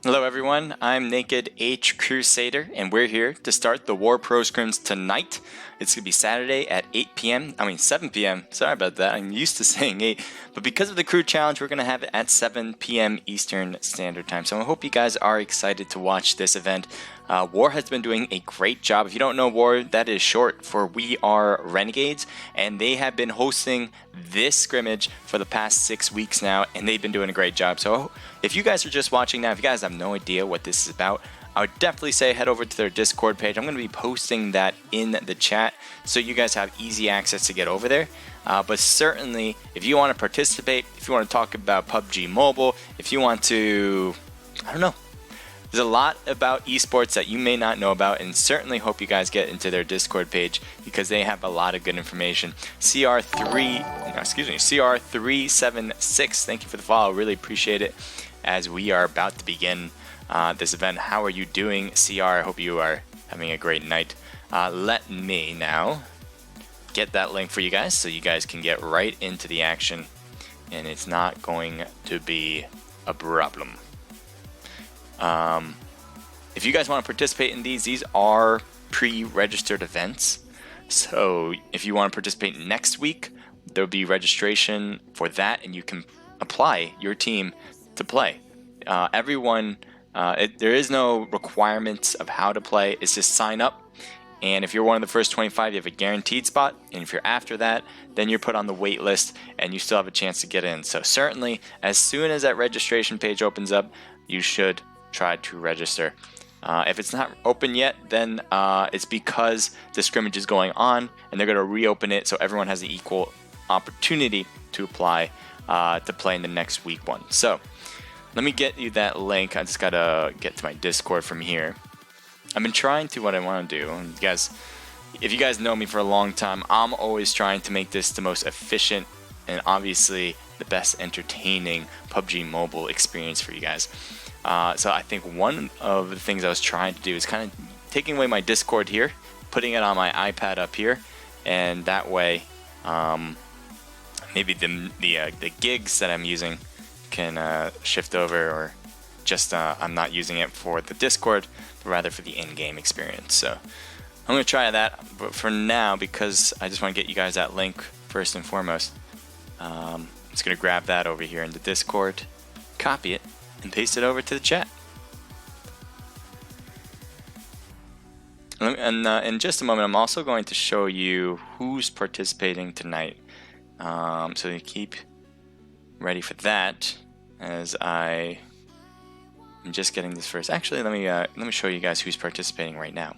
Hello everyone, I'm Naked H Crusader, and we're here to start the W.A.R Pro Scrims tonight. It's going to be Saturday at 8 p.m. I mean 7 p.m. Sorry about that, I'm used to saying 8. But because of the crew challenge, we're going to have it at 7 p.m. Eastern Standard Time. So I hope you guys are excited to watch this event. W.A.R has been doing a great job. If you don't know W.A.R, that is short for We Are Renegades, and they have been hosting this scrimmage for the past 6 weeks now, and they've been doing a great job. So if you guys are just watching now, if you guys have no idea what this is about, I would definitely say head over to their Discord page. I'm going to be posting that in the chat so you guys have easy access to get over there. But certainly, if you want to participate, if you want to talk about PUBG Mobile, if you want to, I don't know, there's a lot about esports that you may not know about, and certainly hope you guys get into their Discord page because they have a lot of good information. CR376, thank you for the follow, really appreciate it as we are about to begin this event. How are you doing, CR? I hope you are having a great night. Let me now get that link for you guys so you guys can get right into the action, and it's not going to be a problem. If you guys want to participate in these are pre-registered events. So if you want to participate next week, there'll be registration for that, and you can apply your team to play. Everyone, there is no requirements of how to play. It's just sign up. And if you're one of the first 25, you have a guaranteed spot. And if you're after that, then you're put on the wait list and you still have a chance to get in. So certainly, as soon as that registration page opens up, you should try to register. If it's not open yet, then it's because the scrimmage is going on and they're going to reopen it so everyone has an equal opportunity to apply to play in the next week one. So let me get you that link. I just got to get to my Discord from here. I've been trying to, what I want to do, and guys, if you guys know me for a long time, I'm always trying to make this the most efficient and obviously the best entertaining PUBG Mobile experience for you guys. So I think one of the things I was trying to do is kind of taking away my Discord here, putting it on my iPad up here, and that way maybe the gigs that I'm using can shift over, or just I'm not using it for the Discord, but rather for the in-game experience. So I'm going to try that, but for now, because I just want to get you guys that link first and foremost, I'm just going to grab that over here in the Discord, copy it, and paste it over to the chat. And in just a moment, I'm also going to show you who's participating tonight. So you keep ready for that as I am just getting this first. Actually, let me show you guys who's participating right now.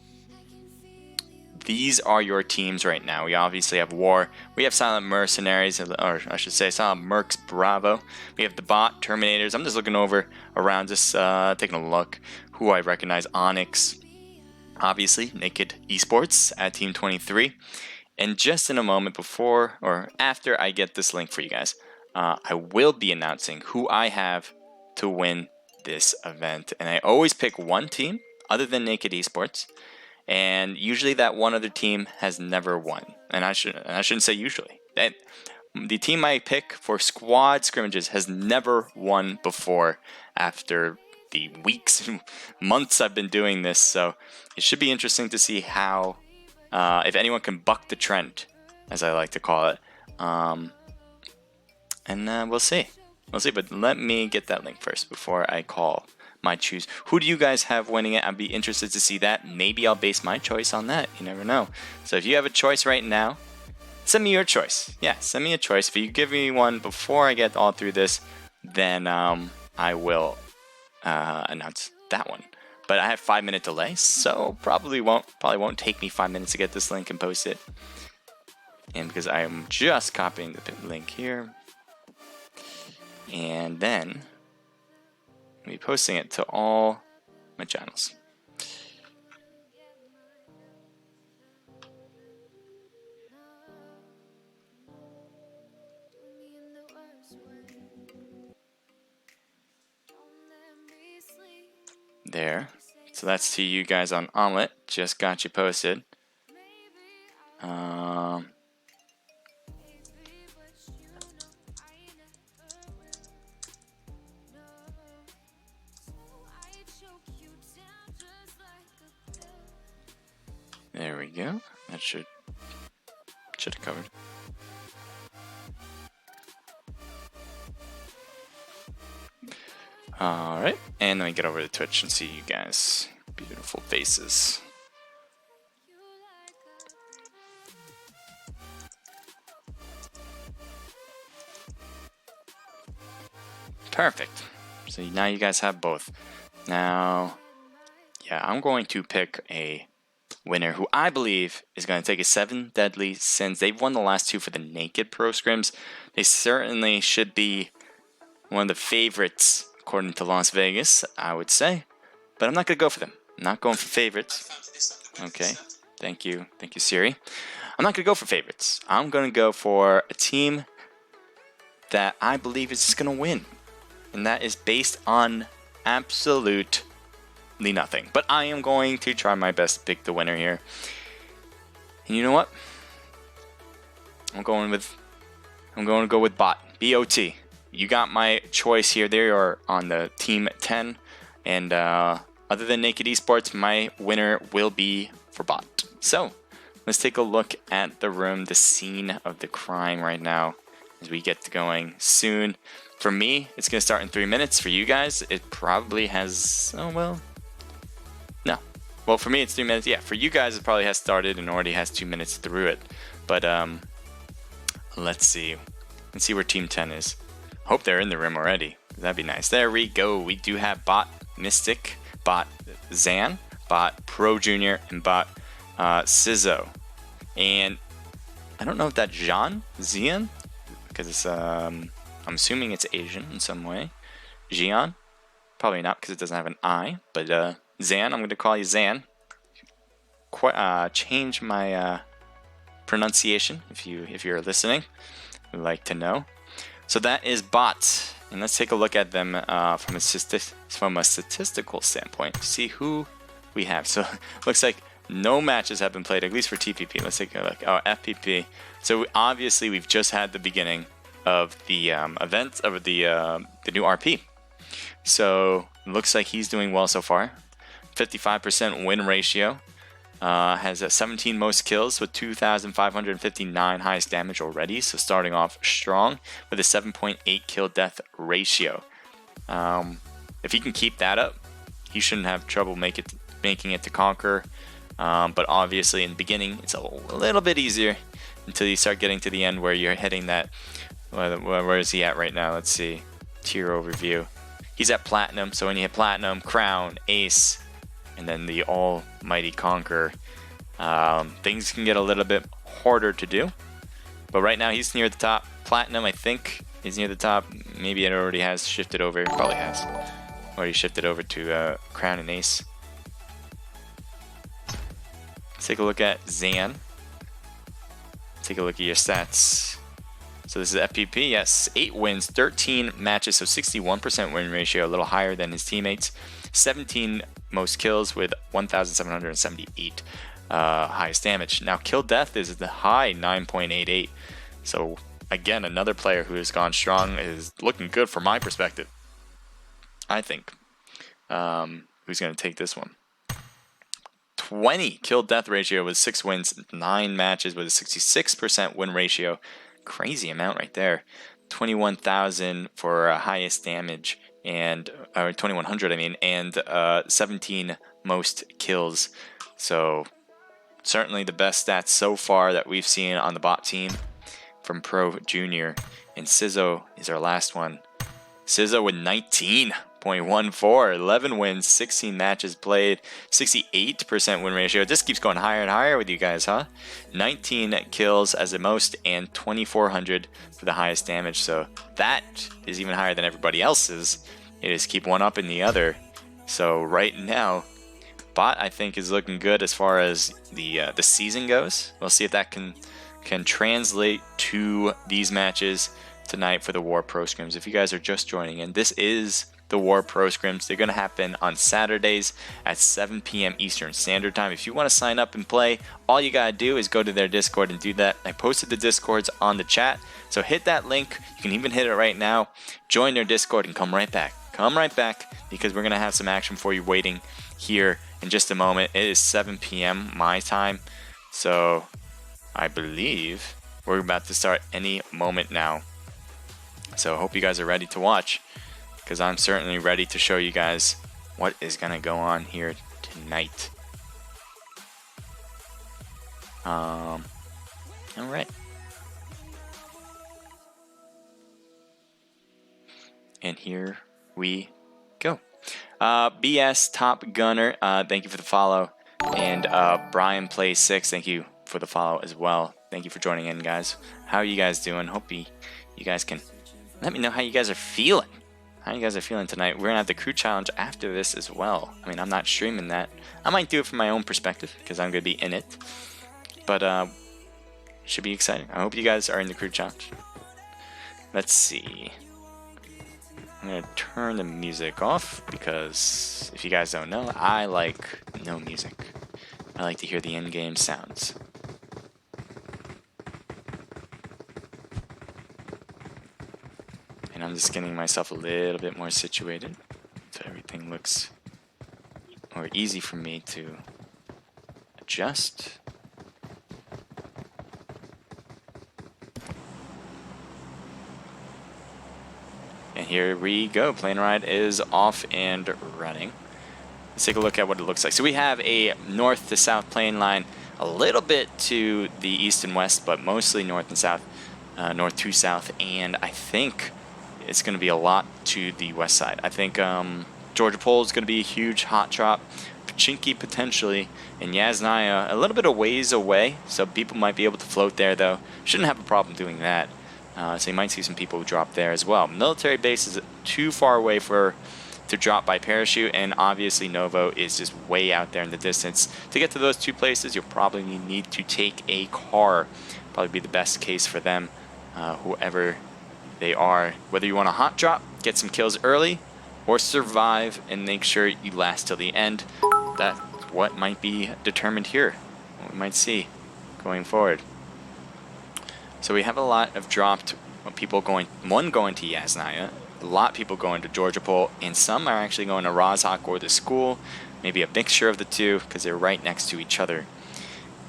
These are your teams right now. We obviously have W.A.R. We have Silent Mercenaries, or I should say Silent Mercs Bravo. We have the Bot Terminators. I'm just looking over around, just taking a look who I recognize. Onyx, obviously Naked Esports at Team 23. And just in a moment, before or after I get this link for you guys, I will be announcing who I have to win this event. And I always pick one team other than Naked Esports. And usually that one other team has never won. And I shouldn't say usually. The team I pick for squad scrimmages has never won before after the weeks, months I've been doing this. So it should be interesting to see how, if anyone can buck the trend, as I like to call it. And we'll see. We'll see. But let me get that link first before I call my choose. Who do you guys have winning it? I'd be interested to see that. Maybe I'll base my choice on that. You never know. So if you have a choice right now, send me your choice. Yeah, send me a choice. If you give me one before I get all through this, then I will announce that one. But I have 5-minute delay, so probably won't take me 5 minutes to get this link and post it. And because I am just copying the link here, and then I'll be posting it to all my channels. There. So that's to you guys on Omlet. Just got you posted. There we go. That should have covered. Alright, and let me get over to Twitch and see you guys. Beautiful faces. Perfect. So now you guys have both. Now, yeah, I'm going to pick a winner who I believe is going to take a 7 deadly sins. They've won the last 2 for the naked pro scrims. They certainly should be one of the favorites according to Las Vegas, I would say. But I'm not going to go for them. I'm not going for favorites. Okay, thank you Siri. I'm not going to go for favorites. I'm going to go for a team that I believe is just going to win. And that is based on absolutely nothing. But I am going to try my best to pick the winner here. And you know what? I'm going to go with bot. B-O-T. You got my choice here. They are on the team 10. And other than Naked Esports, my winner will be for bot. So let's take a look at the room, the scene of the crime right now as we get going soon. For me, it's going to start in 3 minutes. For you guys, it probably has... Oh, well... No. Well, for me, it's 3 minutes. Yeah, for you guys, it probably has started and already has 2 minutes through it. But, let's see. Let's see where Team 10 is. Hope they're in the room already. That'd be nice. There we go. We do have Bot Mystic, Bot Zan, Bot Pro Junior, and Bot Sizzo. And I don't know if that's Zian, because it's... I'm assuming it's Asian in some way. Jian? Probably not because it doesn't have an I. But Zan, I'm going to call you Zan. Change my pronunciation if you're listening. I'd like to know. So that is bot. And let's take a look at them from a statistical standpoint to see who we have. So looks like no matches have been played, at least for TPP. Let's take a look. Oh, FPP. So obviously we've just had the beginning of the event of the new RP. So looks like he's doing well so far. 55% win ratio. Has 17 most kills with 2,559 highest damage already. So starting off strong with a 7.8 kill death ratio. If he can keep that up, he shouldn't have trouble making it to Conquer. But obviously in the beginning it's a little bit easier until you start getting to the end where you're hitting that. Where is he at right now? Let's see. Tier overview. He's at Platinum. So when you hit Platinum, Crown, Ace, and then the almighty Conquer, things can get a little bit harder to do. But right now he's near the top. Platinum, I think, is near the top. Maybe it already has shifted over. Probably has. Already shifted over to Crown and Ace. Let's take a look at Zan. Take a look at your stats. So this is FPP, yes, 8 wins, 13 matches, so 61% win ratio, a little higher than his teammates. 17 most kills with 1,778 highest damage. Now kill death is the high 9.88. So again, another player who has gone strong, is looking good from my perspective. I think. Who's going to take this one? 20 kill death ratio with 6 wins, 9 matches with a 66% win ratio. Crazy amount right there. 21,000 for highest damage, and 2,100 I mean, and 17 most kills. So certainly the best stats so far that we've seen on the bot team from Pro Junior. And Sizzo is our last one. Sizzo with 19.14, 11 wins, 16 matches played, 68% win ratio. It just keeps going higher and higher with you guys, huh? 19 kills as the most and 2,400 for the highest damage. So that is even higher than everybody else's. It is keep one up in the other. So right now, bot I think is looking good as far as the season goes. We'll see if that can translate to these matches tonight for the W.A.R Pro Scrims. If you guys are just joining in, this is the W.A.R Pro Scrims. They're going to happen on Saturdays at 7 p.m. Eastern Standard Time. If you want to sign up and play, all you got to do is go to their Discord and do that. I posted the Discords on the chat, so hit that link. You can even hit it right now. Join their Discord and come right back. Come right back, because we're going to have some action for you waiting here in just a moment. It is 7 p.m. my time. So I believe we're about to start any moment now. So I hope you guys are ready to watch, because I'm certainly ready to show you guys what is going to go on here tonight. All right. And here we go. BS Top Gunner, thank you for the follow. And Brian Plays 6, thank you for the follow as well. Thank you for joining in, guys. How are you guys doing? Hope you guys can let me know how you guys are feeling. How you guys are feeling tonight. We're gonna have the crew challenge after this as well. I mean, I'm not streaming that. I might do it from my own perspective because I'm gonna be in it. But it should be exciting. I hope you guys are in the crew challenge. Let's see. I'm gonna turn the music off because if you guys don't know, I like no music. I like to hear the in-game sounds. And I'm just getting myself a little bit more situated so everything looks more easy for me to adjust. And here we go. Plane ride is off and running. Let's take a look at what it looks like. So we have a north to south plane line, a little bit to the east and west, but mostly north and south, north to south. And I think it's going to be a lot to the west side. I think Georgia Pole is going to be a huge hot drop. Pachinki potentially, and Yasnaya a little bit of ways away, so people might be able to float there though. Shouldn't have a problem doing that. So you might see some people who drop there as well. Military base is too far away to drop by parachute, and obviously Novo is just way out there in the distance. To get to those two places, you'll probably need to take a car. Probably be the best case for them, whoever they are. Whether you want a hot drop, get some kills early, or survive and make sure you last till the end. That's what might be determined here. What we might see going forward. So we have a lot of dropped people going to Yasnaya, a lot of people going to Georgia Pole, and some are actually going to Rozhok or the school, maybe a mixture of the two because they're right next to each other.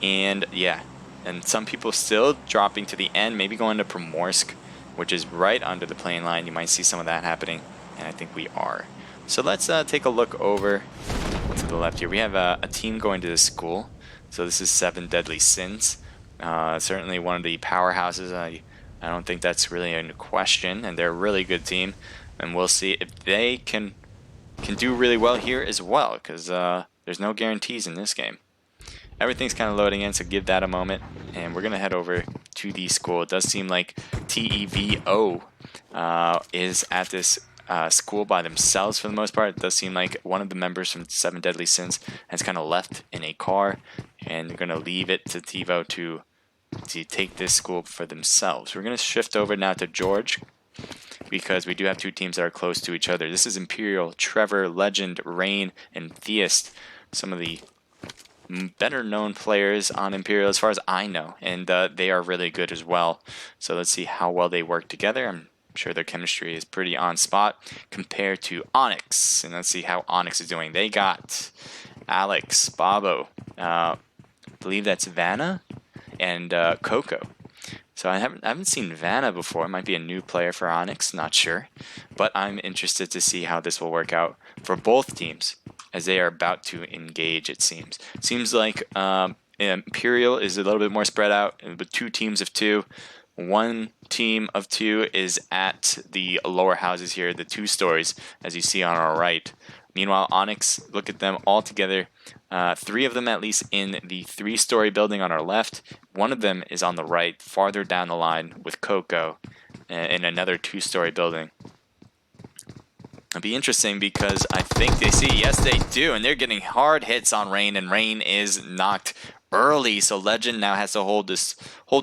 And yeah, and some people still dropping to the end, maybe going to Primorsk, which is right under the plane line. You might see some of that happening, and I think we are. So let's take a look over to the left here. We have a team going to the school. So this is 7 Deadly Sins. Certainly one of the powerhouses. I don't think that's really a question, and they're a really good team, and we'll see if they can do really well here as well, because there's no guarantees in this game. Everything's kind of loading in, so give that a moment, and we're gonna head over to the school. It does seem like TEVO is at this school by themselves for the most part. It does seem like one of the members from 7 Deadly Sins has kind of left in a car, and they're gonna leave it to TEVO to take this school for themselves. We're going to shift over now to George, because we do have two teams that are close to each other. This is Imperial, Trevor, Legend, Rain, and Theist. Some of the better known players on Imperial as far as I know, and they are really good as well. So let's see how well they work together. I'm sure their chemistry is pretty on spot compared to Onyx, and let's see how Onyx is doing. They got Alex, Babo, I believe that's Vanna, and Coco. So I haven't seen Vanna before. It might be a new player for Onyx, not sure. But I'm interested to see how this will work out for both teams as they are about to engage, it seems. Seems like Imperial is a little bit more spread out with 2 teams of 2. One team of 2 is at the lower houses here, the 2 stories, as you see on our right. Meanwhile, Onyx, look at them all together. 3 of them at least in the 3-story building on our left. One of them is on the right, farther down the line with Coco in another 2-story building. It'll be interesting because I think they see, yes they do, and they're getting hard hits on Rain, and Rain is knocked early, so Legend now has to hold this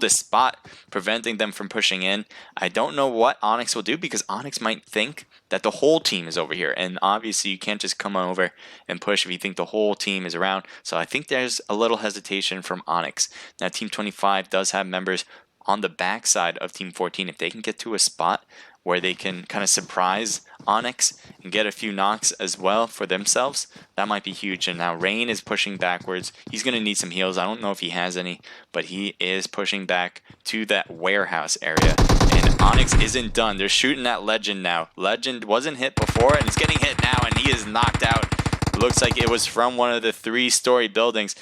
spot, preventing them from pushing in. I don't know what Onyx will do, because Onyx might think that the whole team is over here, and obviously you can't just come over and push if you think the whole team is around. So I think there's a little hesitation from Onyx. Now Team 25 does have members on the backside of Team 14. If they can get to a spot where they can kind of surprise Onyx and get a few knocks as well for themselves, that might be huge. And now Rain is pushing backwards. He's going to need some heals. I don't know if he has any, but he is pushing back to that warehouse area. And Onyx isn't done. They're shooting at Legend now. Legend wasn't hit before, and it's getting hit now, and he is knocked out. It looks like it was from one of the 3-story buildings.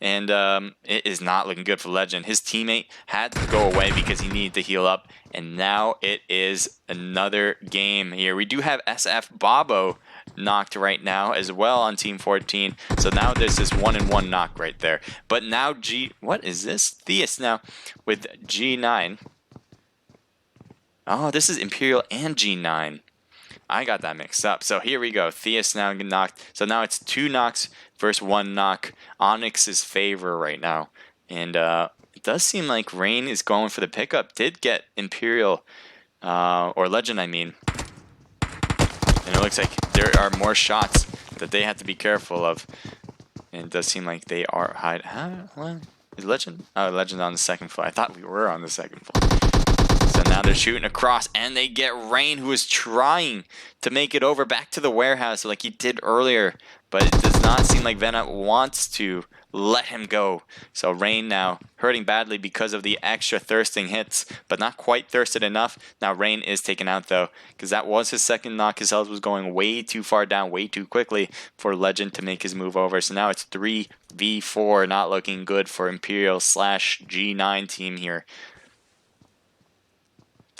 And it is not looking good for Legend. His teammate had to go away because he needed to heal up. And now it is another game here. We do have SF Bobo knocked right now as well on Team 14. So now there's this 1-in-1 knock right there. But now what is this? Theus now with G9. Oh, this is Imperial and G9. I got that mixed up. So here we go. Theus now knocked. So now it's 2 knocks versus 1 knock. Onyx's favor right now. And it does seem like Rain is going for the pickup. Did get Imperial, or Legend, I mean. And it looks like there are more shots that they have to be careful of. And it does seem like they are hide. What? Is Legend? Oh, Legend on the second floor. I thought we were on the second floor. So now they're shooting across, and they get Rain, who is trying to make it over back to the warehouse like he did earlier. But it does not seem like Venom wants to let him go. So Rain now hurting badly because of the extra thirsting hits, but not quite thirsted enough. Now Rain is taken out though, because that was his second knock. His health was going way too far down, way too quickly for Legend to make his move over. So now it's 3v4, not looking good for Imperial / G9 team here.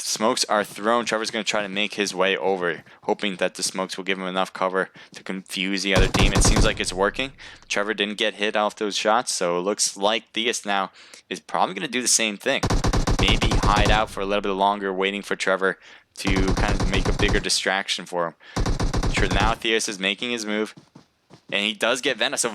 Smokes are thrown. Trevor's going to try to make his way over, hoping that the smokes will give him enough cover to confuse the other team. It seems like it's working. Trevor didn't get hit off those shots, so it looks like Theus now is probably going to do the same thing. Maybe hide out for a little bit longer, waiting for Trevor to kind of make a bigger distraction for him. Now Theus is making his move, and he does get Venom. So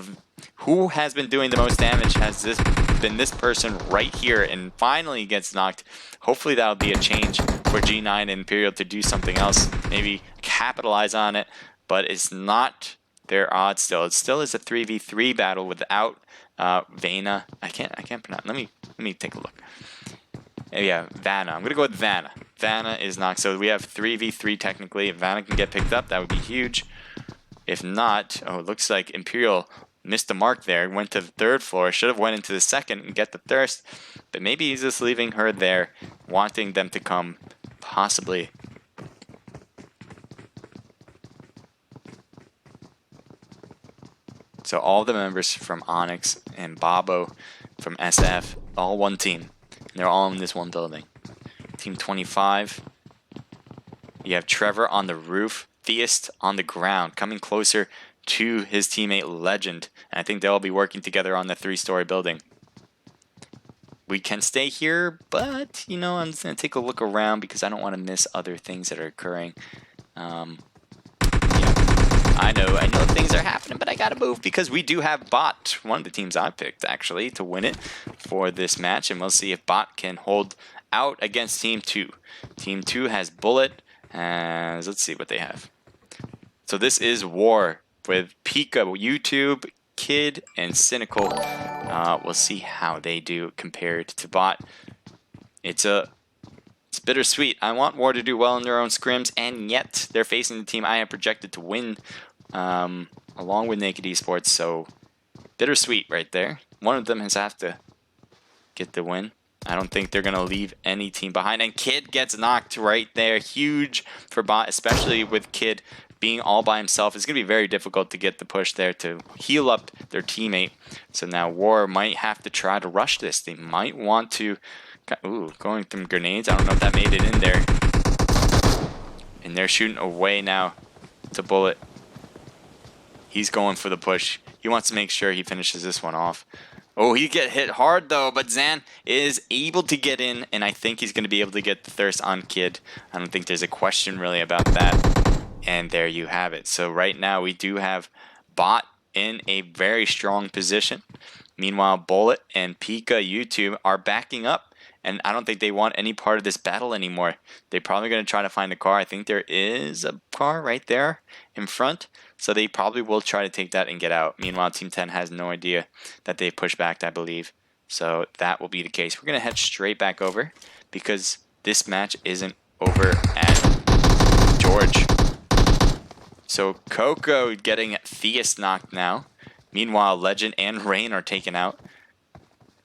who has been doing the most damage? Has this been this person right here, and finally gets knocked? Hopefully that'll be a change for G9 and Imperial to do something else, maybe capitalize on it, but it's not their odds still. It still is a 3v3 battle without Vana. I can't pronounce. Let me take a look. Yeah, Vanna. I'm gonna go with Vanna. Vanna is knocked, so we have 3v3 technically. If Vanna can get picked up, that would be huge. If not, oh, it looks like Imperial missed the mark there, went to the 3rd floor, should have went into the 2nd and get the thirst, but maybe he's just leaving her there, wanting them to come, possibly. So all the members from Onyx and Bobo from SF, all one team, and they're all in this one building. Team 25, you have Trevor on the roof, Theist on the ground, coming closer to his teammate Legend, and I think they'll be working together on the 3-story building. We can stay here, but you know, I'm just gonna take a look around because I don't want to miss other things that are occurring. Yeah, I know things are happening, but I gotta move because we do have Bot, one of the teams I picked actually, to win it for this match, and we'll see if Bot can hold out against Team 2. Team 2 has Bullet, and let's see what they have. So this is W.A.R with Pika, YouTube, Kid, and Cynical. We'll see how they do compared to Bot. It's bittersweet. I want W.A.R to do well in their own scrims, and yet they're facing the team I have projected to win, along with Naked Esports. So bittersweet right there. One of them has have to get the win. I don't think they're going to leave any team behind. And Kid gets knocked right there. Huge for Bot, especially with Kid being all by himself. It's going to be very difficult to get the push there to heal up their teammate. So now W.A.R might have to try to rush this. They might want to... Ooh, going through grenades. I don't know if that made it in there. And they're shooting away now to Bullet. He's going for the push. He wants to make sure he finishes this one off. Oh, he get hit hard though, but Zan is able to get in, and I think he's going to be able to get the thirst on Kid. I don't think there's a question really about that. And there you have it. So right now we do have Bot in a very strong position. Meanwhile, Bullet and Pika YouTube are backing up, and I don't think they want any part of this battle anymore. They're probably going to try to find a car. I think there is a car right there in front. So they probably will try to take that and get out. Meanwhile, Team 10 has no idea that they've pushed back, I believe. So that will be the case. We're going to head straight back over because this match isn't over at George. So Coco getting Theist knocked now. Meanwhile, Legend and Rain are taken out.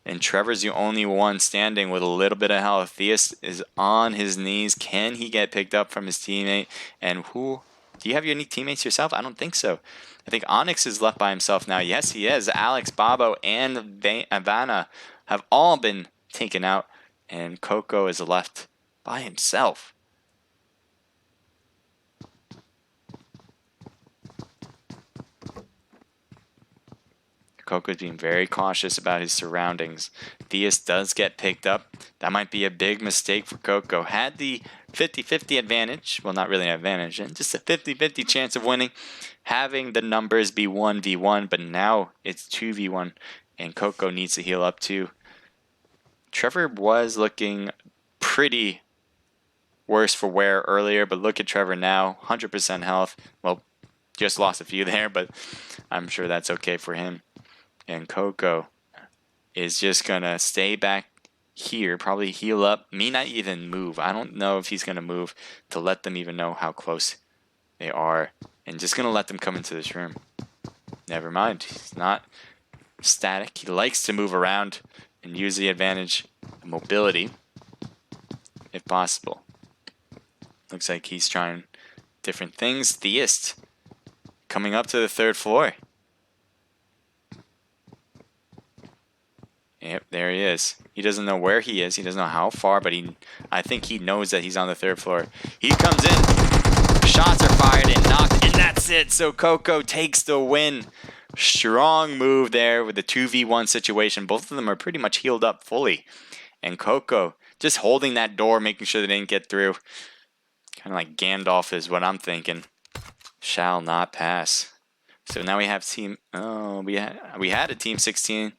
And Trevor's the only one standing with a little bit of health. Theist is on his knees. Can he get picked up from his teammate? And who? Do you have any teammates yourself? I don't think so. I think Onyx is left by himself now. Yes, he is. Alex, Babo, and Vanna have all been taken out. And Coco is left by himself. Coco's being very cautious about his surroundings. Theist does get picked up. That might be a big mistake for Coco. Had the 50-50 advantage. Well, not really an advantage. Just a 50-50 chance of winning. Having the numbers be 1v1. But now it's 2v1. And Coco needs to heal up too. Trevor was looking pretty worse for W.A.R earlier. But look at Trevor now. 100% health. Well, just lost a few there. But I'm sure that's okay for him. And Coco is just going to stay back here, probably heal up, may not even move. I don't know if he's going to move to let them even know how close they are. And just going to let them come into this room. Never mind. He's not static. He likes to move around and use the advantage of mobility if possible. Looks like he's trying different things. Theist coming up to the 3rd floor. Yep, there he is. He doesn't know where he is. He doesn't know how far, but I think he knows that he's on the 3rd floor. He comes in. Shots are fired and knocked, and that's it. So Coco takes the win. Strong move there with the 2v1 situation. Both of them are pretty much healed up fully. And Coco just holding that door, making sure they didn't get through. Kind of like Gandalf is what I'm thinking. Shall not pass. So now we have team... Oh, we had a team 16.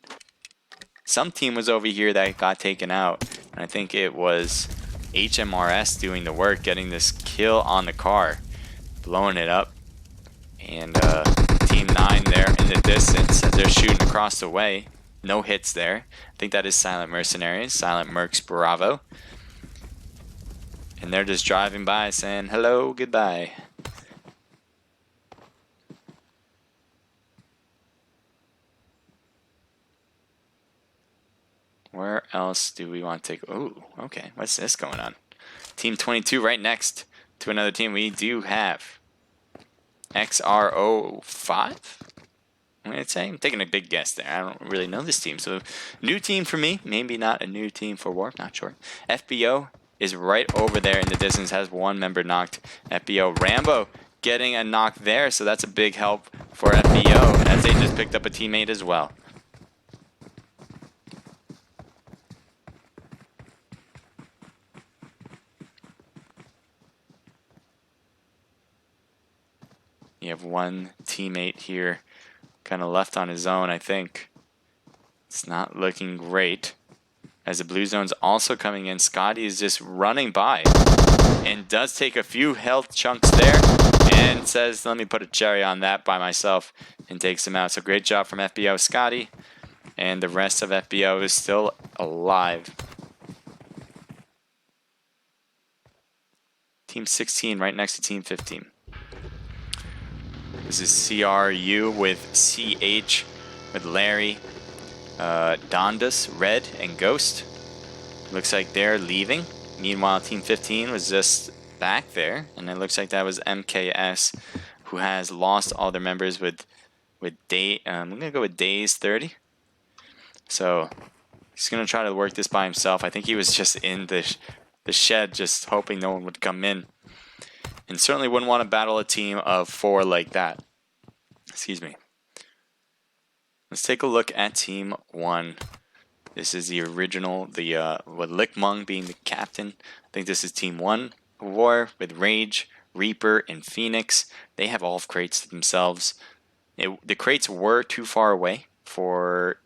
Some team was over here that got taken out. And I think it was HMRS doing the work, getting this kill on the car, blowing it up. And Team 9 there in the distance as they're shooting across the way. No hits there. I think that is Silent Mercenaries, Silent Mercs Bravo. And they're just driving by saying hello, goodbye. Where else do we want to take? Oh, okay. What's this going on? Team 22 right next to another team. We do have XRO5. I'm going to say. I'm taking a big guess there. I don't really know this team. So, new team for me. Maybe not a new team for W.A.R. Not sure. FBO is right over there in the distance. Has one member knocked. FBO. Rambo getting a knock there. So, that's a big help for FBO as they just picked up a teammate as well. You have one teammate here kind of left on his own, I think. It's not looking great. As the blue zone's also coming in, Scotty is just running by and does take a few health chunks there and says, let me put a cherry on that by myself, and takes him out. So great job from FBO Scotty, and the rest of FBO is still alive. Team 16 right next to Team 15. This is CRU with CH, with Larry, Dondas, Red, and Ghost. Looks like they're leaving. Meanwhile, Team 15 was just back there, and it looks like that was MKS, who has lost all their members with Day. I'm gonna go with Days 30. So he's gonna try to work this by himself. I think he was just in the shed, just hoping no one would come in. And certainly wouldn't want to battle a team of 4 like that. Excuse me. Let's take a look at Team 1. This is the original, with Lick Mung being the captain. I think this is Team 1 W.A.R. with Rage, Reaper, and Phoenix. They have all crates to themselves. The crates were too far away for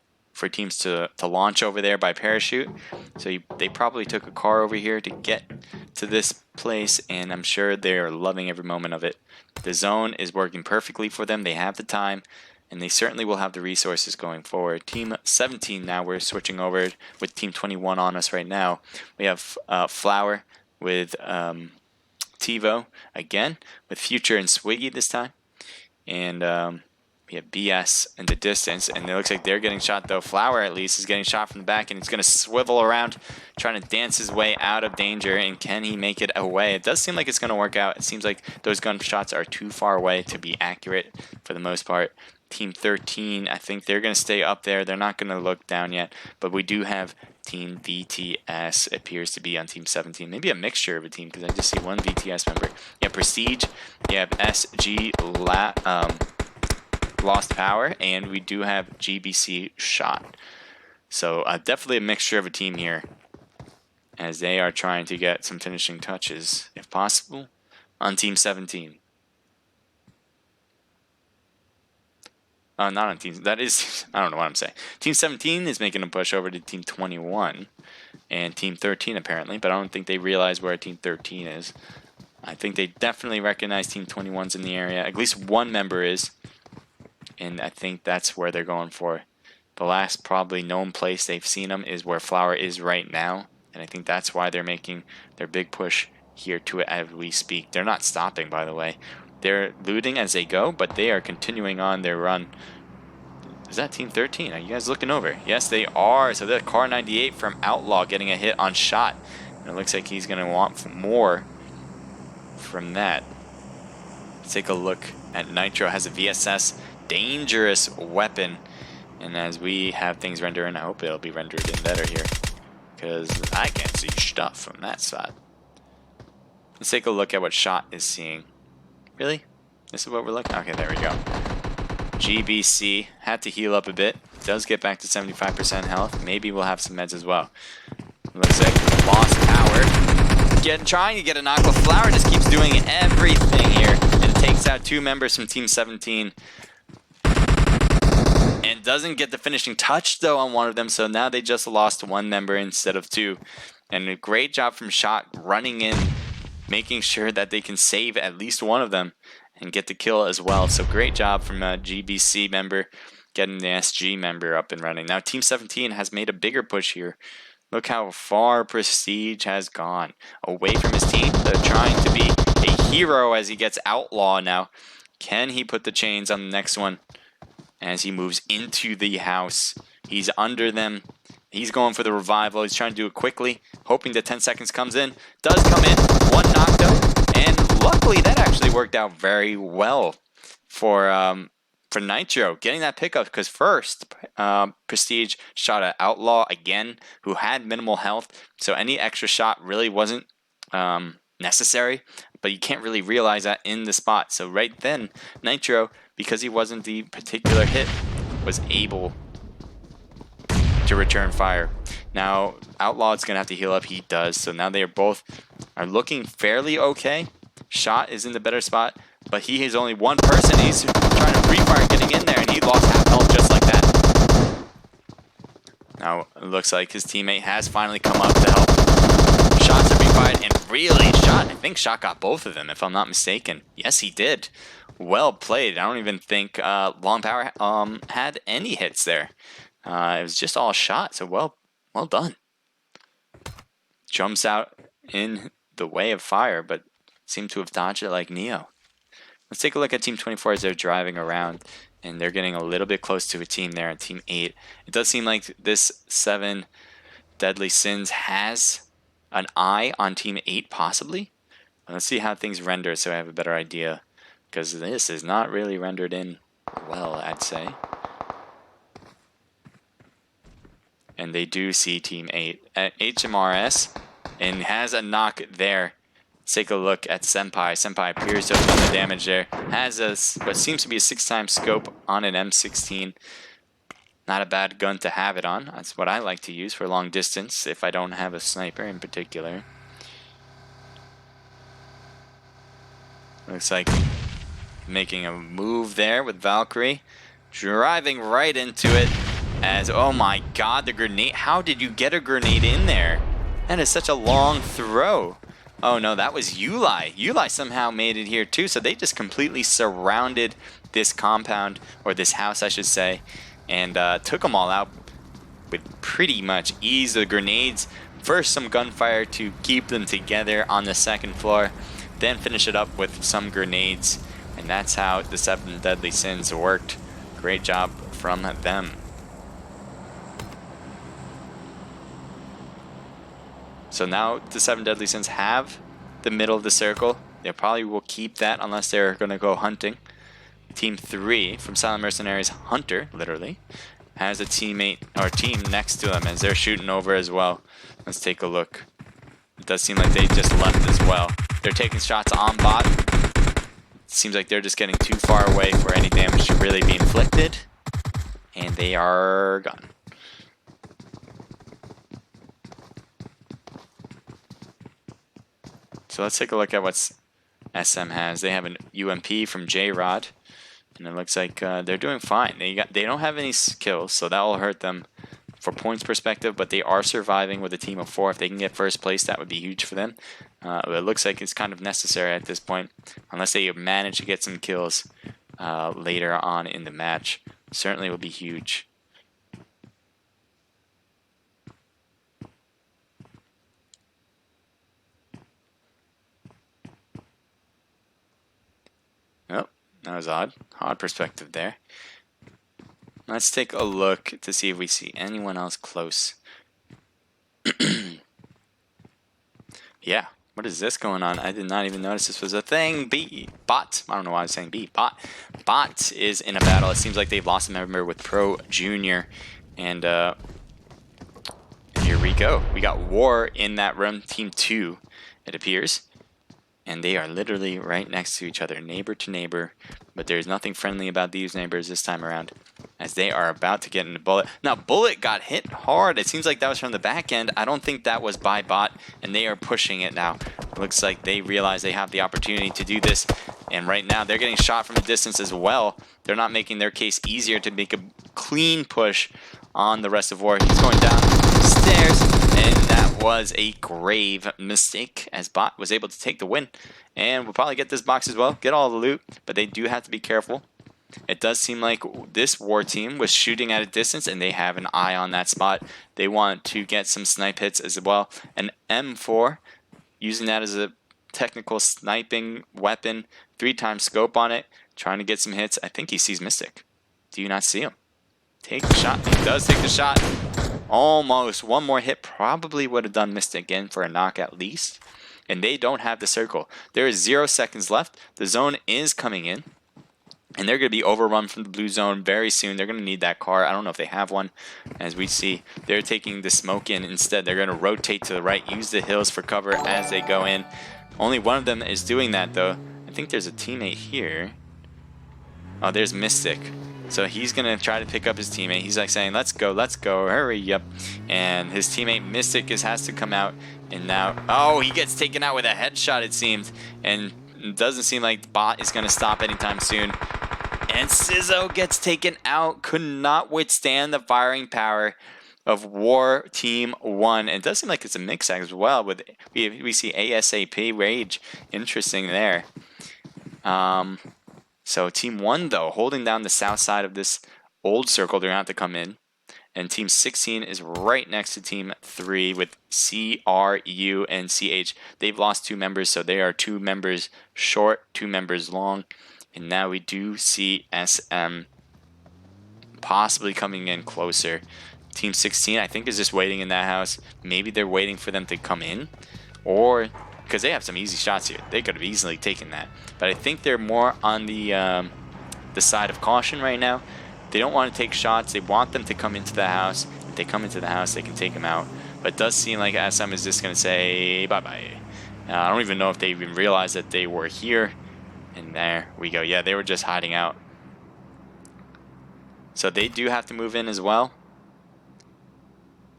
teams to launch over there by parachute. So they probably took a car over here to get to this place, and I'm sure they're loving every moment of it. The zone is working perfectly for them. They have the time, and they certainly will have the resources going forward. Team 17 now, we're switching over with Team 21 on us right now. We have Flower with TiVo again with Future and Swiggy this time. And we have BS in the distance, and it looks like they're getting shot though. Flower at least is getting shot from the back, and he's going to swivel around, trying to dance his way out of danger. And can he make it away? It does seem like it's going to work out. It seems like those gunshots are too far away to be accurate for the most part. Team 13, I think they're going to stay up there. They're not going to look down yet, but we do have Team VTS appears to be on Team 17. Maybe a mixture of a team, because I just see one VTS member. You have Prestige, you have SG Lost Power, and we do have GBC Shot. So definitely a mixture of a team here, as they are trying to get some finishing touches, if possible, on Team 17. Not on Team... That is... I don't know what I'm saying. Team 17 is making a push over to Team 21 and Team 13, apparently, but I don't think they realize where Team 13 is. I think they definitely recognize Team 21's in the area. At least one member is, and I think that's where they're going for. The last probably known place they've seen them is where Flower is right now, and I think that's why they're making their big push here to it as we speak. They're not stopping, by the way. They're looting as they go, but they are continuing on their run. Is that Team 13? Are you guys looking over? Yes, they are. So the Car 98 from Outlaw getting a hit on Shot. And it looks like he's going to want more from that. Let's take a look at Nitro. Has a VSS. Dangerous weapon. And as we have things render in, I hope it'll be rendered in better here, because I can't see stuff from that spot. Let's take a look at what Shot is seeing. Really? This is what we're looking at? Okay, there we go. GBC had to heal up a bit. Does get back to 75% health. Maybe we'll have some meds as well. Looks like Lost Power. Trying to get a knock, but Flower just keeps doing everything here and takes out two members from Team 17. And doesn't get the finishing touch though on one of them, so now they just lost one member instead of two. And a great job from Shot running in, making sure that they can save at least one of them and get the kill as well. So great job from a GBC member getting the SG member up and running. Now Team 17 has made a bigger push here. Look how far Prestige has gone away from his team. They're trying to be a hero as he gets Outlaw now. Can he put the chains on the next one as he moves into the house? He's under them. He's going for the revival. He's trying to do it quickly, hoping that 10 seconds comes in. Does come in. One knocked out. And luckily, that actually worked out very well for Nitro, getting that pickup. Because first, Prestige shot at Outlaw again, who had minimal health. So any extra shot really wasn't necessary. But you can't really realize that in the spot. So right then, Nitro, because he wasn't the particular hit, was able to return fire. Now Outlaw is gonna have to heal up. He does. So now they are both looking fairly okay. Shot is in the better spot, but he is only one person. He's trying to free fire getting in there, and he lost half health just like that. Now it looks like his teammate has finally come up to help. Shots are being fired, and really Shot, I think Shot got both of them if I'm not mistaken. Yes, he did. Well played. I don't even think Long Power had any hits there. It was just all Shot, so well done. Jumps out in the way of fire, but seemed to have dodged it like Neo. Let's take a look at Team 24 as they're driving around, and they're getting a little bit close to a team there on Team 8. It does seem like this 7 Deadly Sins has an eye on Team 8, possibly. Let's see how things render so I have a better idea, because this is not really rendered in well, I'd say. And they do see Team 8 at HMRS and has a knock there. Let's take a look at Senpai. Senpai appears to have done the damage there. Has what seems to be a 6x scope on an M16. Not a bad gun to have it on. That's what I like to use for long distance if I don't have a sniper in particular. Looks like making a move there with Valkyrie. Driving right into it. As, oh my god, the grenade. How did you get a grenade in there? That is such a long throw. Oh no, that was Yulai. Yulai somehow made it here too, so they just completely surrounded this compound, or this house I should say, and took them all out with pretty much ease. The grenades, first some gunfire to keep them together on the second floor, then finish it up with some grenades. And that's how the 7 Deadly Sins worked. Great job from them. So now the 7 Deadly Sins have the middle of the circle. They probably will keep that unless they're going to go hunting. Team 3 from Silent Mercenaries, Hunter, literally, has a teammate or team next to them as they're shooting over as well. Let's take a look. It does seem like they just left as well. They're taking shots on bot. Seems like they're just getting too far away for any damage to really be inflicted. And they are gone. So let's take a look at what SM has. They have an UMP from J-Rod. And it looks like they're doing fine. They don't have any skills, so that will hurt them for points perspective, but they are surviving with a team of 4. If they can get first place, that would be huge for them. It looks like it's kind of necessary at this point, unless they manage to get some kills later on in the match. Certainly will be huge. Oh, that was odd. Odd perspective there. Let's take a look to see if we see anyone else close. Yeah, what is this going on? I did not even notice this was a thing. Bot. I don't know why I was saying B. Bot is in a battle. It seems like they've lost a member with Pro Junior. And here we go. We got W.A.R in that room. Team 2, it appears. And they are literally right next to each other, neighbor to neighbor. But there's nothing friendly about these neighbors this time around, as they are about to get into Bullet. Now, Bullet got hit hard. It seems like that was from the back end. I don't think that was by bot, and they are pushing it now. It looks like they realize they have the opportunity to do this. And right now, they're getting shot from a distance as well. They're not making their case easier to make a clean push on the rest of W.A.R. He's going down stairs, and that was a grave mistake, as bot was able to take the win. And we'll probably get this box as well, get all the loot, but they do have to be careful. It does seem like this W.A.R team was shooting at a distance, and they have an eye on that spot. They want to get some snipe hits as well. An M4, using that as a technical sniping weapon, 3x scope on it, trying to get some hits. I think he sees Mystic. Do you not see him? Take the shot. He does take the shot. Almost. One more hit probably would have done Mystic in for a knock at least. And they don't have the circle. There is 0 seconds left. The zone is coming in. And they're going to be overrun from the blue zone very soon. They're going to need that car. I don't know if they have one. As we see, they're taking the smoke in instead. They're going to rotate to the right, use the hills for cover as they go in. Only one of them is doing that, though. I think there's a teammate here. Oh, there's Mystic. So he's going to try to pick up his teammate. He's like saying, let's go, hurry up. And his teammate Mystic has to come out. And now, oh, he gets taken out with a headshot, it seems. And it doesn't seem like the bot is going to stop anytime soon. And Sizzo gets taken out. Could not withstand the firing power of W.A.R Team 1. And it does seem like it's a mix as well. With we see ASAP Rage. Interesting there. So Team 1, though, holding down the south side of this old circle. They're going to have to come in. And Team 16 is right next to Team 3 with CRU and CH. They've lost 2 members, so they are 2 members short, 2 members long. And now we do see SM possibly coming in closer. Team 16, I think, is just waiting in that house. Maybe they're waiting for them to come in. Or, because they have some easy shots here. They could have easily taken that. But I think they're more on the side of caution right now. They don't want to take shots. They want them to come into the house. If they come into the house, they can take them out. But it does seem like SM is just going to say bye-bye. I don't even know if they even realized that they were here. And there we go. Yeah, they were just hiding out. So they do have to move in as well.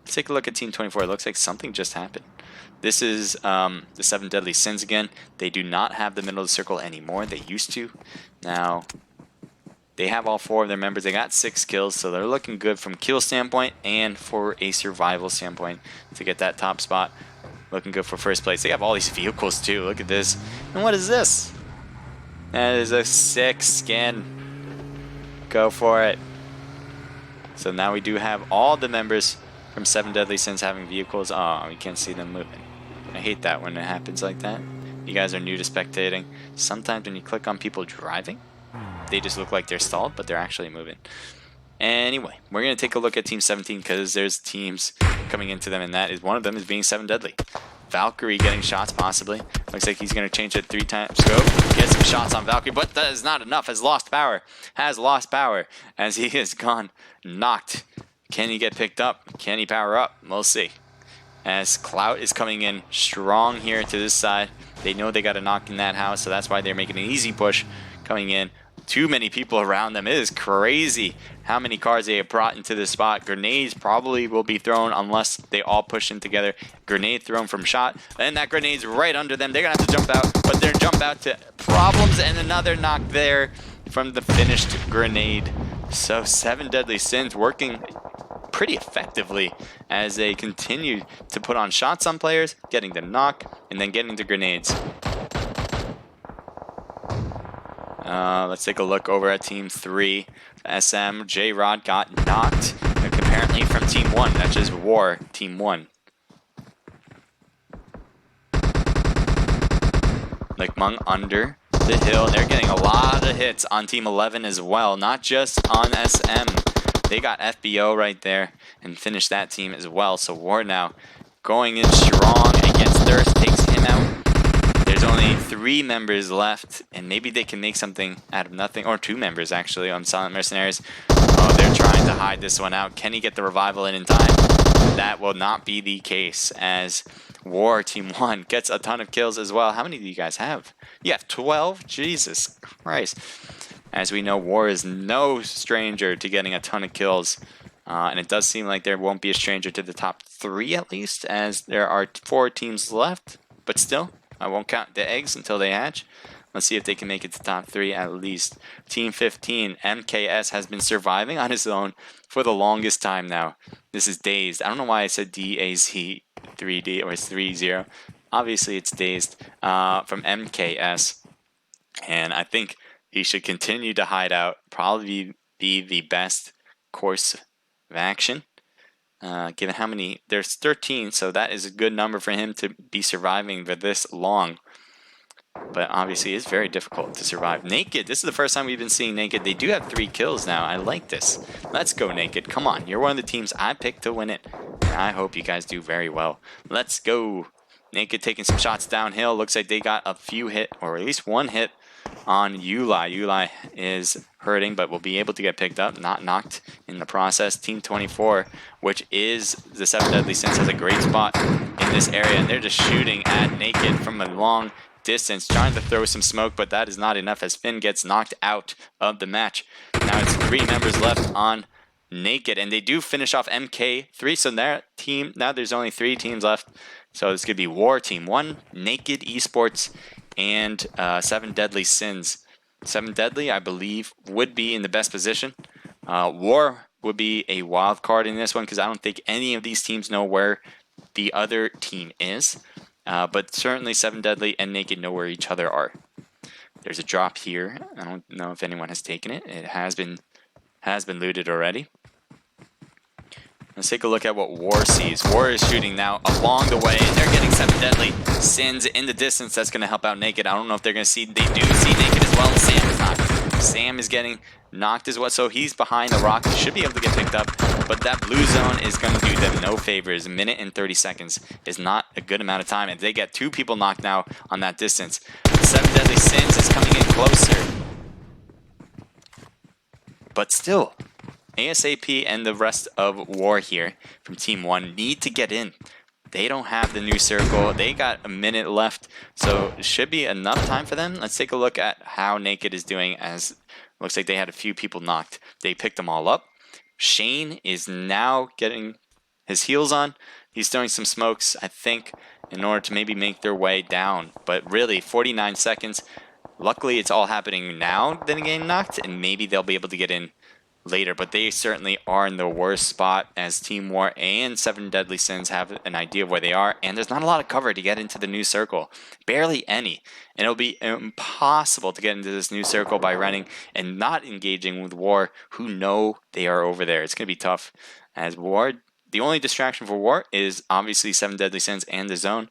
Let's take a look at Team 24. It looks like something just happened. This is the 7 Deadly Sins again. They do not have the middle of the circle anymore. They used to. Now, they have all 4 of their members. They got 6 kills, so they're looking good from kill standpoint and for a survival standpoint to get that top spot. Looking good for first place. They have all these vehicles too. Look at this. And what is this? That is a sick skin. Go for it. So now we do have all the members from 7 Deadly Sins having vehicles. Oh, we can't see them moving. I hate that when it happens like that. you guys are new to spectating, sometimes when you click on people driving, they just look like they're stalled, but they're actually moving. Anyway, we're going to take a look at Team 17 because there's teams coming into them, and that is one of them is being 7 Deadly. Valkyrie getting shots possibly. Looks like he's going to change it 3 times. Go get some shots on Valkyrie, but that is not enough. Has lost power as he has gone knocked. Can he get picked up? Can he power up? We'll see. As Clout is coming in strong here to this side. They know they got to knock in that house, so that's why they're making an easy push coming in. Too many people around them. It is crazy how many cars they have brought into this spot. Grenades probably will be thrown unless they all push in together. Grenade thrown from shot, and that grenade's right under them. They're gonna have to jump out, but they're jump out to problems, and another knock there from the finished grenade. So 7 Deadly Sins working pretty effectively as they continue to put on shots on players, getting the knock, and then getting the grenades. Let's take a look over at Team 3. SM, J-Rod got knocked, apparently from Team 1. That's just W.A.R, Team 1. Like Mung under the hill. They're getting a lot of hits on Team 11 as well, not just on SM. They got FBO right there and finished that team as well. So W.A.R now going in strong against Thirst, takes him out. There's only 3 members left, and maybe they can make something out of nothing, or 2 members actually on Silent Mercenaries. Oh, they're trying to hide this one out. Can he get the revival in time? That will not be the case, as W.A.R Team 1 gets a ton of kills as well. How many do you guys have? You have 12? Jesus Christ. As we know, W.A.R is no stranger to getting a ton of kills. And it does seem like there won't be a stranger to the top 3 at least, as there are 4 teams left. But still, I won't count the eggs until they hatch. Let's see if they can make it to top 3 at least. Team 15, MKS, has been surviving on his own for the longest time now. This is Dazed. I don't know why I said D-A-Z 3D or 3-0. Obviously, it's Dazed from MKS. And I think he should continue to hide out. Probably be the best course of action. Given how many, there's 13, so that is a good number for him to be surviving for this long. But obviously it's very difficult to survive. Naked, this is the first time we've been seeing Naked. They do have 3 kills now. I like this. Let's go, Naked. Come on, you're one of the teams I picked to win it. And I hope you guys do very well. Let's go. Naked taking some shots downhill. Looks like they got a few hit, or at least 1 hit on Yulai. Yulai is hurting, but will be able to get picked up, not knocked in the process. Team 24, which is the 7 Deadly Sins, has a great spot in this area, and they're just shooting at Naked from a long distance, trying to throw some smoke, but that is not enough as Finn gets knocked out of the match. Now it's 3 members left on Naked, and they do finish off MK3, so their team, now there's only 3 teams left. So this could be W.A.R Team 1, Naked Esports, and 7 Deadly Sins. 7 Deadly, I believe, would be in the best position. W.A.R would be a wild card in this one because I don't think any of these teams know where the other team is. But certainly 7 Deadly and Naked know where each other are. There's a drop here. I don't know if anyone has taken it. It has been looted already. Let's take a look at what W.A.R sees. W.A.R is shooting now along the way, and they're getting 7 Deadly Sins in the distance. That's going to help out Naked. I don't know if they're going to see. They do see Naked as well. Sam is knocked. Sam is getting knocked as well, so he's behind the rock. He should be able to get picked up, but that blue zone is going to do them no favors. A minute and 30 seconds is not a good amount of time, and they get 2 people knocked now on that distance. 7 Deadly Sins is coming in closer, but still, ASAP and the rest of W.A.R here from Team 1 need to get in. They don't have the new circle. They got a minute left, so it should be enough time for them. Let's take a look at how Naked is doing, as looks like they had a few people knocked. They picked them all up. Shane is now getting his heels on. He's throwing some smokes, I think, in order to maybe make their way down. But really, 49 seconds. Luckily, it's all happening now than getting knocked, and maybe they'll be able to get in later, but they certainly are in the worst spot, as Team W.A.R and 7 Deadly Sins have an idea of where they are, and there's not a lot of cover to get into the new circle. Barely any. And it'll be impossible to get into this new circle by running and not engaging with W.A.R, who know they are over there. It's going to be tough, as W.A.R, the only distraction for W.A.R is obviously 7 Deadly Sins and the zone.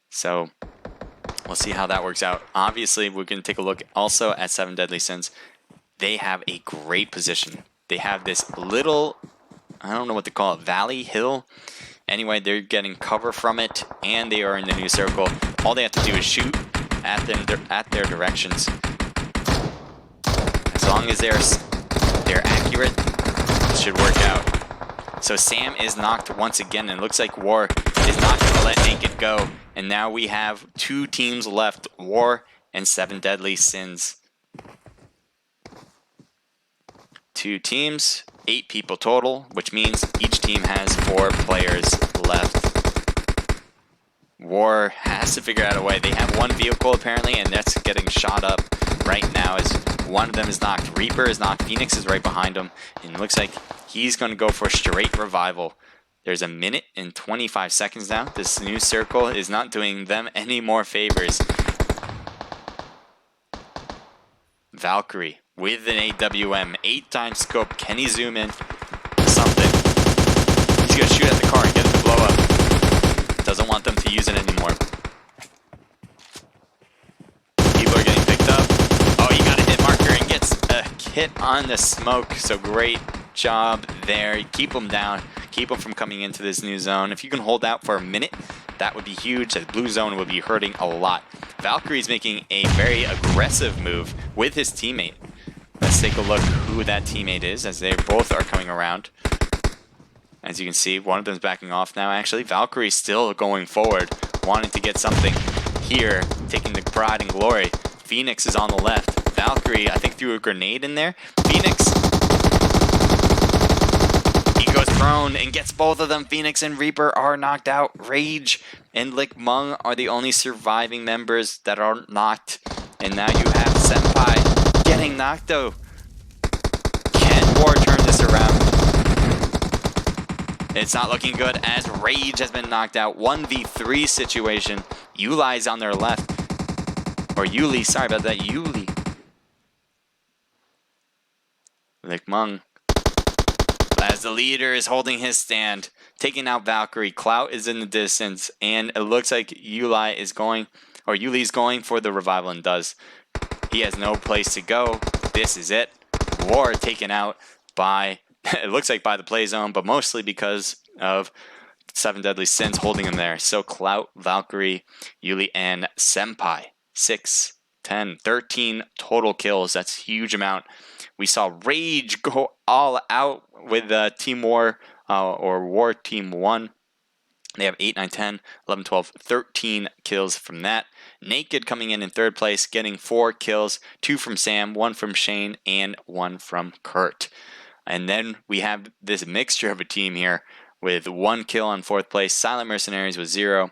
So We'll see how that works out. Obviously, we're going to take a look also at 7 Deadly Sins. They have a great position. They have this little, I don't know what to call it, valley, hill. Anyway, they're getting cover from it, and they are in the new circle. All they have to do is shoot at their directions. As long as they're accurate, it should work out. So Sam is knocked once again, and it looks like W.A.R is not going to let Naked go. And now we have 2 teams left, W.A.R and 7 Deadly Sins. 2 teams, 8 people total, which means each team has 4 players left. W.A.R has to figure out a way. They have 1 vehicle apparently, and that's getting shot up right now as one of them is knocked. Reaper is knocked. Phoenix is right behind him, and it looks like he's going to go for straight revival. There's a minute and 25 seconds now. This new circle is not doing them any more favors. Valkyrie with an AWM, 8-time scope. Can he zoom in? Something. He's going to shoot at the car and get it to blow up. Doesn't want them to use it anymore. People are getting picked up. Oh, he got a hit marker and gets a hit on the smoke. So great job there. Keep them down. Keep them from coming into this new zone. If you can hold out for a minute, that would be huge. The blue zone would be hurting a lot. Valkyrie's making a very aggressive move with his teammate. Let's take a look who that teammate is as they both are coming around. As you can see, one of them's backing off now. Actually, Valkyrie's still going forward, wanting to get something here, taking the pride and glory. Phoenix is on the left. Valkyrie, I think, threw a grenade in there. Phoenix, he goes prone and gets both of them. Phoenix and Reaper are knocked out. Rage and Lick Mung are the only surviving members that are knocked. And now you have Senpai getting knocked though. Can W.A.R turn this around? It's not looking good as Rage has been knocked out. 1v3 situation. Yuli's on their left. Or Yuli, sorry about that, Yuli. Lick Mung, as the leader, is holding his stand, taking out Valkyrie. Clout is in the distance, and it looks like Yuli is going, or Yuli's going for the revival and does. He has no place to go. This is it. W.A.R taken out by, it looks like by the play zone, but mostly because of 7 Deadly Sins holding him there. So Clout, Valkyrie, Yuli, and Senpai. 6, 10, 13 total kills. That's a huge amount. We saw Rage go all out with Team W.A.R, or W.A.R Team 1. They have 8, 9, 10, 11, 12, 13 kills from that. Naked coming in 3rd place, getting 4 kills. 2 from Sam, 1 from Shane, and 1 from Kurt. And then we have this mixture of a team here with 1 kill on 4th place. Silent Mercenaries with 0.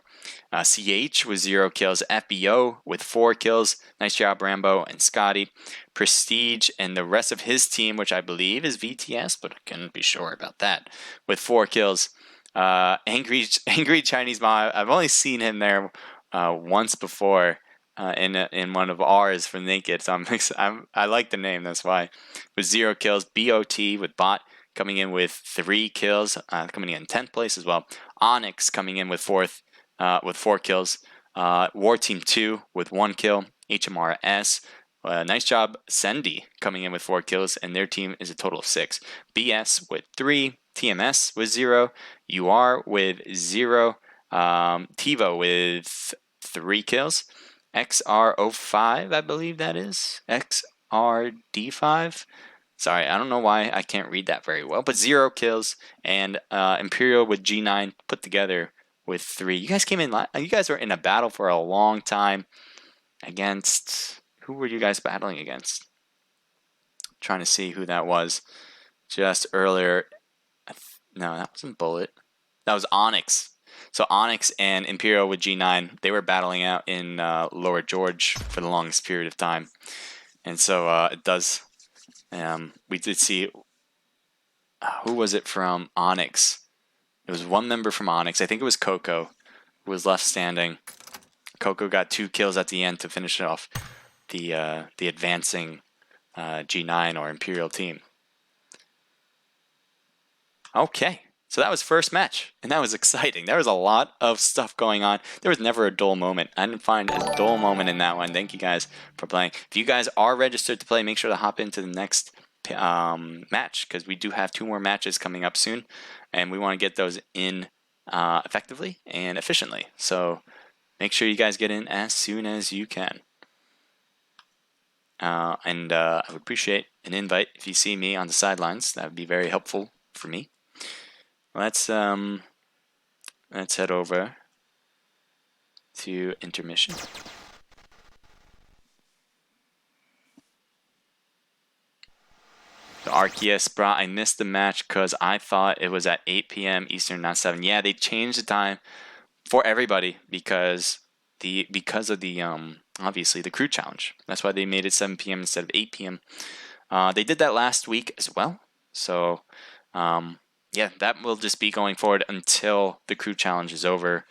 CH with 0 kills. FBO with 4 kills. Nice job, Rambo and Scotty. Prestige and the rest of his team, which I believe is VTS, but I can't be sure about that, with 4 kills. Angry Chinese Mom, I've only seen him there once before in one of ours from Naked, so I like the name, that's why. With 0 kills. BOT with Bot coming in with 3 kills, coming in 10th place as well. Onyx coming in with 4th. With 4 kills. W.A.R Team 2 with 1 kill. HMRS. Nice job, Sendy, coming in with 4 kills, and their team is a total of 6. BS with 3. TMS with 0. U.R with 0. TiVo with 3 kills. XR05, I believe that is. XRD5. Sorry, I don't know why I can't read that very well, but 0 kills. And Imperial with G9 put together with 3. You guys came in. You guys were in a battle for a long time against. Who were you guys battling against? I'm trying to see who that was. Just earlier. No, that wasn't Bullet. That was Onyx. So Onyx and Imperial with G9, they were battling out in Lower George for the longest period of time. And so it does. We did see. Who was it from Onyx? It was one member from Onyx. I think it was Coco who was left standing. Coco got 2 kills at the end to finish off the advancing G9 or Imperial team. Okay, So that was first match, and that was exciting. There was a lot of stuff going on. There was never a dull moment. I didn't find a dull moment in that one. Thank you guys for playing. If you guys are registered to play, make sure to hop into the next match, because we do have 2 more matches coming up soon, and we want to get those in effectively and efficiently. So make sure you guys get in as soon as you can. And I would appreciate an invite if you see me on the sidelines. That would be very helpful for me. Let's head over to intermission. The Arceus brought. I missed the match because I thought it was at 8 p.m. Eastern, not 7. Yeah, they changed the time for everybody because of the obviously the crew challenge. That's why they made it 7 p.m. instead of 8 p.m. They did that last week as well. So yeah, that will just be going forward until the crew challenge is over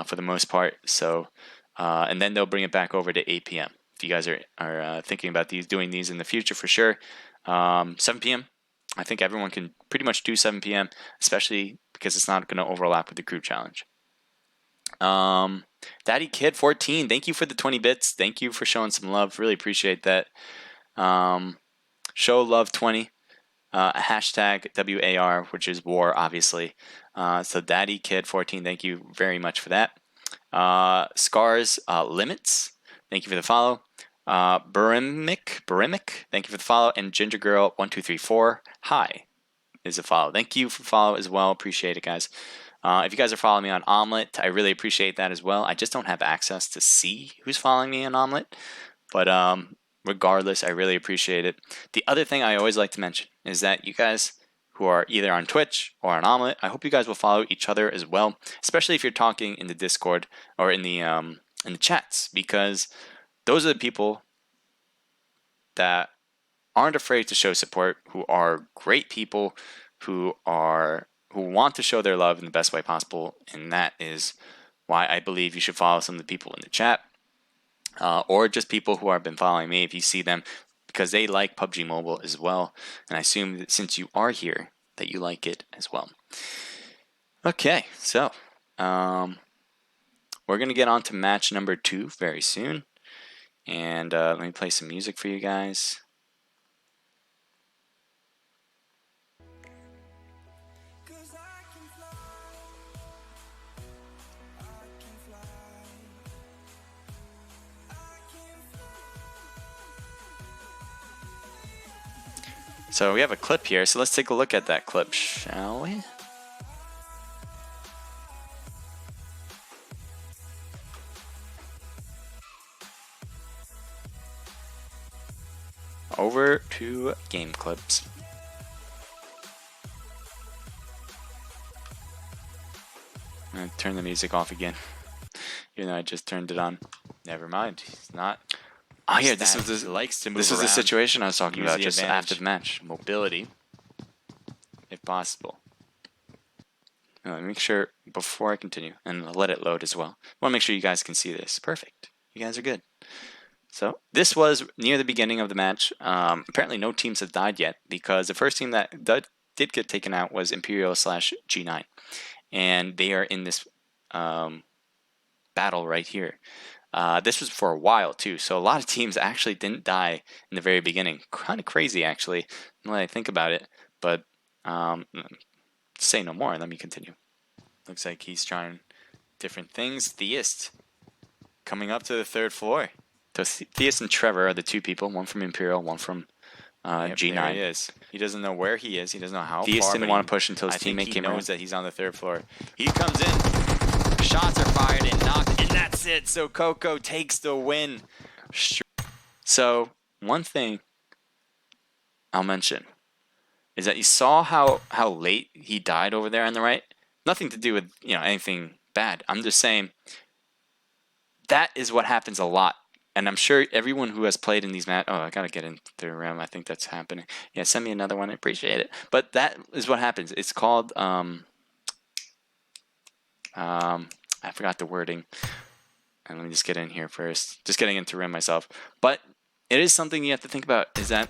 for the most part. So, and then they'll bring it back over to 8 p.m. If you guys are thinking about doing these in the future, for sure. 7 p.m. I think everyone can pretty much do 7 p.m., especially because it's not going to overlap with the crew challenge. Daddy Kid 14, thank you for the 20 bits. Thank you for showing some love. Really appreciate that. Show love 20. Hashtag W.A.R, which is war, obviously. So Daddy Kid 14, thank you very much for that. Scars Limits, thank you for the follow. Barimic, thank you for the follow. And Ginger Girl 1234, hi, is a follow. Thank you for the follow as well. Appreciate it, guys. If you guys are following me on Omlet, I really appreciate that as well. I just don't have access to see who's following me on Omlet, but regardless, I really appreciate it. The other thing I always like to mention is that you guys who are either on Twitch or on Omlet, I hope you guys will follow each other as well, especially if you're talking in the Discord or in the chats, because those are the people that aren't afraid to show support, who are great people, who want to show their love in the best way possible, and that is why I believe you should follow some of the people in the chat. Or just people who have been following me if you see them, because they like PUBG Mobile as well. And I assume that since you are here, that you like it as well. Okay, so we're going to get on to match number 2 very soon. And let me play some music for you guys. So we have a clip here, so let's take a look at that clip, shall we? Over to game clips. I'm gonna turn the music off again, even though I just turned it on. Never mind, he's not. Oh yeah, this is the situation I was talking about just after the match. Mobility, if possible. Let me make sure before I continue, and I'll let it load as well. I want to make sure you guys can see this. Perfect. You guys are good. So this was near the beginning of the match. Apparently no teams have died yet, because the first team that did get taken out was Imperial/G9. And they are in this battle right here. This was for a while too, so a lot of teams actually didn't die in the very beginning. Kind of crazy, actually, when I think about it. But say no more and let me continue. Looks like he's trying different things. Theist coming up to the 3rd floor. So Theist and Trevor are the 2 people, one from Imperial, one from G9. There he is. He doesn't know where he is. He doesn't know how Theist far. Didn't want to push until his teammate came in. He knows that he's on the 3rd floor. He comes in. Shots are fired and knocked, and that's it. So Coco takes the win. So one thing I'll mention is that you saw how late he died over there on the right. Nothing to do with anything bad. I'm just saying that is what happens a lot. And I'm sure everyone who has played in these matches... Oh, I got to get into the room. I think that's happening. Yeah, send me another one. I appreciate it. But that is what happens. It's called... I forgot the wording. And let me just get in here first. Just getting into rim myself. But it is something you have to think about, is that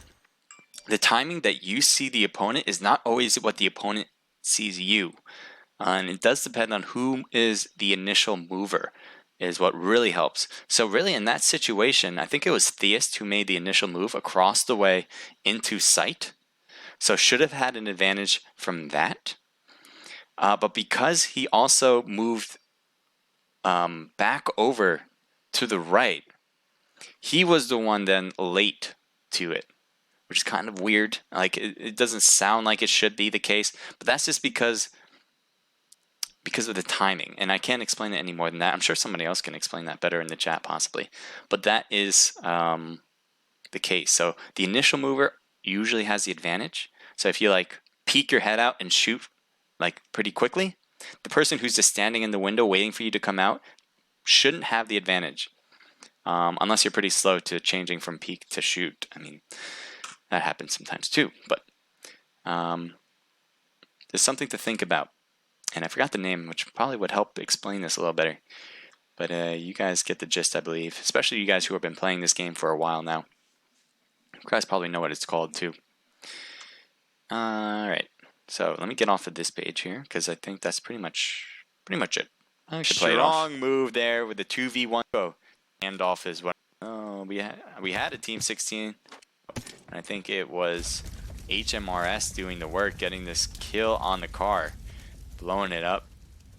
the timing that you see the opponent is not always what the opponent sees you. And it does depend on who is the initial mover, is what really helps. So really in that situation, I think it was Theist who made the initial move across the way into sight. So should have had an advantage from that. But because he also moved back over to the right, he was the one then late to it, which is kind of weird. Like it doesn't sound like it should be the case, but that's just because of the timing, and I can't explain it any more than that. I'm sure somebody else can explain that better in the chat possibly, but that is the case. So the initial mover usually has the advantage. So if you like peek your head out and shoot like pretty quickly, the person who's just standing in the window waiting for you to come out shouldn't have the advantage, unless you're pretty slow to changing from peek to shoot. I mean, that happens sometimes too, but there's something to think about. And I forgot the name, which probably would help explain this a little better. But you guys get the gist, I believe. Especially you guys who have been playing this game for a while now. You guys probably know what it's called, too. Alright. So, let me get off of this page here, because I think that's pretty much it. I should play it off. Strong move there with the 2v1 go. Handoff is what... Oh, we had a Team 16. I think it was HMRS doing the work, getting this kill on the car. Blowing it up.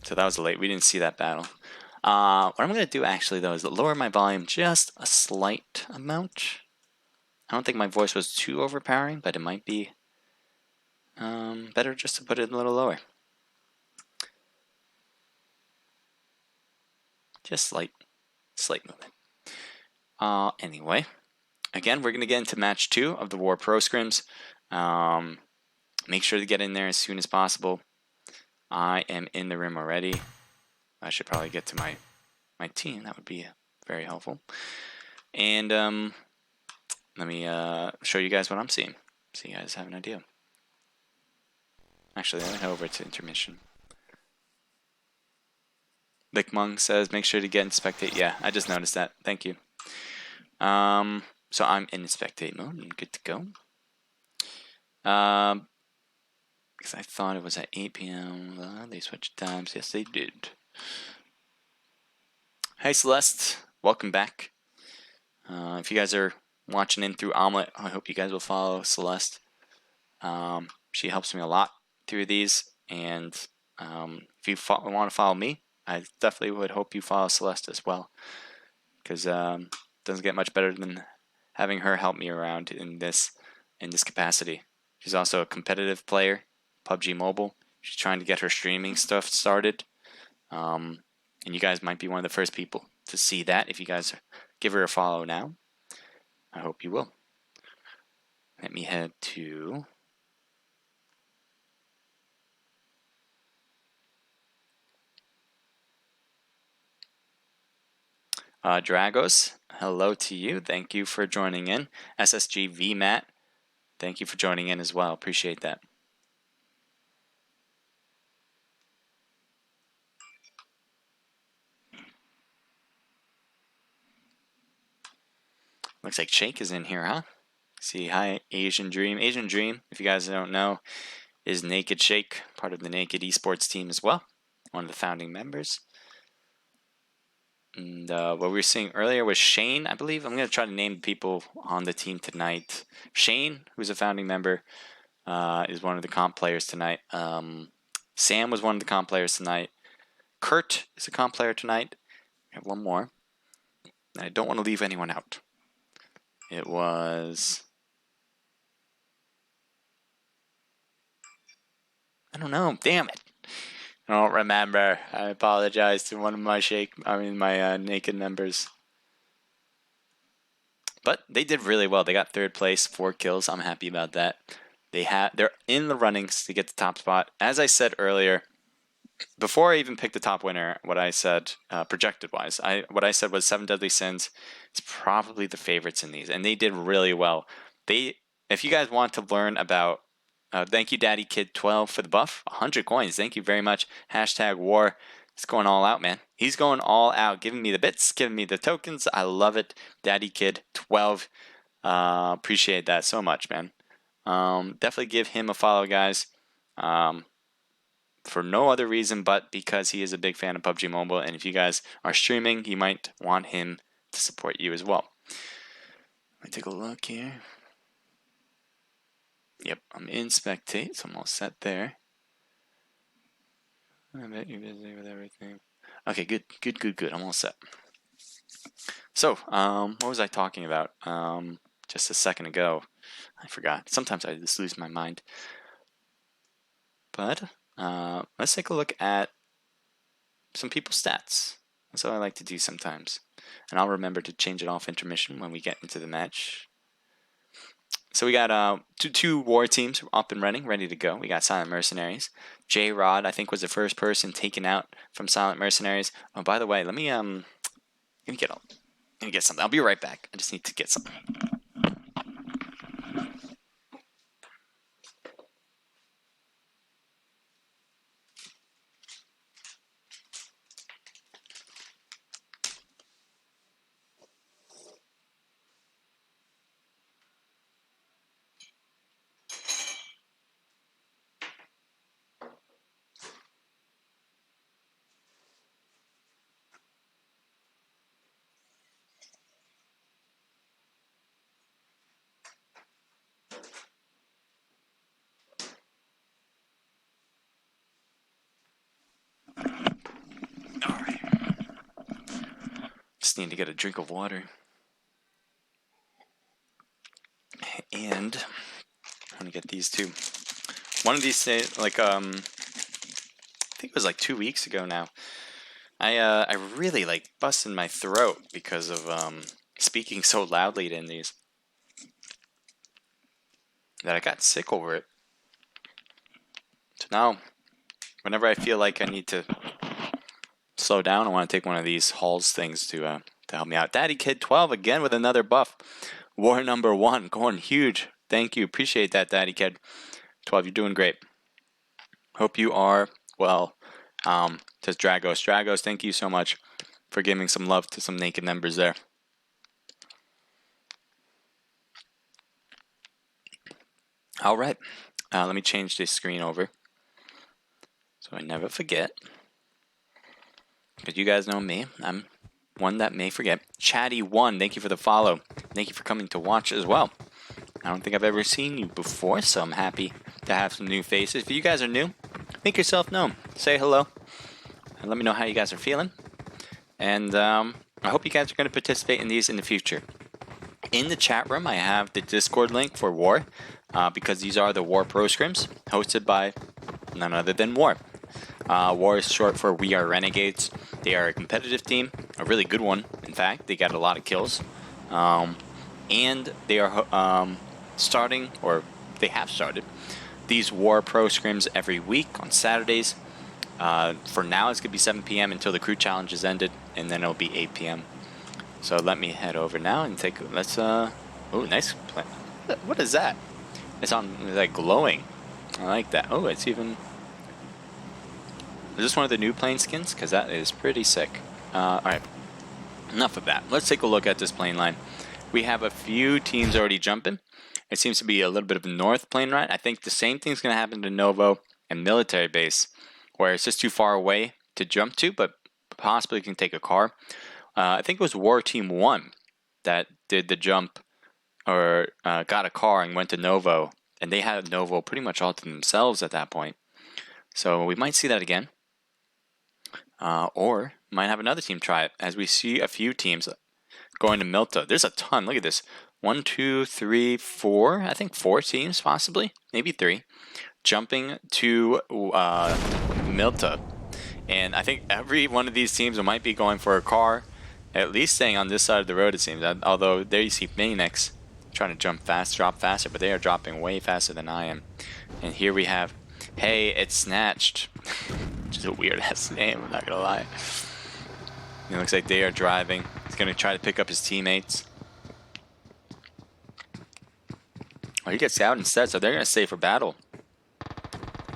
So that was late. We didn't see that battle. What I'm going to do actually though is lower my volume just a slight amount. I don't think my voice was too overpowering, but it might be better just to put it a little lower. Just slight movement. Anyway, again, we're going to get into match 2 of the W.A.R Pro Scrims. Make sure to get in there as soon as possible. I am in the room already. I should probably get to my team. That would be very helpful. And let me show you guys what I'm seeing, so you guys have an idea. Actually, let me head over to intermission. Lickmung says, make sure to get in spectate. Yeah, I just noticed that. Thank you. So I'm in spectate mode and good to go. Because I thought it was at 8 p.m. They switched times. Yes, they did. Hey, Celeste. Welcome back. If you guys are watching in through Omlet, I hope you guys will follow Celeste. She helps me a lot through these. And if you want to follow me, I definitely would hope you follow Celeste as well. Because it doesn't get much better than having her help me around in this capacity. She's also a competitive player. PUBG Mobile. She's trying to get her streaming stuff started. And you guys might be one of the first people to see that if you guys give her a follow now. I hope you will. Let me head to... Dragos, hello to you. Thank you for joining in. SSG VMAT, thank you for joining in as well. Appreciate that. Looks like Shake is in here, huh? See, hi, Asian Dream. Asian Dream, if you guys don't know, is Naked Shake, part of the Naked Esports team as well. One of the founding members. And what we were seeing earlier was Shane, I believe. I'm going to try to name people on the team tonight. Shane, who's a founding member, is one of the comp players tonight. Sam was one of the comp players tonight. Kurt is a comp player tonight. I have one more. I don't want to leave anyone out. It was... I don't know. Damn it. I don't remember. I apologize to one of my Naked members. But they did really well. They got 3rd place, 4 kills. I'm happy about that. They're in the runnings to get the top spot. As I said earlier, before I even picked the top winner, what I said, projected-wise, what I said was 7 Deadly Sins is probably the favorites in these, and they did really well. If you guys want to learn about, thank you, Daddy Kid 12 for the buff, 100 coins. Thank you very much. Hashtag War. It's going all out, man. He's going all out, giving me the bits, giving me the tokens. I love it. Daddy Kid 12. Appreciate that so much, man. Definitely give him a follow, guys. for no other reason but because he is a big fan of PUBG Mobile, and if you guys are streaming, you might want him to support you as well. Let me take a look here. Yep, I'm in spectate, so I'm all set there. I bet you're busy with everything. Okay, good. I'm all set. So, what was I talking about? Just a second ago. I forgot. Sometimes I just lose my mind. But let's take a look at some people's stats. That's what I like to do sometimes. And I'll remember to change it off intermission when we get into the match. So we got two war teams up and running, ready to go. We got Silent Mercenaries. J-Rod, I think, was the first person taken out from Silent Mercenaries. Oh, by the way, let me get something. I'll be right back. I just need to get something. Alright. Just need to get a drink of water. And I'm gonna get these two. One of these days, like I think it was like 2 weeks ago now. I really like busted my throat because of speaking so loudly in these that I got sick over it. So now, whenever I feel like I need to slow down, I want to take one of these Halls things to help me out. Daddy Kid 12 again with another buff. War number 1 going huge. Thank you, appreciate that, Daddy Kid 12. You're doing great. Hope you are well. Says Dragos. Dragos, thank you so much for giving some love to some naked members there. All right, let me change this screen over so I never forget. But you guys know me, I'm one that may forget. Chatty1, thank you for the follow. Thank you for coming to watch as well. I don't think I've ever seen you before, so I'm happy to have some new faces. If you guys are new, make yourself known. Say hello and let me know how you guys are feeling. And I hope you guys are going to participate in these in the future. In the chat room, I have the Discord link for War, because these are the War Pro Scrims, hosted by none other than War. War is short for We Are Renegades. They are a competitive team, a really good one, in fact. They got a lot of kills. And they are starting, or they have started, these War Pro Scrims every week on Saturdays. For now, it's going to be 7 p.m. until the crew challenge is ended, and then it'll be 8 p.m. So let me head over now and take. Let's. Oh, nice plane. What is that? It's like glowing. I like that. Oh, it's even. Is this one of the new plane skins? Because that is pretty sick. All right. Enough of that. Let's take a look at this plane line. We have a few teams already jumping. It seems to be a little bit of a north plane ride. I think the same thing's going to happen to Novo and military base, where it's just too far away to jump to, but possibly can take a car. I think it was War Team 1 that did the jump, or got a car and went to Novo, and they had Novo pretty much all to themselves at that point. So we might see that again. Or might have another team try it, as we see a few teams going to Milta. There's a ton. Look at this. 1, 2, 3, 4. I think 4 teams, possibly. Maybe 3. Jumping to Milta. And I think every one of these teams might be going for a car, at least staying on this side of the road, it seems. Although there you see Phoenix trying to jump fast, drop faster, but they are dropping way faster than I am. And here we have, hey, it's Snatched. Which is a weird ass name, I'm not gonna lie. It looks like they are driving. He's gonna try to pick up his teammates. Oh, he gets out instead, so they're gonna stay for battle.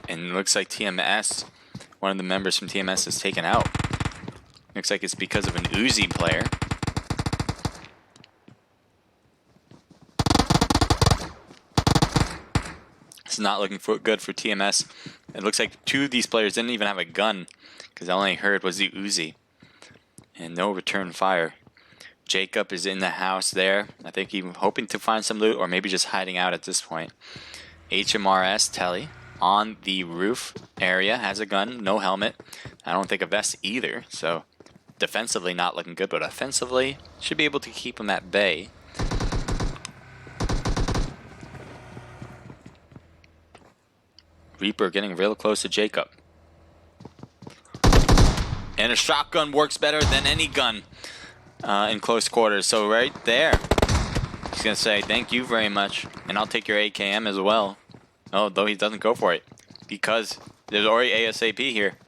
And it looks like TMS, one of the members from TMS, is taken out. Looks like it's because of an Uzi player. It's not looking good for TMS. It looks like two of these players didn't even have a gun, because all I heard was the Uzi. And no return fire. Jacob is in the house there. I think he's hoping to find some loot, or maybe just hiding out at this point. HMRS Telly on the roof area has a gun, no helmet. I don't think a vest either, so defensively not looking good, but offensively should be able to keep him at bay. Reaper getting real close to Jacob. And a shotgun works better than any gun in close quarters. So right there, he's going to say, thank you very much. And I'll take your AKM as well. Oh, though he doesn't go for it. Because there's already ASAP here.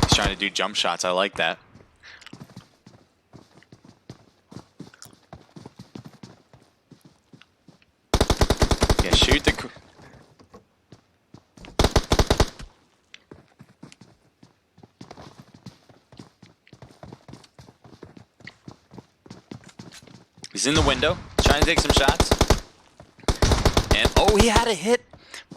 He's trying to do jump shots. I like that. Yeah, shoot the... He's in the window, trying to take some shots. And, oh, he had a hit,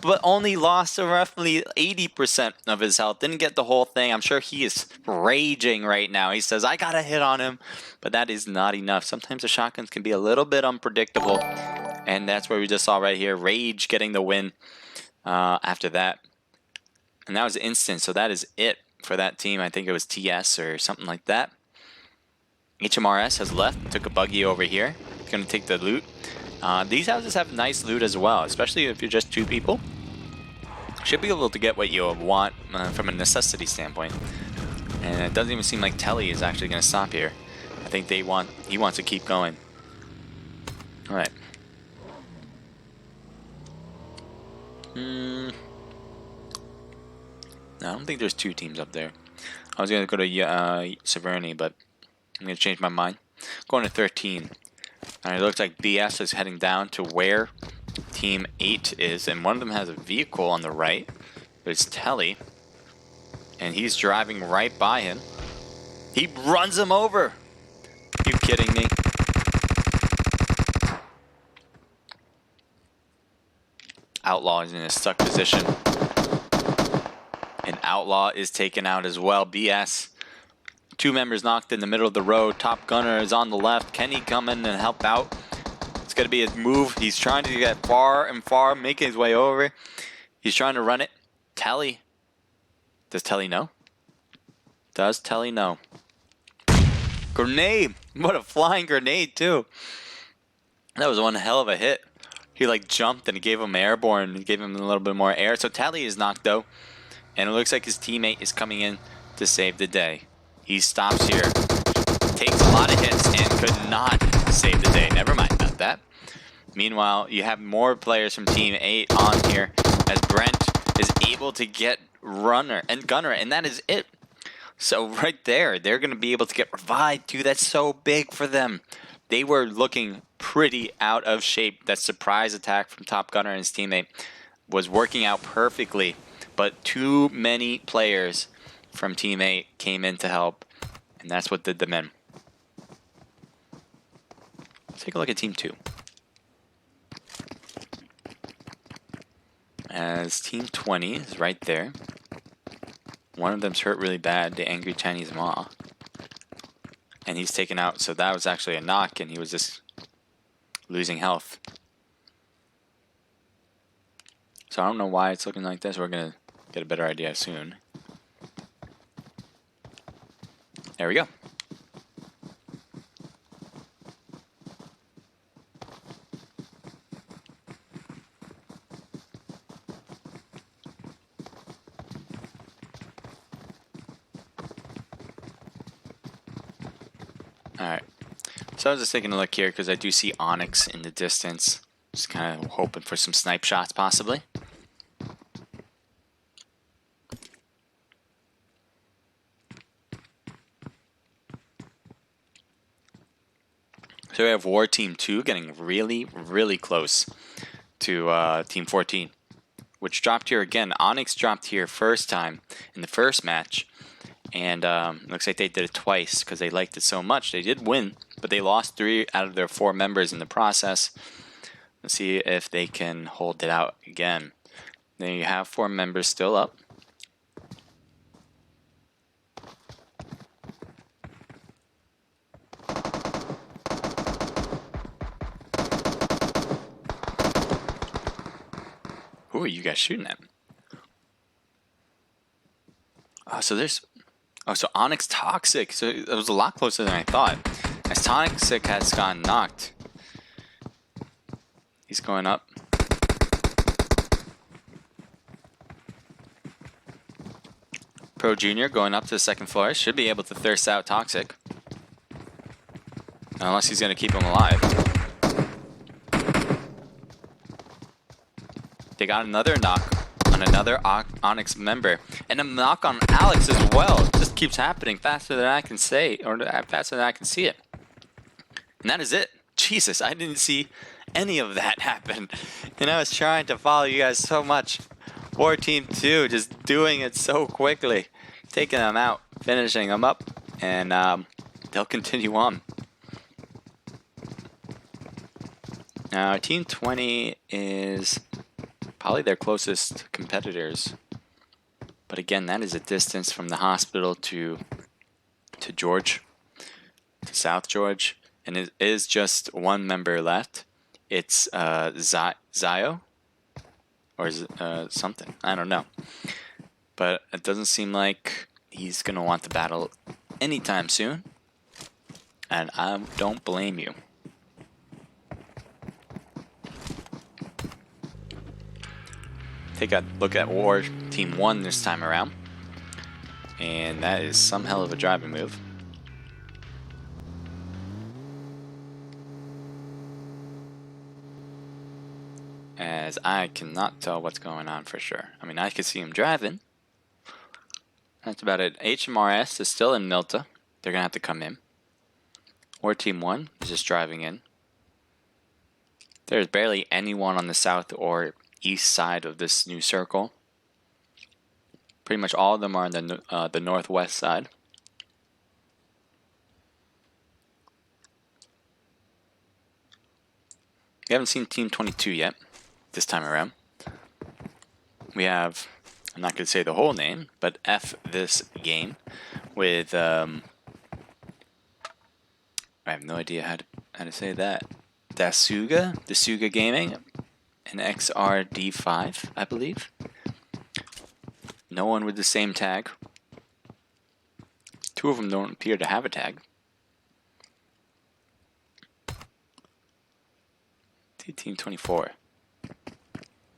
but only lost roughly 80% of his health. Didn't get the whole thing. I'm sure he is raging right now. He says, I got a hit on him, but that is not enough. Sometimes the shotguns can be a little bit unpredictable. And that's what we just saw right here. Rage getting the win after that. And that was instant, so that is it for that team. I think it was TS or something like that. HMRS has left, took a buggy over here. He's going to take the loot. These houses have nice loot as well, especially if you're just two people. Should be able to get what you want from a necessity standpoint. And it doesn't even seem like Telly is actually going to stop here. I think he wants to keep going. Alright. No, I don't think there's two teams up there. I was going to go to Severny, but I'm going to change my mind. Going to 13. It looks like BS is heading down to where Team 8 is. And one of them has a vehicle on the right. But it's Telly. And he's driving right by him. He runs him over. Are you kidding me? Outlaw is in a stuck position. And Outlaw is taken out as well. BS. Two members knocked in the middle of the road. Top Gunner is on the left. Can he come in and help out? It's going to be his move. He's trying to get far and far, making his way over. He's trying to run it. Telly. Does Telly know? Does Telly know? Grenade! What a flying grenade, too. That was one hell of a hit. He like jumped and he gave him airborne. He gave him a little bit more air. So Telly is knocked, though. And it looks like his teammate is coming in to save the day. He stops here, takes a lot of hits, and could not save the day. Never mind about that. Meanwhile, you have more players from Team 8 on here as Brent is able to get Runner and Gunner, and that is it. So right there, they're going to be able to get revived, too. That's so big for them. They were looking pretty out of shape. That surprise attack from Top Gunner and his teammate was working out perfectly, but too many players from Team 8 came in to help, and that's what did them in. Let's take a look at Team 2. As Team 20 is right there. One of them's hurt really bad, the Angry Chinese Ma. And he's taken out, so that was actually a knock, and he was just losing health. So I don't know why it's looking like this. We're going to get a better idea soon. There we go. Alright. So I was just taking a look here because I do see Onyx in the distance. Just kind of hoping for some snipe shots possibly. So we have War Team 2 getting really, really close to Team 14, which dropped here again. Onyx dropped here first time in the first match, and looks like they did it twice because they liked it so much. They did win, but they lost 3 out of their 4 members in the process. Let's see if they can hold it out again. There you have 4 members still up. Who are you guys shooting at? Oh, so there's... Oh, so Onyx Toxic. So it was a lot closer than I thought. As Toxic has gotten knocked. He's going up. Pro Junior going up to the 2nd floor. Should be able to thirst out Toxic. Unless he's going to keep him alive. They got another knock on another Onyx member. And a knock on Alex as well. It just keeps happening faster than I can say, or faster than I can see it. And that is it. Jesus, I didn't see any of that happen. And I was trying to follow you guys so much. War Team 2 just doing it so quickly. Taking them out, finishing them up, and they'll continue on. Now, Team 20 is probably their closest competitors. But again, that is a distance from the hospital to George, to South George. And it is just 1 member left. It's Zio? Or something. I don't know. But it doesn't seem like he's going to want to battle anytime soon. And I don't blame you. Take a look at War Team 1 this time around. And that is some hell of a driving move. As I cannot tell what's going on for sure. I mean, I can see him driving. That's about it. HMRS is still in Milta. They're going to have to come in. War Team 1 is just driving in. There's barely anyone on the south or east side of this new circle. Pretty much all of them are on the northwest side. We haven't seen Team 22 yet this time around. We have, I'm not going to say the whole name, but F this game with, I have no idea how to say that. Dasuga Gaming, and XRD5, I believe. No one with the same tag. 2 of them don't appear to have a tag. Team 24.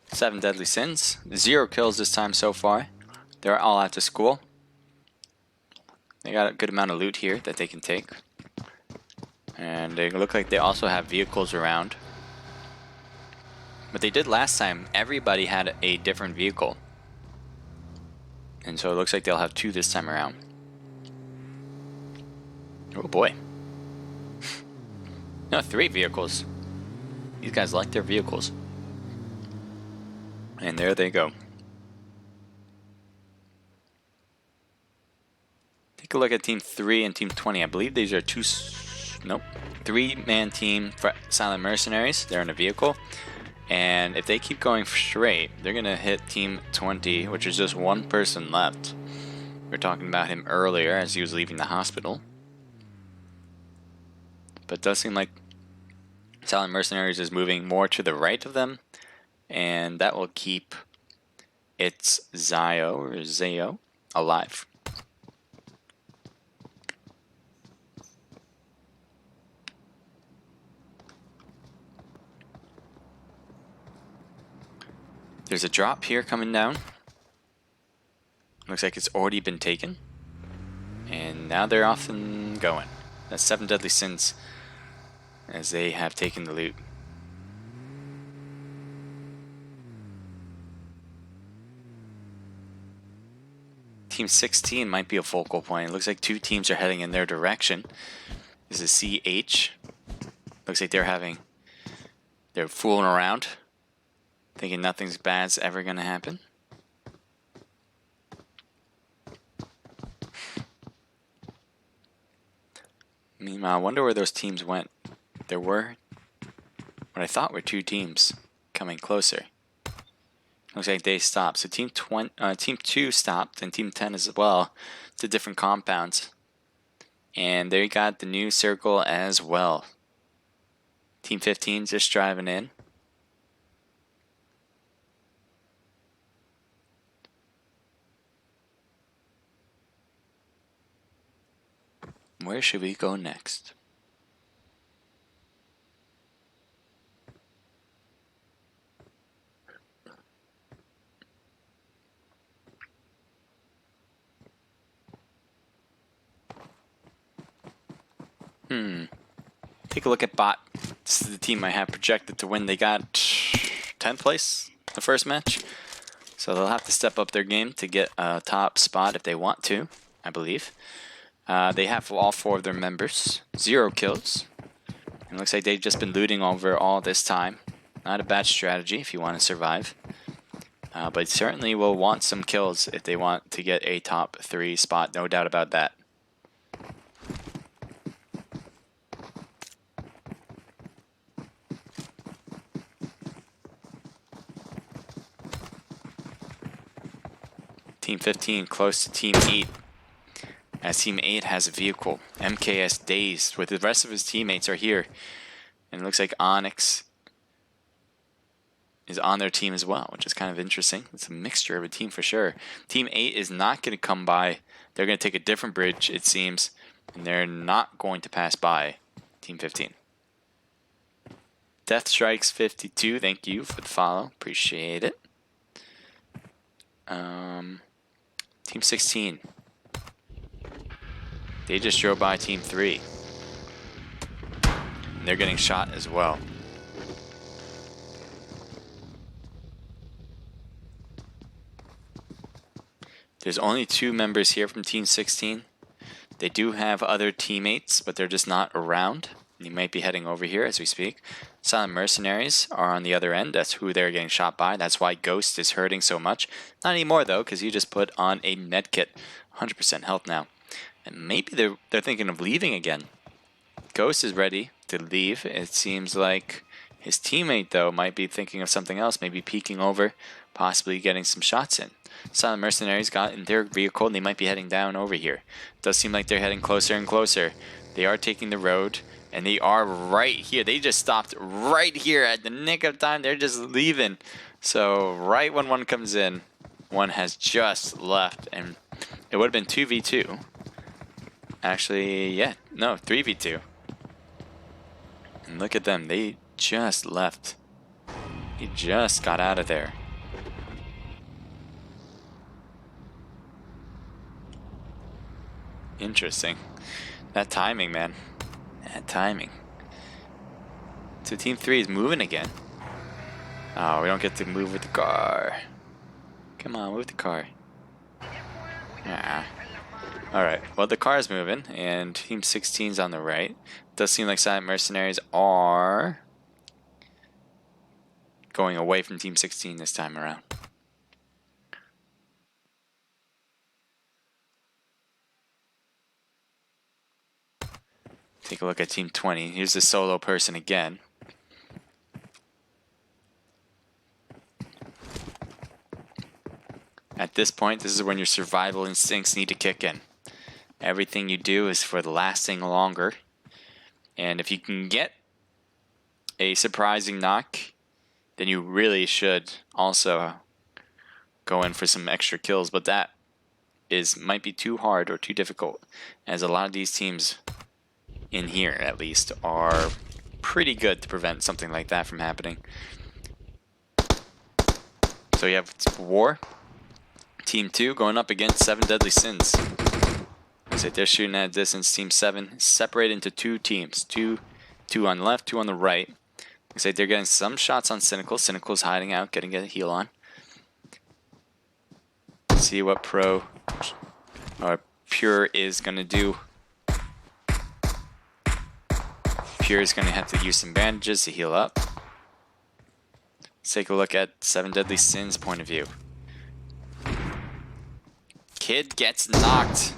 7 deadly sins. 0 kills this time so far. They're all after school. They got a good amount of loot here that they can take. And they look like they also have vehicles around. But they did last time. Everybody had a different vehicle. And so it looks like they'll have 2 this time around. Oh boy. No, 3 vehicles. These guys like their vehicles. And there they go. Take a look at Team 3 and Team 20. I believe these are 3-man team for Silent Mercenaries. They're in a vehicle. And if they keep going straight, they're going to hit Team 20, which is just 1 person left. We were talking about him earlier as he was leaving the hospital. But it does seem like Silent Mercenaries is moving more to the right of them. And that will keep its Zio alive. There's a drop here coming down. Looks like it's already been taken. And now they're off and going. That's 7 deadly sins as they have taken the loot. Team 16 might be a focal point. It looks like 2 teams are heading in their direction. This is CH. Looks like they're fooling around, thinking nothing's bad's ever gonna happen. Meanwhile, I wonder where those teams went. There were what I thought were two teams coming closer. Looks like they stopped. So team 2 stopped, and team 10 as well. To different compounds. And there you got the new circle as well. Team 15 just driving in. Where should we go next? Take a look at Bot. This is the team I have projected to win. They got 10th place the first match. So they'll have to step up their game to get a top spot if they want to, I believe. They have all 4 of their members. 0 kills. It looks like they've just been looting over all this time. Not a bad strategy if you want to survive. But certainly will want some kills if they want to get a top 3 spot. No doubt about that. Team 15 close to Team 8. As Team 8 has a vehicle. MKS dazed with the rest of his teammates are here. And it looks like Onyx is on their team as well, which is kind of interesting. It's a mixture of a team for sure. Team 8 is not going to come by. They're going to take a different bridge, it seems. And they're not going to pass by Team 15. Death Strikes 52, thank you for the follow. Appreciate it. Team 16. They just drove by Team 3. And they're getting shot as well. There's only 2 members here from Team 16. They do have other teammates, but they're just not around. They might be heading over here as we speak. Silent Mercenaries are on the other end. That's who they're getting shot by. That's why Ghost is hurting so much. Not anymore though, because he just put on a medkit. 100% health now. And maybe they're thinking of leaving again. Ghost is ready to leave. It seems like his teammate though might be thinking of something else. Maybe peeking over, possibly getting some shots in. Silent Mercenaries got in their vehicle and they might be heading down over here. It does seem like they're heading closer and closer. They are taking the road. And they are right here. They just stopped right here at the nick of time. They're just leaving. So right when one comes in, one has just left. And it would have been 2v2. Actually, yeah. No, 3v2. And look at them. They just left. He just got out of there. Interesting. That timing, man. That timing. So Team 3 is moving again. Oh, we don't get to move with the car. Come on, move the car. Alright, well the car is moving, and Team 16 is on the right. It does seem like Silent Mercenaries are going away from Team 16 this time around. Take a look at Team 20. Here's the solo person again. At this point, this is when your survival instincts need to kick in. Everything you do is for the lasting longer. And if you can get a surprising knock, then you really should also go in for some extra kills. But that might be too hard or too difficult, as a lot of these teams in here at least are pretty good to prevent something like that from happening. So you have W.A.R. Team 2 going up against 7 Deadly Sins. So they're shooting at a distance. Team 7 separated into 2 teams. Two on the left, 2 on the right. Looks like they're getting some shots on Cynical. Cynical's hiding out, getting a heal on. See what Pro or Pure is going to do. Pure is going to have to use some bandages to heal up. Let's take a look at 7 Deadly Sins' point of view. Kid gets knocked.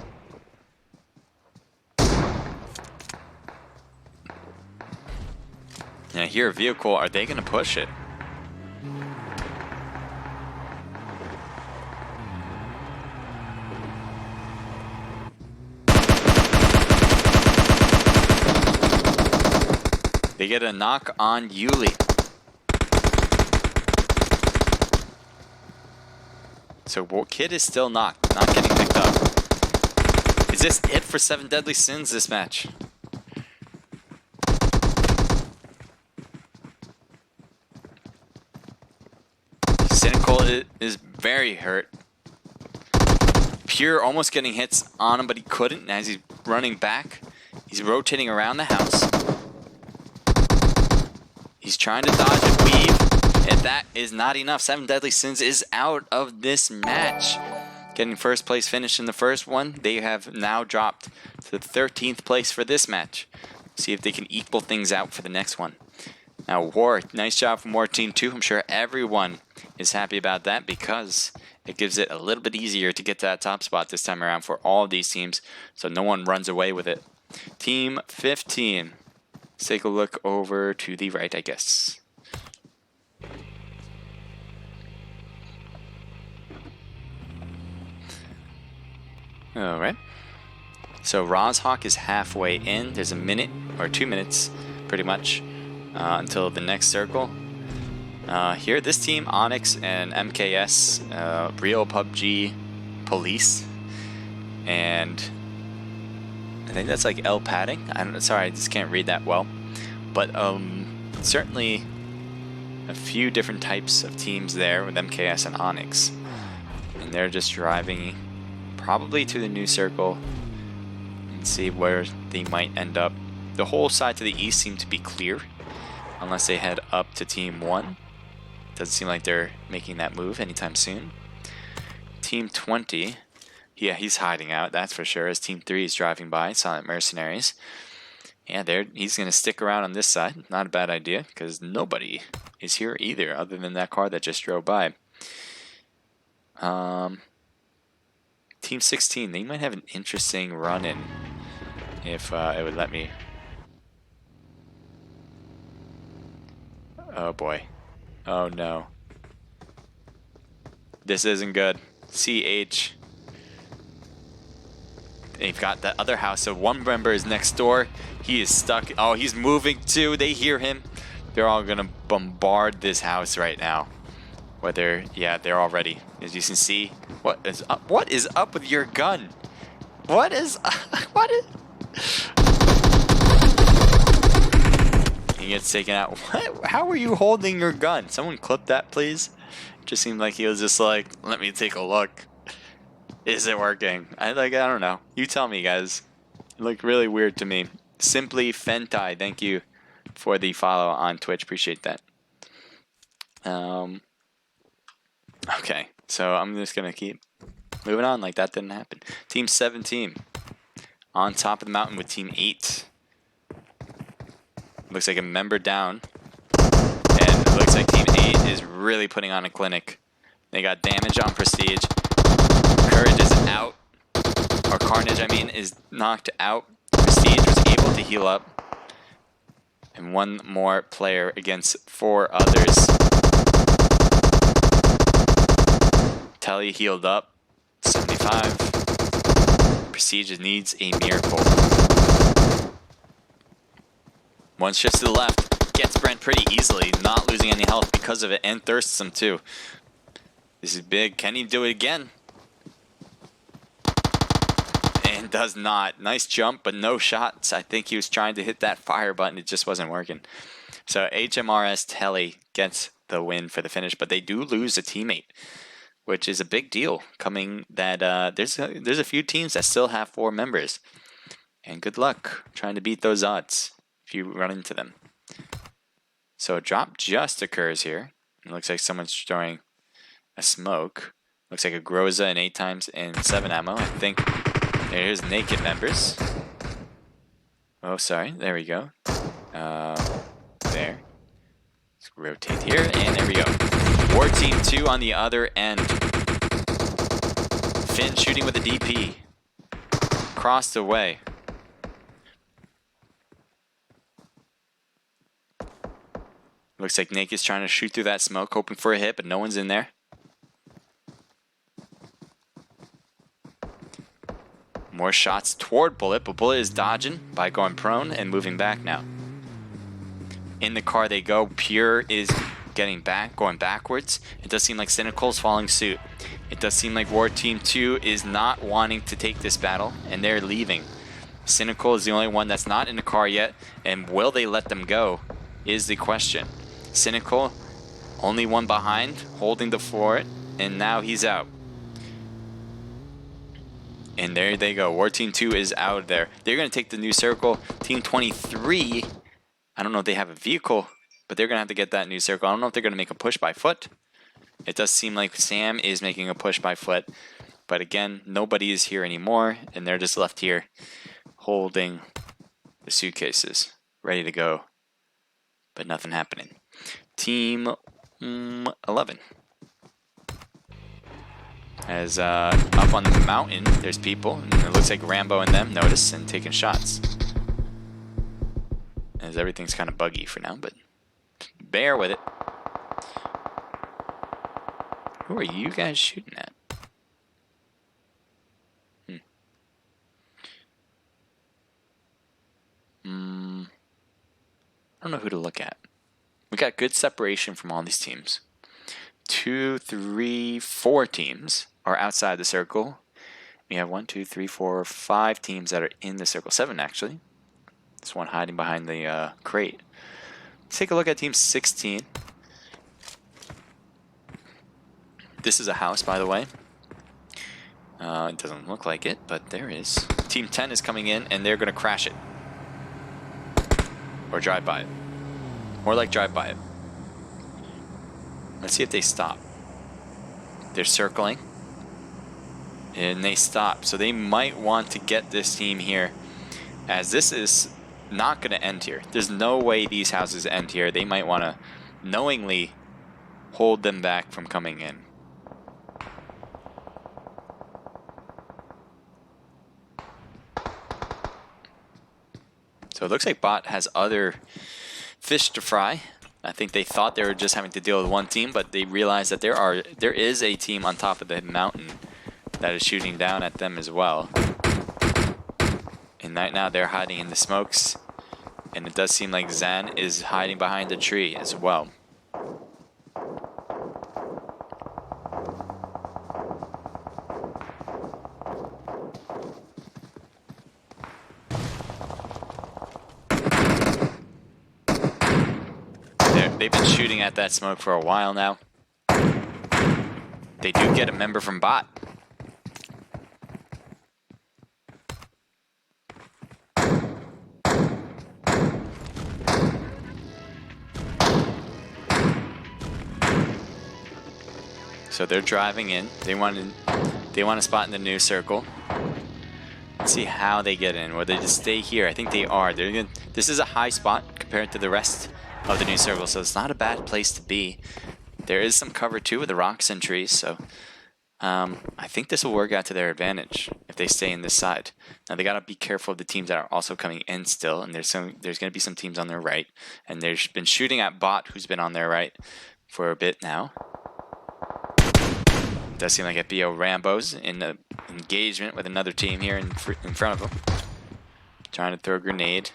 And I hear a vehicle. Are they going to push it? They get a knock on Yuli. So Kid is still knocked, not getting picked up. Is this it for 7 Deadly Sins this match? Cynical is very hurt. Pure almost getting hits on him, but he couldn't. As he's running back, he's rotating around the house. He's trying to dodge and weave, and that is not enough. 7 Deadly Sins is out of this match. Getting first place finish in the first one. They have now dropped to 13th place for this match. See if they can equal things out for the next one. Now W.A.R, nice job from W.A.R Team 2. I'm sure everyone is happy about that because it gives it a little bit easier to get to that top spot this time around for all of these teams, so no one runs away with it. Team 15. Let's take a look over to the right, I guess. Alright. So Rozhawk is halfway in. There's a minute or 2 minutes, pretty much, until the next circle. Here, this team, Onyx and MKS, real PUBG police, and I think that's like L padding. Sorry, I just can't read that well, but certainly a few different types of teams there with MKS and Onyx, and they're just driving probably to the new circle and see where they might end up. The whole side to the east seemed to be clear, unless they head up to Team 1. Doesn't seem like they're making that move anytime soon. Team 20, yeah, he's hiding out, that's for sure, as Team 3 is driving by, Silent Mercenaries. Yeah, he's going to stick around on this side. Not a bad idea, because nobody is here either, other than that car that just drove by. Team 16, they might have an interesting run-in, if it would let me. Oh boy. Oh no. This isn't good. CH. They've got that other house, so one member is next door. He is stuck. Oh, he's moving too. They hear him. They're all gonna bombard this house right now. Yeah, they're all ready. As you can see, what is up with your gun? What is? He gets taken out. What? How are you holding your gun? Someone clip that, please. It just seemed like he was just like, let me take a look. Is it working? I don't know. You tell me, guys. It looked really weird to me. Simply Fentai, thank you for the follow on Twitch. Appreciate that. Okay, so I'm just gonna keep moving on like that didn't happen. Team 17 on top of the mountain with Team 8. Looks like a member down, and it looks like Team 8 is really putting on a clinic. They got damage on Prestige. Courage is out, or Carnage, I mean, is knocked out. Prestige was able to heal up, and one more player against 4 others. Telly healed up, 75. Prestige needs a miracle. One shifts to the left, gets Brent pretty easily, not losing any health because of it, and thirsts him too. This is big. Can he do it again? And does not. Nice jump, but no shots. I think he was trying to hit that fire button. It just wasn't working. So HMRS Telly gets the win for the finish, but they do lose a teammate, which is a big deal, coming that there's a few teams that still have 4 members. And good luck trying to beat those odds if you run into them. So a drop just occurs here. It looks like someone's throwing a smoke. Looks like a Groza and 8 times and 7 ammo. I think there's naked members. Oh, sorry. There we go. There. Let's rotate here, and there we go. W.A.R Team 2 on the other end. Finn shooting with a DP. Crossed away. Looks like Naked's trying to shoot through that smoke, hoping for a hit, but no one's in there. More shots toward Bullet, but Bullet is dodging by going prone and moving back now. In the car they go. Pure is getting back, going backwards. It does seem like Cynical's following suit. It does seem like War Team 2 is not wanting to take this battle, and they're leaving. Cynical is the only one that's not in the car yet, and will they let them go is the question. Cynical, only one behind, holding the fort, and now he's out. And there they go. War Team 2 is out there. They're going to take the new circle. Team 23, I don't know if they have a vehicle, but they're going to have to get that new circle. I don't know if they're going to make a push by foot. It does seem like Sam is making a push by foot. But again, nobody is here anymore, and they're just left here holding the suitcases, ready to go. But nothing happening. Team 11. As up on the mountain, there's people, and it looks like Rambo and them notice and taking shots. As everything's kind of buggy for now, but bear with it. Who are you guys shooting at? I don't know who to look at. We got good separation from all these teams. 2, 3, 4 teams are outside the circle. We have 1, 2, 3, 4, 5 teams that are in the circle. 7 actually. There's one hiding behind the crate. Let's take a look at team 16. This is a house, by the way. It doesn't look like it, but there is. Team 10 is coming in, and they're going to crash it. Or drive by it. More like drive by it. Let's see if they stop. They're circling. And they stop. So they might want to get this team here. As this is not going to end here. There's no way these houses end here. They might want to knowingly hold them back from coming in. So it looks like Bot has other fish to fry. I think they thought they were just having to deal with one team, but they realized that there is a team on top of the mountain that is shooting down at them as well. And right now they're hiding in the smokes, and it does seem like Zan is hiding behind a tree as well. They've been shooting at that smoke for a while now. They do get a member from Bot. So they're driving in. They want to spot in the new circle. Let's see how they get in. Will they just stay here? I think they are. This is a high spot compared to the rest of the new circle, so it's not a bad place to be. There is some cover too with the rocks and trees, so I think this will work out to their advantage if they stay in this side. Now they gotta be careful of the teams that are also coming in still, and there's gonna be some teams on their right, and they've been shooting at Bot, who's been on their right for a bit now. It does seem like FBO Rambo's in the engagement with another team here in front of him, trying to throw a grenade.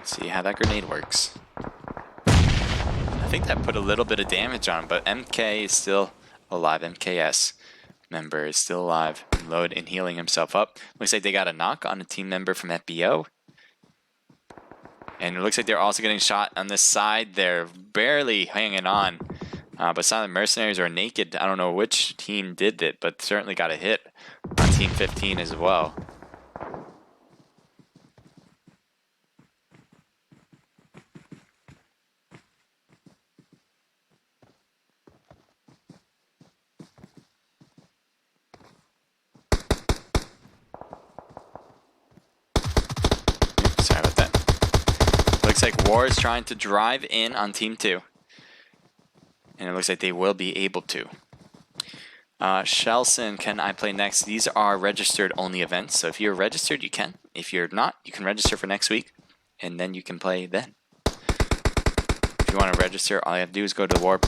See how that grenade works. I think that put a little bit of damage on him, but MK is still alive. MKS member is still alive, load and healing himself up. Looks like they got a knock on a team member from FBO. And it looks like they're also getting shot on this side. They're barely hanging on. But Silent Mercenaries or Naked, I don't know which team did it, but certainly got a hit on Team 15 as well. Sorry about that. Looks like W.A.R is trying to drive in on Team 2. And it looks like they will be able to. Shelson, can I play next? These are registered only events. So if you're registered, you can. If you're not, you can register for next week. And then you can play then. you want to register, all you have to do is go to the W.A.R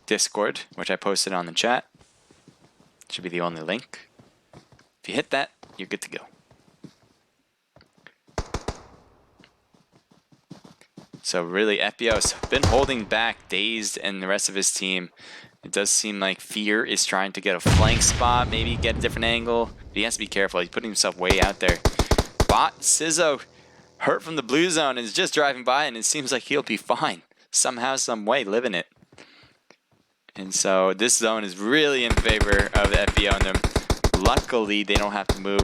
Discord, which I posted on the chat. Should be the only link. If you hit that, you're good to go. So really, FBO's been holding back Dazed and the rest of his team. It does seem like Fear is trying to get a flank spot, maybe get a different angle. But he has to be careful. He's putting himself way out there. Bot Sizzo, hurt from the blue zone, is just driving by, and it seems like he'll be fine. Somehow, some way, living it. And so this zone is really in favor of the FBO and them. Luckily, they don't have to move,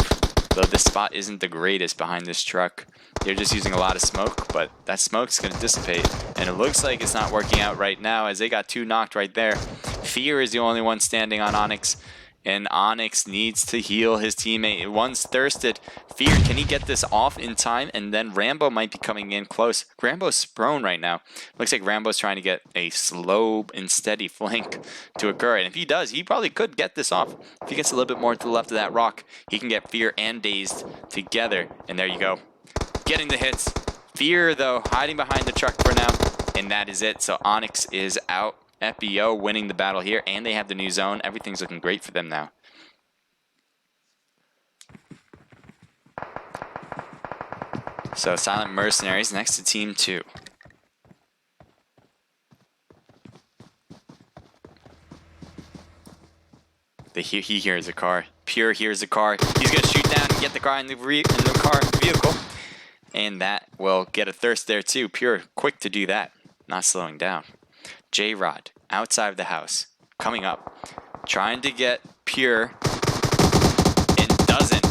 though this spot isn't the greatest behind this truck. They're just using a lot of smoke, but that smoke's going to dissipate. And it looks like it's not working out right now, as they got 2 knocked right there. Fear is the only one standing on Onyx, and Onyx needs to heal his teammate. One's thirsted. Fear, can he get this off in time? And then Rambo might be coming in close. Rambo's prone right now. Looks like Rambo's trying to get a slow and steady flank to occur. And if he does, he probably could get this off. If he gets a little bit more to the left of that rock, he can get Fear and Dazed together. And there you go. Getting the hits. Fear, though, hiding behind the truck for now. And that is it. So Onyx is out. FBO winning the battle here, and they have the new zone. Everything's looking great for them now. So Silent Mercenaries next to Team 2. He hears a car. Pure hears a car. He's going to shoot down and get the car in the vehicle. And that will get a thirst there too. Pure, quick to do that. Not slowing down. J-Rod, outside of the house, coming up. Trying to get Pure. And doesn't.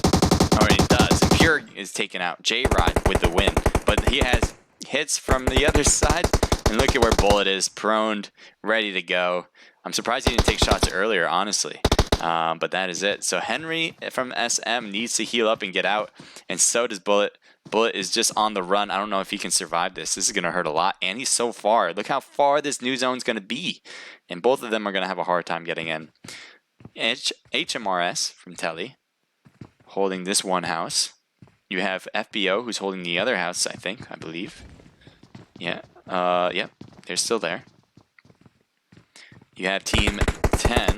Or he does. Pure is taken out. J-Rod with the win. But he has hits from the other side. And look at where Bullet is. Proned. Ready to go. I'm surprised he didn't take shots earlier, honestly. But that is it. So Henry from SM needs to heal up and get out. And so does Bullet. Bullet is just on the run. I don't know if he can survive this. This is going to hurt a lot. And he's so far. Look how far this new zone is going to be. And both of them are going to have a hard time getting in. HMRS from Telly holding this one house. You have FBO who's holding the other house, I believe. Yeah. Yep. They're still there. You have Team 10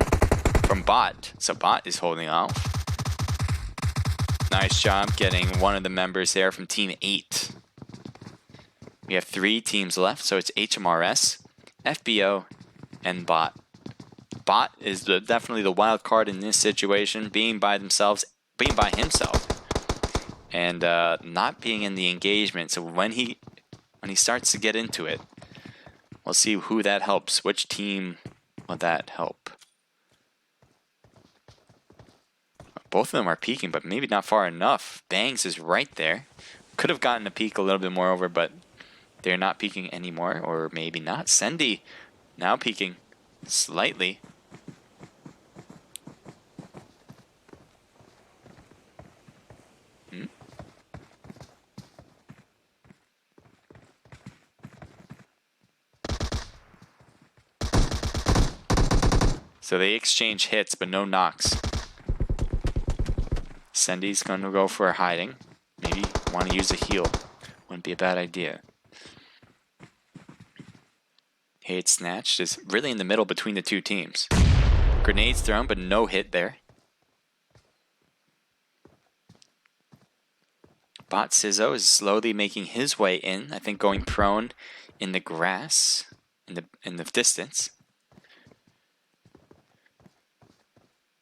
from Bot. So Bot is holding off. Nice job getting one of the members there from Team 8. We have 3 teams left, so it's HMRS, FBO, and Bot. Bot is definitely the wild card in this situation, being by himself, and not being in the engagement. So when he starts to get into it, we'll see who that helps. Which team will that help? Both of them are peeking, but maybe not far enough. Bangs is right there. Could have gotten a peek a little bit more over, but they're not peeking anymore, or maybe not. Sendy now peeking slightly. So they exchange hits, but no knocks. Sendy's going to go for a hiding. Maybe want to use a heal. Wouldn't be a bad idea. Hit snatched is really in the middle between the two teams. Grenades thrown, but no hit there. Bot Sizzo is slowly making his way in. I think going prone in the grass, in the distance.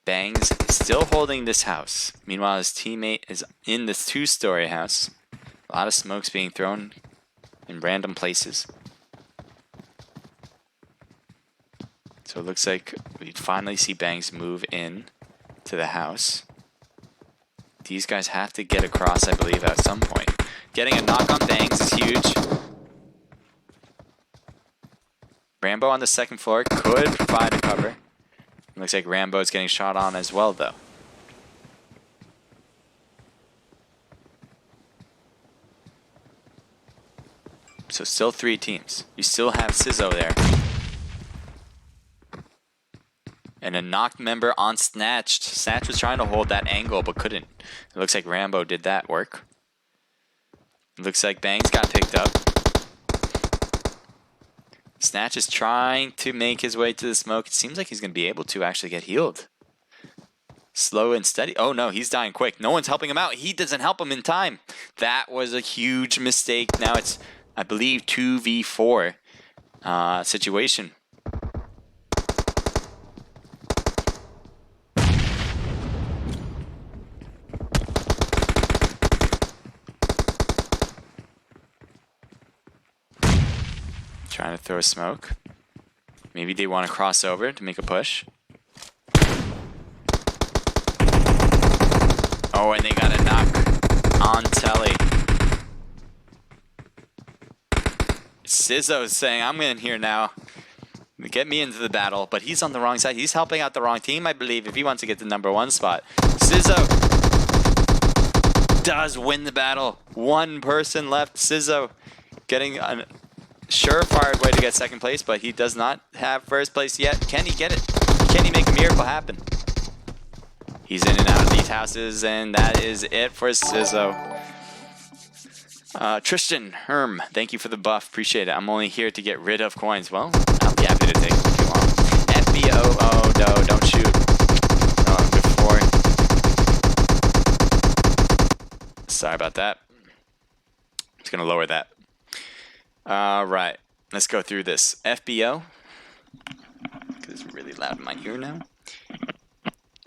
Bangs is still holding this house. Meanwhile, his teammate is in this 2-story house. A lot of smokes being thrown in random places. So it looks like we finally see Bangs move in to the house. These guys have to get across, I believe, at some point. Getting a knock on Bangs is huge. Rambo on the 2nd floor could provide a cover. Looks like Rambo's getting shot on as well, though. So still 3 teams. You still have Sizzo there. And a knocked member on Snatched. Snatch was trying to hold that angle, but couldn't. It looks like Rambo did that work. It looks like Bangs got picked up. Snatch is trying to make his way to the smoke. It seems like he's going to be able to actually get healed. Slow and steady. Oh no, he's dying quick. No one's helping him out. He doesn't help him in time. That was a huge mistake. Now it's, I believe, 2v4 situation. Trying to throw a smoke. Maybe they want to cross over to make a push. Oh, and they got a knock on Telly. Sizzo's saying, I'm in here now. Get me into the battle. But he's on the wrong side. He's helping out the wrong team, I believe, if he wants to get the #1 spot. Sizzo does win the battle. One person left. Sizzo getting a surefire way to get second place, but he does not have first place yet. Can he get it? Can he make a miracle happen? He's in and out of these houses, and that is it for Sizzo. Tristan Herm, thank you for the buff. Appreciate it. I'm only here to get rid of coins. Well, I'll be happy to take them if you want. FBO, oh no, don't shoot. Before. Sorry about that. Just gonna lower that. Alright, let's go through this. FBO. It's really loud in my ear now.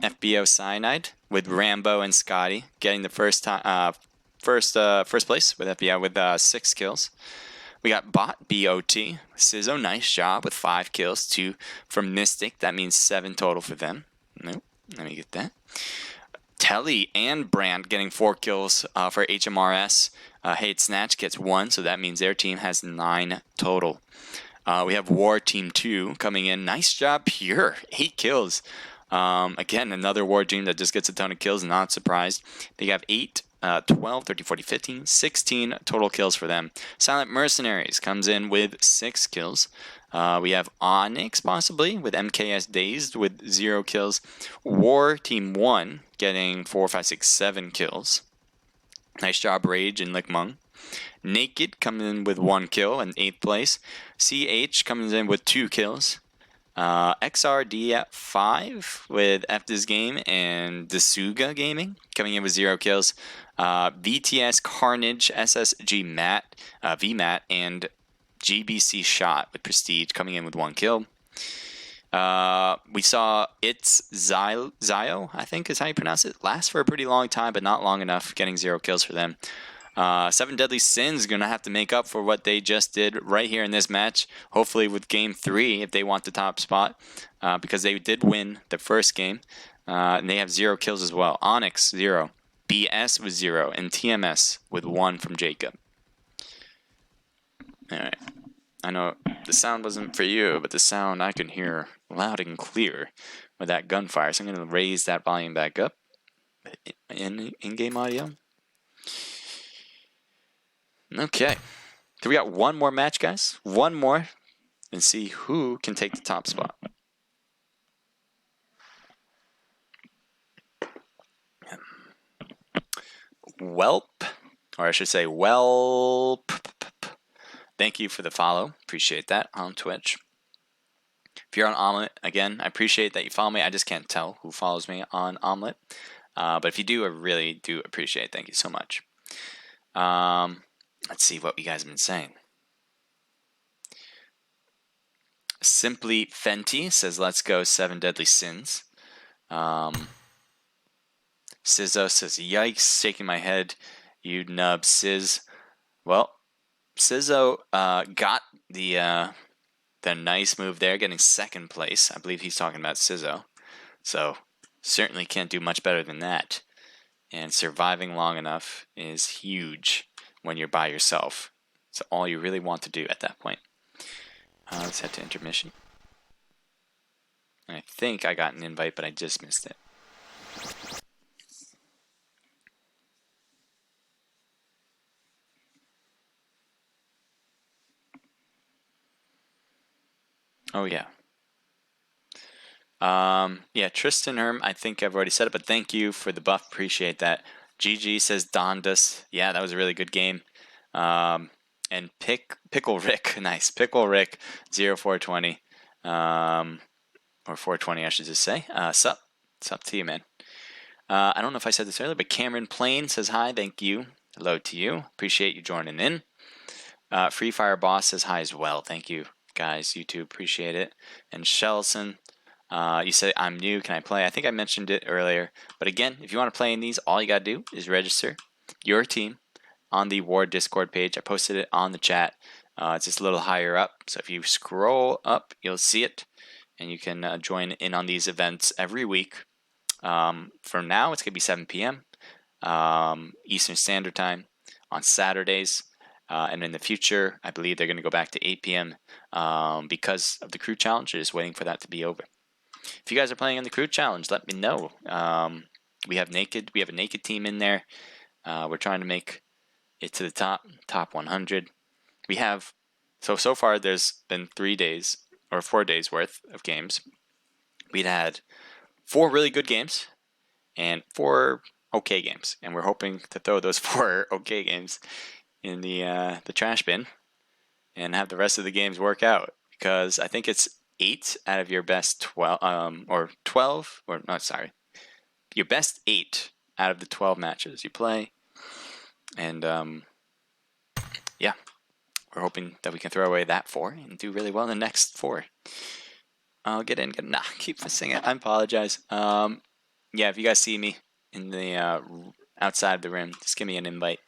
FBO Cyanide with Rambo and Scotty getting the first place with FBO with 6 kills. We got Bot BOT. Sizzo, nice job with 5 kills. 2 from Mystic. That means 7 total for them. Nope. Let me get that. Telly and Brand getting 4 kills for HMRS. Hate Snatch gets 1, so that means their team has 9 total. We have W.A.R Team 2 coming in. Nice job, Pure. 8 kills. Again, another W.A.R team that just gets a ton of kills. Not surprised. They have 8, 12, 13, 14, 15, 16 total kills for them. Silent Mercenaries comes in with 6 kills. We have Onyx possibly with MKS Dazed with 0 kills. W.A.R Team 1 getting 4, 5, 6, 7 kills. Nice job, Rage and Lickmung. Naked comes in with 1 kill in 8th place. CH comes in with 2 kills. XRD at 5 with F This Game and Dasuga Gaming coming in with 0 kills. VTS Carnage, SSG Matt, VMAT, and GBC Shot with Prestige coming in with 1 kill. We saw It's Zio, I think is how you pronounce it. Lasts for a pretty long time, but not long enough, getting 0 kills for them. 7 Deadly Sins going to have to make up for what they just did right here in this match. Hopefully with Game 3 if they want the top spot, because they did win the first game. And they have 0 kills as well. Onyx, 0. BS with 0. And TMS with 1 from Jacob. Alright. I know the sound wasn't for you, but the sound I can hear loud and clear with that gunfire. So I'm going to raise that volume back up in-game audio. Okay. So we got one more match, guys. One more. And see who can take the top spot. Welp. Or I should say, Welp. Thank you for the follow. Appreciate that on Twitch. If you're on Omlet, again, I appreciate that you follow me. I just can't tell who follows me on Omlet. But if you do, I really do appreciate it. Thank you so much. Let's see what you guys have been saying. Simply Fenty says, let's go 7 Deadly Sins. Sizzo says, yikes, shaking my head. You nub, Sizz. Well, Sizzo got the nice move there, getting 2nd place. I believe he's talking about Sizzo. So, certainly can't do much better than that. And surviving long enough is huge when you're by yourself. It's all you really want to do at that point. Let's head to intermission. I think I got an invite, but I just missed it. Oh, yeah. Yeah, Tristan Herm, I think I've already said it, but thank you for the buff. Appreciate that. GG says Dondas. Yeah, that was a really good game. And Pickle Rick, nice. Pickle Rick 0420. Or 420, I should just say. Sup to you, man. I don't know if I said this earlier, but Cameron Plain says hi. Thank you. Hello to you. Appreciate you joining in. Free Fire Boss says hi as well. Thank you, guys. You too. Appreciate it. And Shelson, you said I'm new. Can I play? I think I mentioned it earlier. But again, if you want to play in these, all you got to do is register your team on the W.A.R Discord page. I posted it on the chat. It's just a little higher up. So if you scroll up, you'll see it. And you can join in on these events every week. From now, it's going to be 7 p.m. Eastern Standard Time on Saturdays. And in the future, I believe they're going to go back to 8 p.m. Because of the crew challenge. Just waiting for that to be over. If you guys are playing in the crew challenge, let me know. We have a naked team in there. We're trying to make it to the top 100. We have so far there's been 3 days or 4 days worth of games. We'd had 4 really good games and 4 okay games, and we're hoping to throw those 4 okay games in the trash bin and have the rest of the games work out, because I think it's 8 out of your best 12 your best 8 out of the 12 matches you play. And yeah, we're hoping that we can throw away that 4 and do really well in the next 4. I'll get in. Keep missing it. I apologize. Yeah, if you guys see me in the outside of the rim, just give me an invite.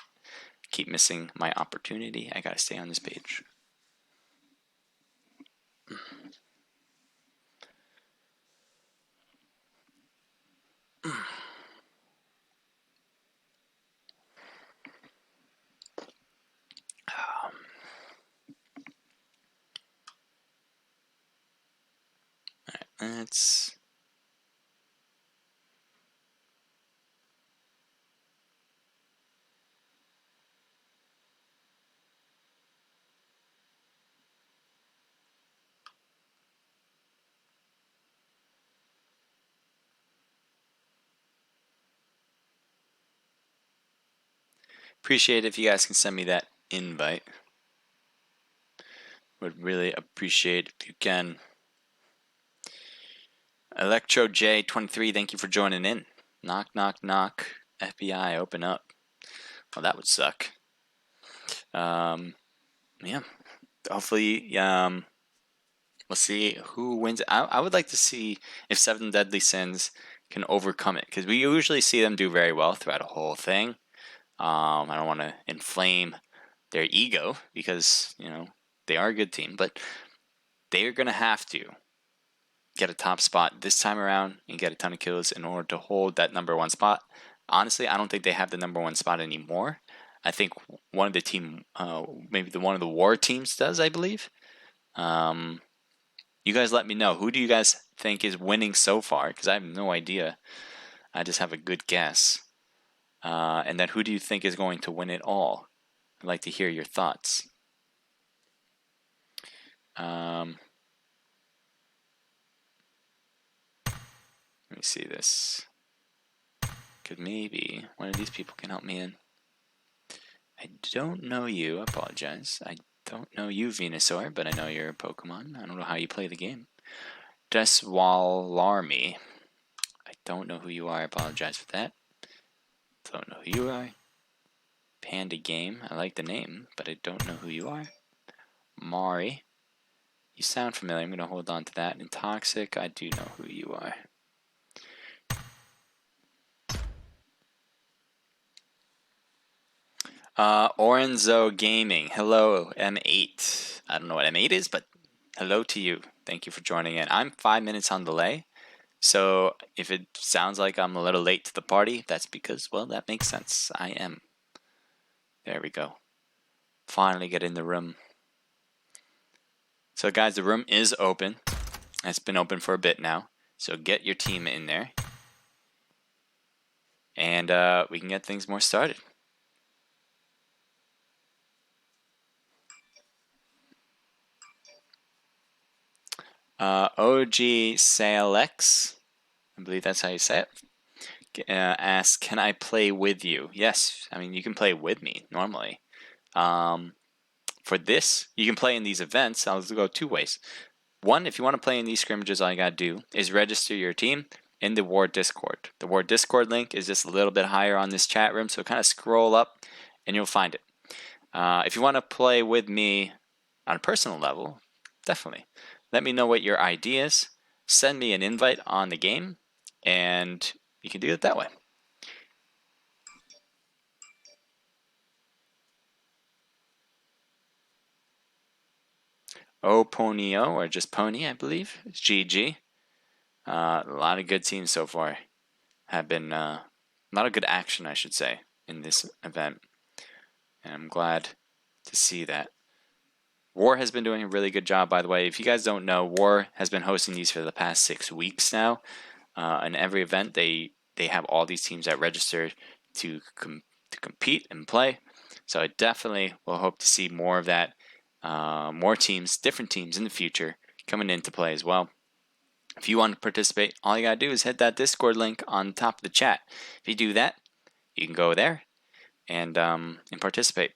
Keep missing my opportunity. I gotta stay on this page. Let's. Appreciate it if you guys can send me that invite. Would really appreciate if you can. Electro J23, thank you for joining in. Knock, knock, knock. FBI, open up. Well, that would suck. Yeah. Hopefully, we'll see who wins. I would like to see if Seven Deadly Sins can overcome it, because we usually see them do very well throughout a whole thing. I don't want to inflame their ego, because they are a good team, but they're gonna have to get a top spot this time around and get a ton of kills in order to hold that #1 spot. Honestly, I don't think they have the #1 spot anymore. I think one of the team, maybe one of the W.A.R teams does, I believe. You guys let me know. Who do you guys think is winning so far? Because I have no idea. I just have a good guess. And then who do you think is going to win it all? I'd like to hear your thoughts. Let me see this. Because maybe one of these people can help me in. I don't know you. I apologize. I don't know you, Venusaur, but I know you're a Pokemon. I don't know how you play the game. Deswalarme. I don't know who you are. I apologize for that. Don't know who you are. Panda Game. I like the name, but I don't know who you are. Mari. You sound familiar. I'm going to hold on to that. And Toxic. I do know who you are. Orenzo Gaming. Hello, M8. I don't know what M8 is, but hello to you. Thank you for joining in. I'm 5 minutes on delay, so if it sounds like I'm a little late to the party, that's because, well, that makes sense. I am. There we go. Finally get in the room. So guys, the room is open. It's been open for a bit now, so get your team in there, and we can get things more started. OG Salex, I believe that's how you say it, asks, can I play with you? Yes, I mean, you can play with me normally. for this, you can play in these events. I'll go two ways. One, if you want to play in these scrimmages, all you got to do is register your team in the W.A.R Discord. The W.A.R Discord link is just a little bit higher on this chat room, so kind of scroll up and you'll find it. If you want to play with me on a personal level, definitely let me know what your ID is. Send me an invite on the game, and you can do it that way. Oh, Ponyo, or just Pony, I believe. It's GG. A lot of good teams so far. Have been a lot of good action, I should say, in this event. And I'm glad to see that. W.A.R has been doing a really good job, by the way. If you guys don't know, W.A.R has been hosting these for the past 6 weeks now. In every event, they have all these teams that register to compete and play. So I definitely will hope to see more of that. More teams, different teams in the future coming into play as well. If you want to participate, all you gotta do is hit that Discord link on top of the chat. If you do that, you can go there and participate.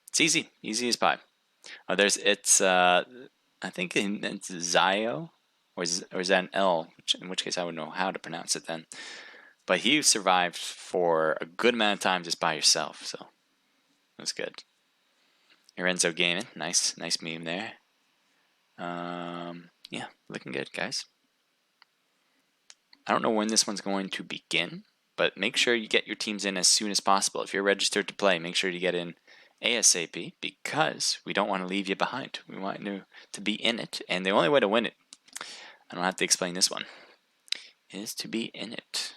It's easy as pie. I think it's Zio, or is that an L? In which case I would know how to pronounce it then. But he survived for a good amount of time just by yourself, so that's good. Lorenzo Gaming, nice meme there. Yeah, looking good, guys. I don't know when this one's going to begin, but make sure you get your teams in as soon as possible. If you're registered to play, make sure you get in ASAP, because we don't want to leave you behind. We want you to be in it, and the only way to win it, I don't have to explain this one, is to be in it.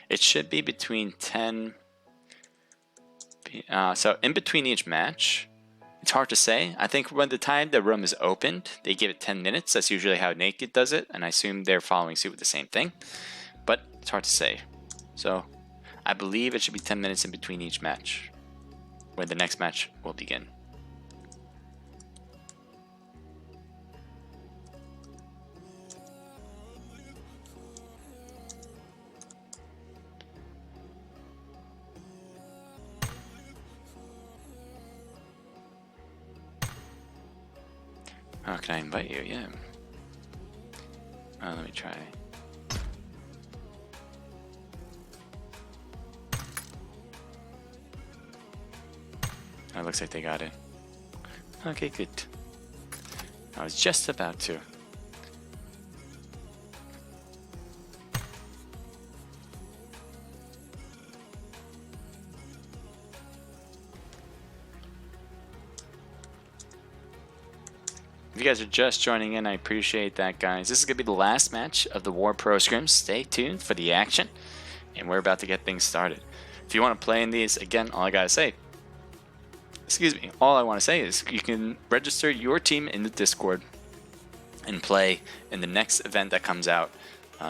It should be between 10. So in between each match, it's hard to say. I think when the time the room is opened, they give it 10 minutes. That's usually how Naked does it, and I assume they're following suit with the same thing. But it's hard to say. So I believe it should be 10 minutes in between each match, when the next match will begin. Oh, can I invite you? Yeah. Let me try. Oh, looks like they got it. Okay, good. I was just about to. If you guys are just joining in, I appreciate that, guys. This is going to be the last match of the W.A.R Pro Scrims. Stay tuned for the action, and we're about to get things started. If you want to play in these, again, all I got to say, all I want to say is you can register your team in the Discord and play in the next event that comes out.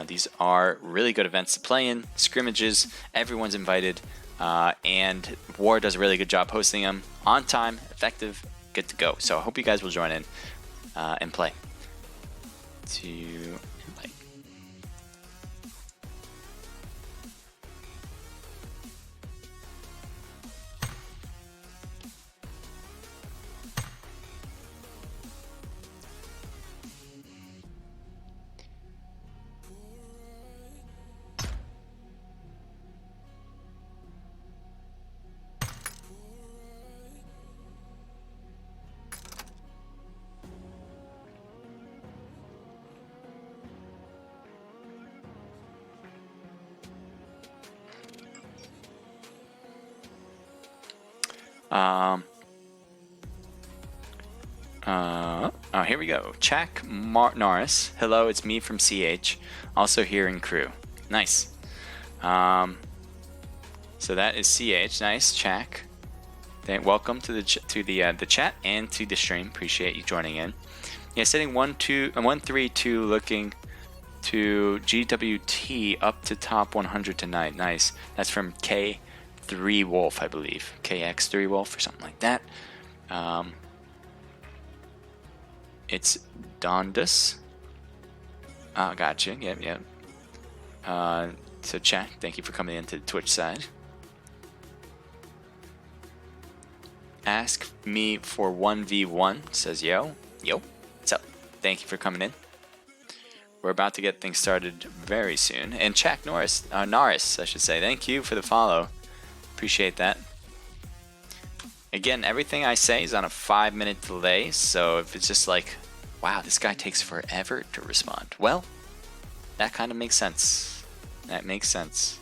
These are really good events to play in, scrimmages, everyone's invited, and W.A.R does a really good job hosting them on time, effective, good to go. So I hope you guys will join in and play. To invite. Oh, here we go. Chak Norris. Hello, it's me from CH. Also here in crew. Nice. So that is CH. Nice, Chak. Welcome to the chat and to the stream. Appreciate you joining in. Yeah, sitting 1-3-2, looking to GWT up to top 100 tonight. Nice. That's from K3 Wolf, I believe. KX3 Wolf or something like that. It's Dondus. Gotcha. Yep. So chat, thank you for coming into the Twitch side. Ask me for 1v1, says Yo. What's up? Thank you for coming in. We're about to get things started very soon. And Chak Norris, I should say, thank you for the follow. Appreciate that. Again, everything I say is on a 5-minute delay, so if it's just like, wow, this guy takes forever to respond, well, that kind of makes sense. That makes sense.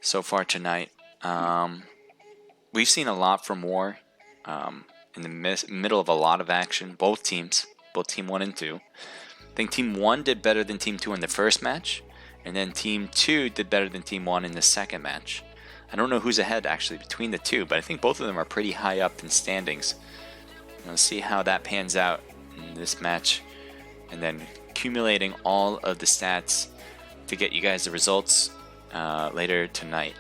So far tonight, we've seen a lot from W.A.R. In the middle of a lot of action. Both teams, both Team 1 and 2. I think Team 1 did better than Team 2 in the first match, and then Team 2 did better than Team 1 in the second match. I don't know who's ahead actually between the two, but I think both of them are pretty high up in standings. We'll see how that pans out in this match, and then accumulating all of the stats to get you guys the results later tonight.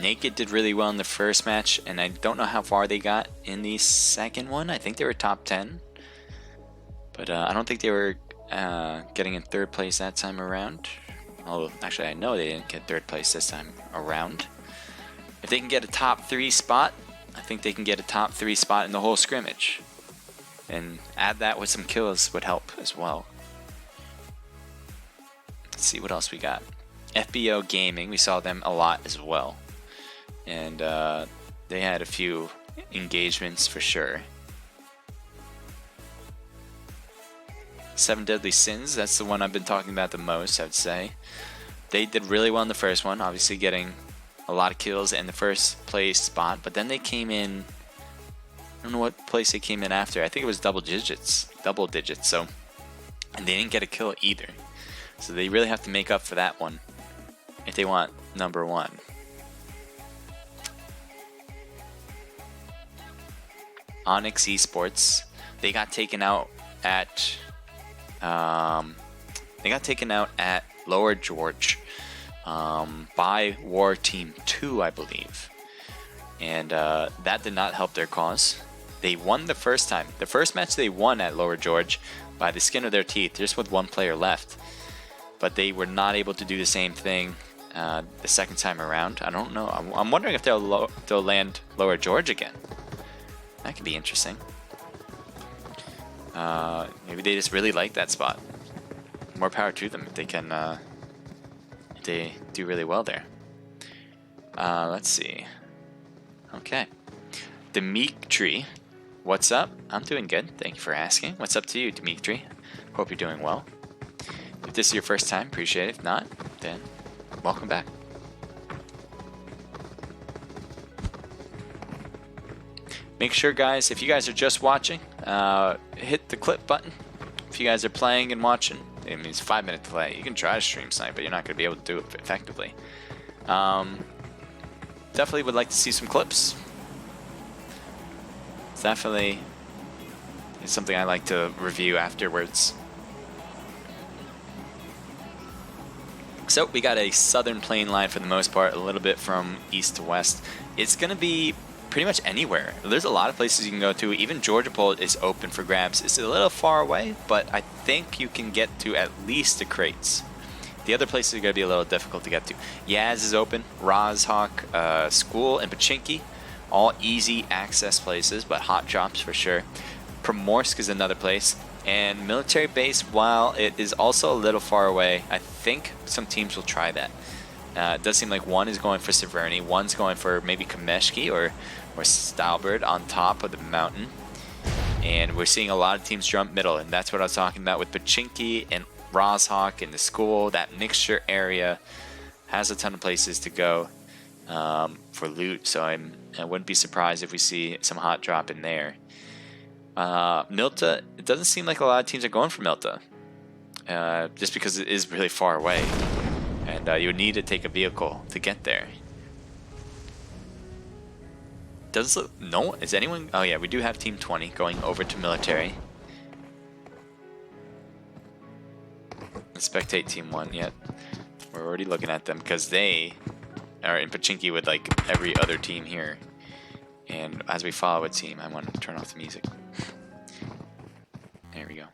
Naked did really well in the first match, and I don't know how far they got in the second one. I think they were top 10, but I don't think they were getting in third place that time around. Although, actually, I know they didn't get third place this time around. If they can get a top 3 spot, I think they can get a top 3 spot in the whole scrimmage. And add that with some kills would help as well. Let's see what else we got. FBO Gaming, we saw them a lot as well. And they had a few engagements for sure. 7 Deadly Sins, that's the one I've been talking about the most, I would say. They did really well in the first one, obviously getting a lot of kills in the first place spot, but then they came in, I don't know what place they came in after. I think it was double digits, so, and they didn't get a kill either. So they really have to make up for that one if they want number 1. Onyx Esports, they got taken out at Lower George by W.A.R. Team 2, I believe, and that did not help their cause. They won the first time. The first match they won at Lower George by the skin of their teeth, just with 1 player left, but they were not able to do the same thing the second time around. I don't know. I'm wondering if they'll land Lower George again. That could be interesting. Maybe they just really like that spot. More power to them if they can. If they do really well there. Let's see. Okay. Dimitri, what's up? I'm doing good. Thank you for asking. What's up to you, Dimitri? Hope you're doing well. If this is your first time, appreciate it. If not, then welcome back. Make sure, guys, if you guys are just watching, hit the clip button. If you guys are playing and watching, it means 5-minute delay. You can try to stream snipe, but you're not going to be able to do it effectively. Definitely would like to see some clips. It's definitely something I like to review afterwards. So we got a southern plane line for the most part, a little bit from east to west. It's going to be pretty much anywhere. There's a lot of places you can go to. Even Georgia Pole is open for grabs. It's a little far away, but I think you can get to at least the crates. The other places are going to be a little difficult to get to. Yaz is open, Rozhawk, School, and Pachinki. All easy access places, but hot drops for sure. Primorsk is another place. And Military Base, while it is also a little far away, I think some teams will try that. It does seem like one is going for Severny, one's going for maybe Kameshki or Stalbert on top of the mountain. And we're seeing a lot of teams jump middle, and that's what I was talking about with Pachinki and Rozhawk and the School. That mixture area has a ton of places to go for loot, so I wouldn't be surprised if we see some hot drop in there. Milta, it doesn't seem like a lot of teams are going for Milta, just because it is really far away. And you would need to take a vehicle to get there. Does it, no? Is anyone? Oh yeah, we do have Team 20 going over to military. Let's spectate Team 1 yet. We're already looking at them because they are in Pachinki with like every other team here. And as we follow a team, I want to turn off the music. There we go.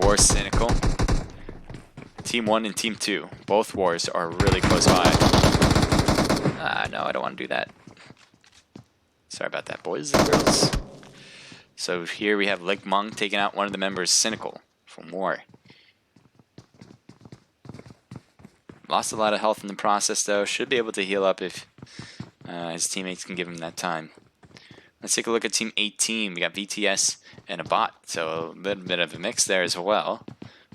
War Cynical. Team 1 and Team 2. Both wars are really close by. No, I don't want to do that. Sorry about that, boys and girls. So here we have Lick Mung taking out one of the members, Cynical, from War. Lost a lot of health in the process, though. Should be able to heal up if his teammates can give him that time. Let's take a look at Team 18. We got VTS and a bot, so a little bit of a mix there as well.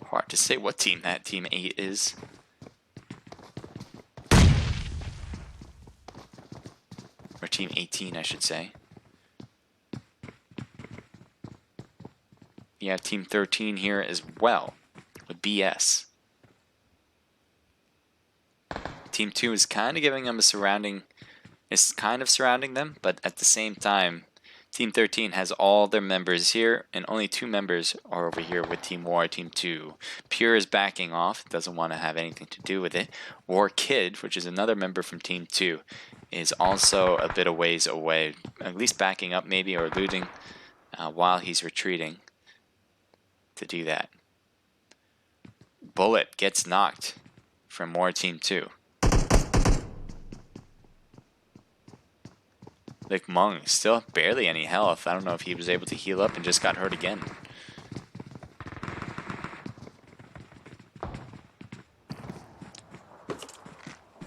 Hard to say what team that Team 8 is. Or Team 18, I should say. You have Team 13 here as well, with BS. Team 2 is kind of giving them a surrounding, it's kind of surrounding them, but at the same time, Team 13 has all their members here, and only 2 members are over here with Team War, Team 2. Pure is backing off, doesn't want to have anything to do with it. War Kid, which is another member from Team 2, is also a bit of ways away, at least backing up maybe, or looting while he's retreating to do that. Bullet gets knocked from War Team 2. Lick Mung still barely any health. I don't know if he was able to heal up and just got hurt again.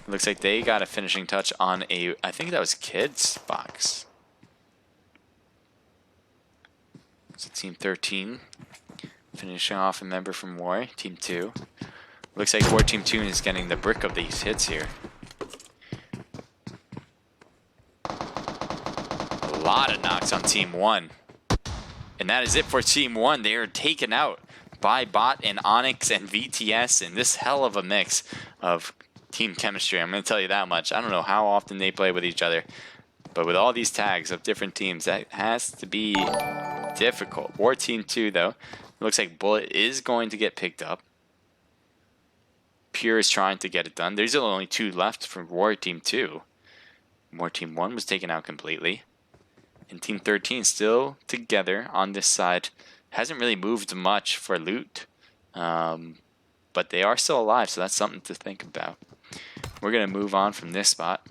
Looks like they got a finishing touch on a, I think that was Kid's box. So Team 13 finishing off a member from War, Team 2. Looks like War Team 2 is getting the brick of these hits here. A lot of knocks on Team 1. And that is it for Team 1. They are taken out by Bot and Onyx and VTS in this hell of a mix of team chemistry. I'm going to tell you that much. I don't know how often they play with each other, but with all these tags of different teams, that has to be difficult. War Team 2, though, it looks like Bullet is going to get picked up. Pure is trying to get it done. There's only 2 left from War Team 2. War Team 1 was taken out completely. And Team 13 still together on this side. Hasn't really moved much for loot. But they are still alive, so that's something to think about. We're going to move on from this spot.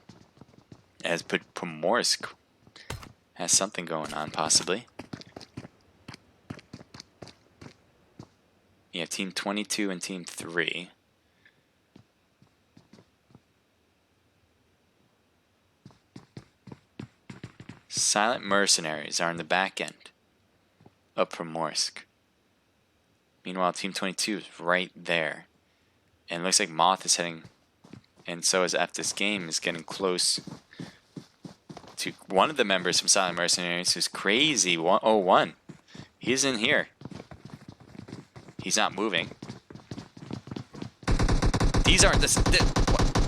As Pomorsk has something going on, possibly. You have Team 22 and Team 3. Silent Mercenaries are in the back end of Pomorsk. Meanwhile, Team 22 is right there. And it looks like Moth is heading, and so is F This Game, is getting close to one of the members from Silent Mercenaries, who's Crazy 101. He's in here. He's not moving. These aren't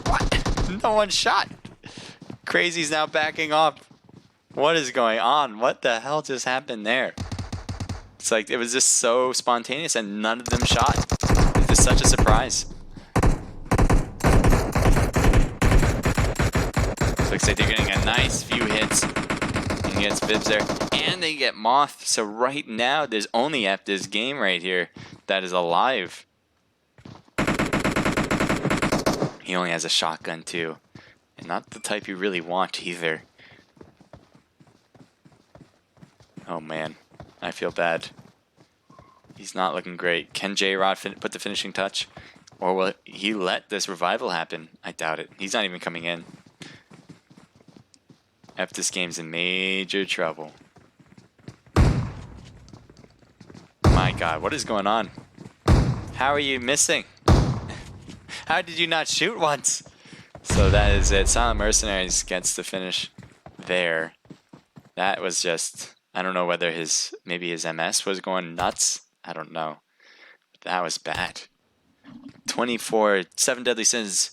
what? No one shot. Crazy's now backing off. What is going on? What the hell just happened there? It's like it was just so spontaneous and none of them shot. It's just such a surprise. Looks like they're getting a nice few hits. And gets Bibs there. And they get Moth. So right now there's only F This Game right here that is alive. He only has a shotgun too. And not the type you really want either. Oh man, I feel bad. He's not looking great. Can J-Rod put the finishing touch? Or will he let this revival happen? I doubt it. He's not even coming in. F This Game's in major trouble. My god, what is going on? How are you missing? How did you not shoot once? So that is it. Silent Mercenaries gets the finish there. That was just... I don't know whether maybe his MS was going nuts. I don't know. But that was bad. 24, 7 Deadly Sins.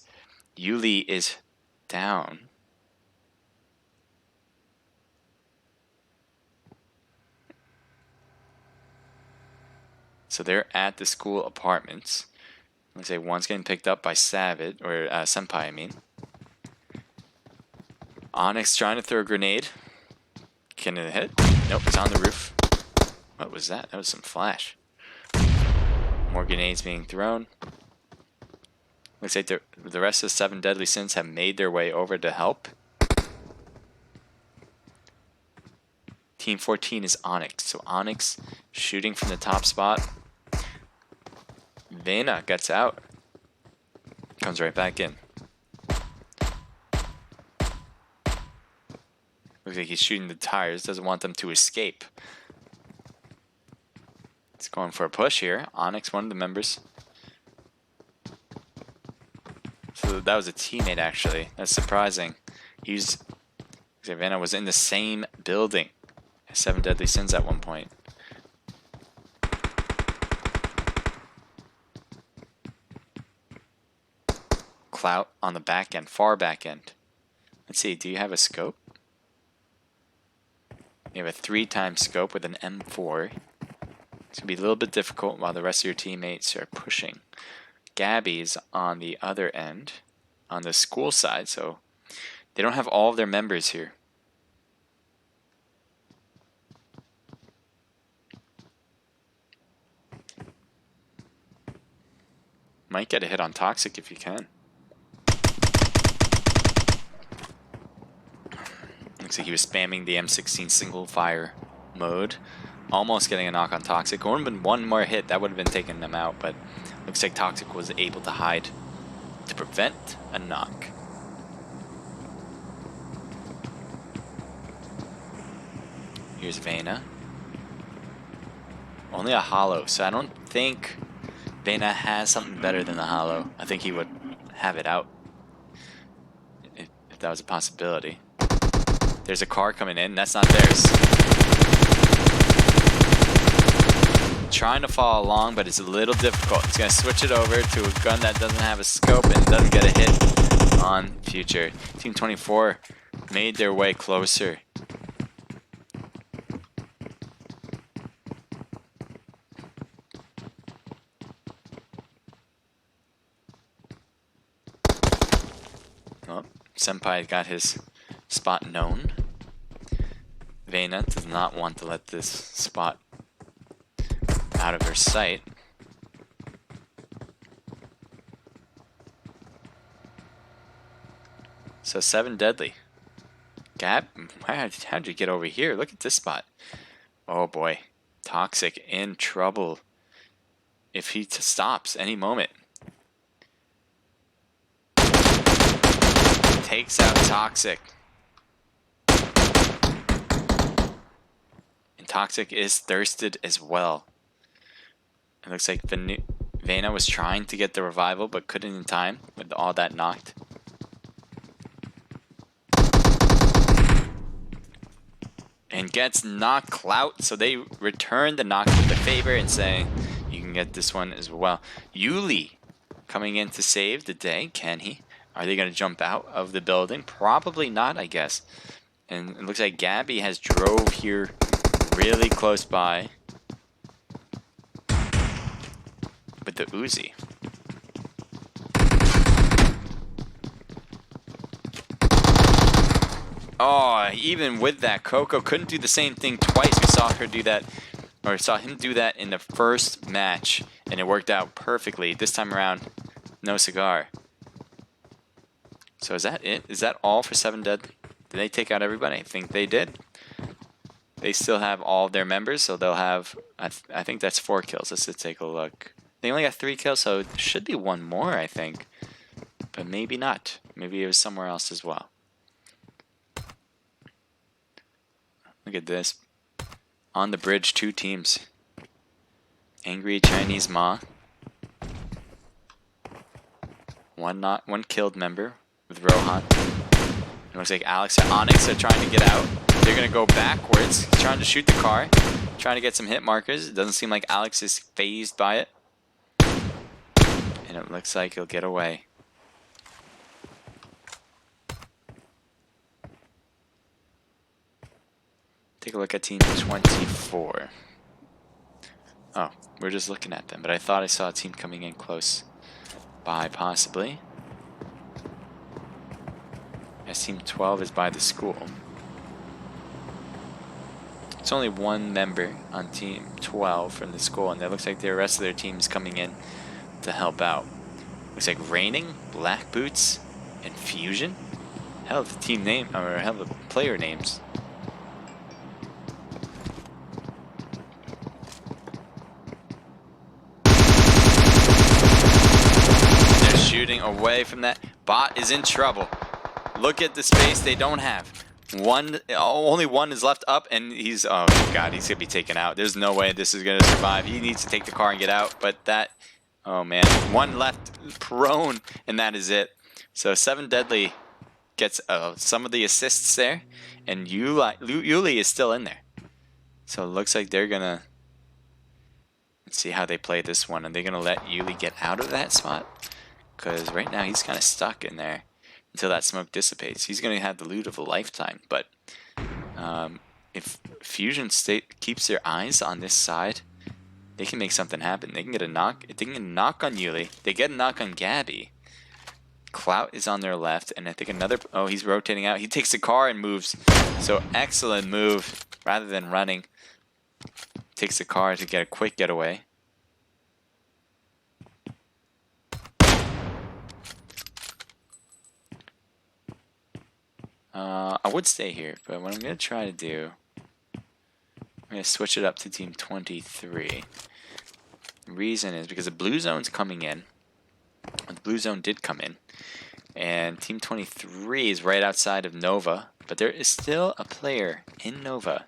Yuli is down. So they're at the school apartments. Looks like one's getting picked up by Savage, or Senpai, I mean. Onyx trying to throw a grenade. Can it hit? Nope, it's on the roof. What was that? That was some flash. More grenades being thrown. Looks like the rest of the 7 Deadly Sins have made their way over to help. Team 14 is Onyx. So Onyx shooting from the top spot. Vena gets out. Comes right back in. Looks like he's shooting the tires. Doesn't want them to escape. It's going for a push here. Onyx, one of the members. So that was a teammate, actually. That's surprising. Vena was in the same building as 7 Deadly Sins at one point. Clout on the back end, far back end. Let's see, do you have a scope? You have a 3x scope with an M4. It's going to be a little bit difficult while the rest of your teammates are pushing. Gabby's on the other end, on the school side, so they don't have all of their members here. Might get a hit on Toxic if you can. Looks like he was spamming the M16 single fire mode. Almost getting a knock on Toxic. Would have been one more hit, that would have been taking them out, but looks like Toxic was able to hide to prevent a knock. Here's Vena. Only a hollow, so I don't think Vena has something better than the hollow. I think he would have it out if that was a possibility. There's a car coming in. That's not theirs. Trying to follow along, but it's a little difficult. It's going to switch it over to a gun that doesn't have a scope and doesn't get a hit on Future. Team 24 made their way closer. Oh, Senpai got his spot known. Vena does not want to let this spot out of her sight. So 7 Deadly. Gab, how'd you get over here? Look at this spot. Oh boy. Toxic in trouble. If he stops any moment. Takes out Toxic. And Toxic is thirsted as well. It looks like Vena was trying to get the revival, but couldn't in time with all that knocked. And gets knocked Clout, so they return the knock with the favor and saying, you can get this one as well. Yuli coming in to save the day. Can he? Are they going to jump out of the building? Probably not, I guess. And it looks like Gabby has drove here really close by with the Uzi. Oh, even with that, Coco couldn't do the same thing twice. We saw her do that, or saw him do that in the first match, and it worked out perfectly. This time around, no cigar. So is that it? Is that all for 7 Deadly? Did they take out everybody? I think they did. They still have all of their members, so they'll have, I think that's 4 kills. Let's just take a look. They only got 3 kills, so it should be 1 more, I think. But maybe not. Maybe it was somewhere else as well. Look at this. On the bridge, 2 teams. Angry Chinese Ma. One killed member with Rohan. It looks like Alex and Onyx are trying to get out. They're going to go backwards, trying to shoot the car, trying to get some hit markers. It doesn't seem like Alex is phased by it. And it looks like he'll get away. Take a look at team 24. Oh, we're just looking at them, but I thought I saw a team coming in close by, possibly. As team 12 is by the school. It's only one member on team 12 from the school, and it looks like the rest of their team is coming in to help out. Looks like Raining, Black Boots, and Fusion. Hell of a team name, or hell of a player names. They're shooting away from that. Bot is in trouble. Look at the space they don't have. Only one is left up, and he's, oh god, he's gonna be taken out. There's no way this is gonna survive. He needs to take the car and get out, but that, oh man, one left prone, and that is it. So 7 Deadly gets some of the assists there, and Yuli is still in there. So it looks like they're gonna, let's see how they play this one. Are they gonna let Yuli get out of that spot? Because right now he's kind of stuck in there until that smoke dissipates. He's going to have the loot of a lifetime, but if Fusion State keeps their eyes on this side, they can make something happen. They can get a knock. They can get a knock on Yuli. They get a knock on Gabby. Clout is on their left, and I think another, oh, he's rotating out. He takes the car and moves. So excellent move. Rather than running, takes the car to get a quick getaway. I would stay here, but what I'm going to try to do, I'm going to switch it up to team 23. The reason is because the blue zone's coming in. The blue zone did come in. And team 23 is right outside of Nova, but there is still a player in Nova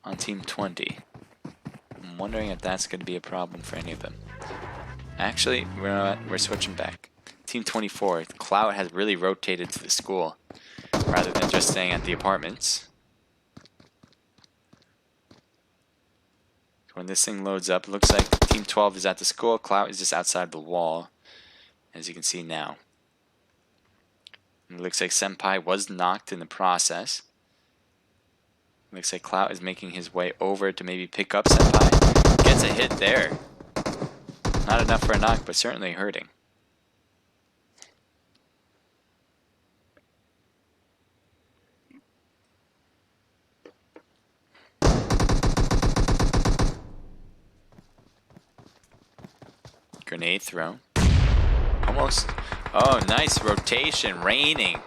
on team 20. I'm wondering if that's going to be a problem for any of them. Actually, we're switching back. Team 24, Cloud has really rotated to the school rather than just staying at the apartments. When this thing loads up, it looks like Team 12 is at the school. Cloud is just outside the wall, as you can see now. And it looks like Senpai was knocked in the process. Looks like Cloud is making his way over to maybe pick up Senpai. Gets a hit there. Not enough for a knock, but certainly hurting. Grenade throw. Almost. Oh, nice rotation. Raining.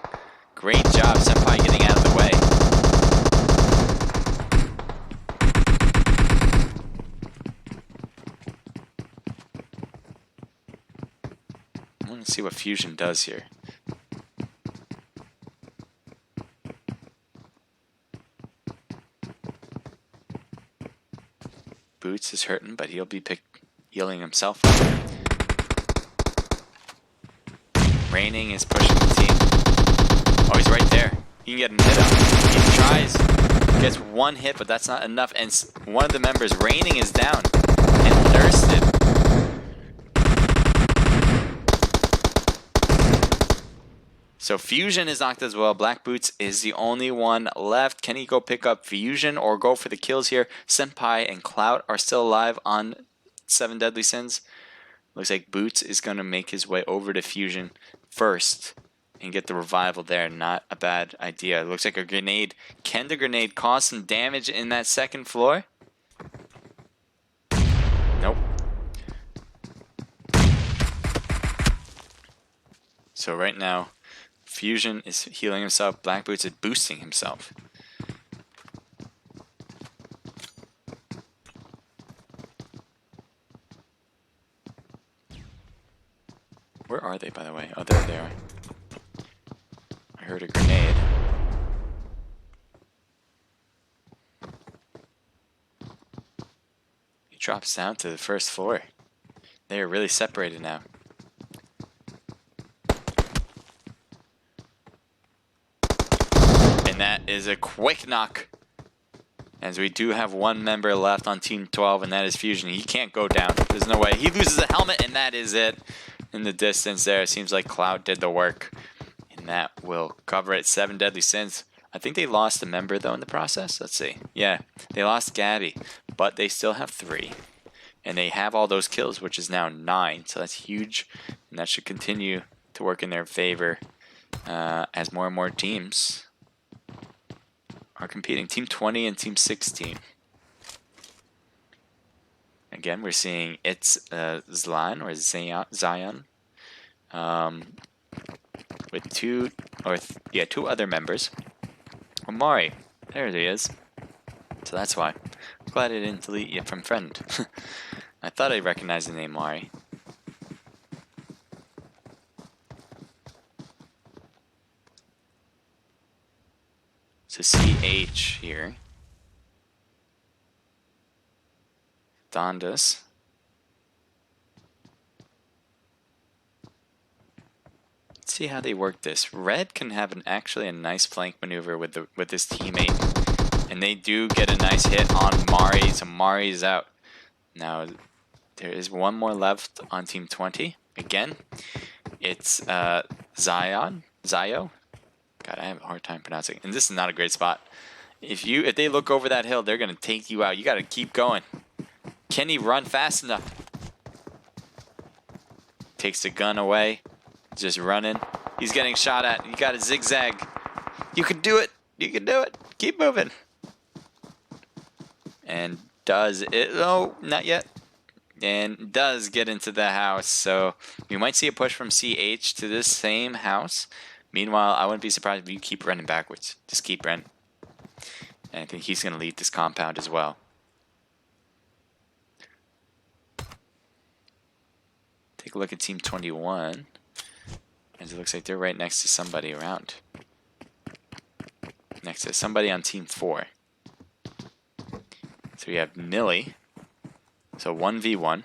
Great job, Senpai, getting out of the way. I want to see what Fusion does here. Boots is hurting, but he'll be healing himself up. Raining is pushing the team. Oh, he's right there. He can get a hit up. He tries, gets one hit, but that's not enough. And one of the members, Raining, is down. And thirsted. So Fusion is knocked as well. Black Boots is the only one left. Can he go pick up Fusion or go for the kills here? Senpai and Clout are still alive on 7 Deadly Sins. Looks like Boots is going to make his way over to Fusion first and get the revival there. Not a bad idea. It looks like a grenade. Can the grenade cause some damage in that second floor? Nope. So right now, Fusion is healing himself. Black Boots is boosting himself. Where are they, by the way? Oh, there they are. I heard a grenade. He drops down to the first floor. They are really separated now. And that is a quick knock. As we do have one member left on Team 12, and that is Fusion. He can't go down. There's no way. He loses a helmet, and that is it. In the distance there, it seems like Cloud did the work. And that will cover it. 7 deadly sins. I think they lost a member, though, in the process. Let's see. Yeah, they lost Gabby, but they still have 3. And they have all those kills, which is now 9. So that's huge, and that should continue to work in their favor as more and more teams are competing. Team 20 and Team 16. Again, we're seeing it's Zlan or Zion with two other members. Omari, there he is. So that's why. I'm glad I didn't delete you from friend. I thought I recognized the name Mari. So CH here. Dondas. Let's see how they work this. Red can have actually a nice flank maneuver with his teammate, and they do get a nice hit on Mari. So Mari's out. Now there is one more left on Team 20. Again, it's Zio. God, I have a hard time pronouncing it. And this is not a great spot. If they look over that hill, they're gonna take you out. You gotta keep going. Can he run fast enough? Takes the gun away. Just running. He's getting shot at. You gotta zigzag. You can do it. You can do it. Keep moving. And does it? Oh, not yet. And does get into the house. So we might see a push from CH to this same house. Meanwhile, I wouldn't be surprised if you keep running backwards. Just keep running. And I think he's gonna lead this compound as well. Take a look at Team 21. As it looks like they're right next to somebody around. Next to somebody on Team 4. So we have Nilly. So 1v1.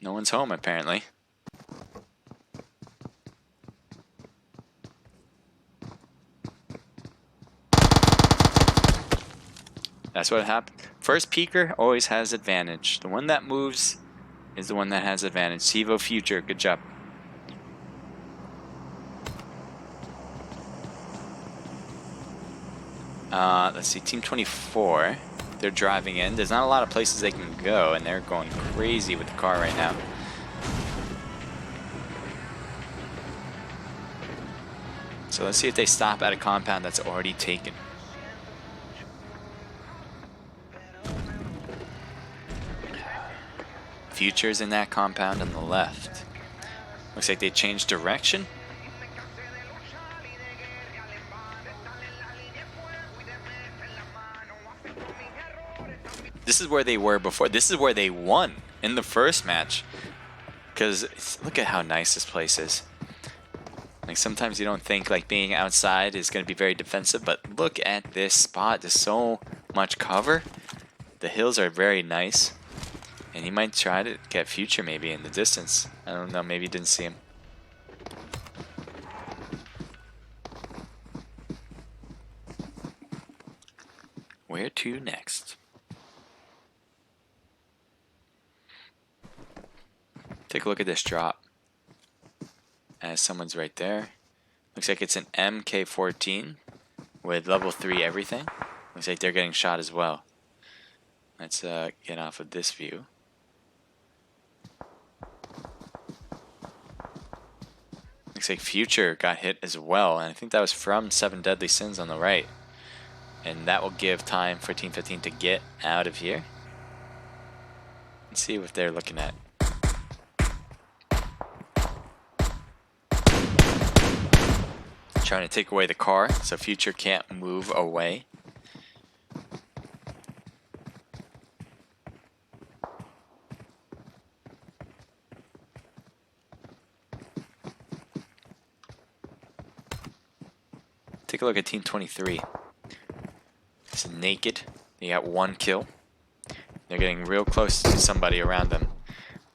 No one's home apparently. That's what happened. First peeker always has advantage. The one that moves is the one that has advantage. Sivo Future, good job. Let's see, Team 24. They're driving in. There's not a lot of places they can go, and they're going crazy with the car right now. So let's see if they stop at a compound that's already taken. Future's in that compound on the left. Looks like they changed direction. This is where they were before. This is where they won in the first match. Because look at how nice this place is. Like sometimes you don't think like being outside is going to be very defensive, but look at this spot. There's so much cover. The hills are very nice. And he might try to get Future maybe in the distance. I don't know, maybe he didn't see him. Where to next? Take a look at this drop. As someone's right there. Looks like it's an MK14 with level 3 everything. Looks like they're getting shot as well. Let's get off of this view. Looks like Future got hit as well, and I think that was from 7 Deadly Sins on the right. And that will give time for Team 15 to get out of here. Let's see what they're looking at. Trying to take away the car, so Future can't move away. Take a look at Team 23. It's naked. They got 1 kill. They're getting real close to somebody around them.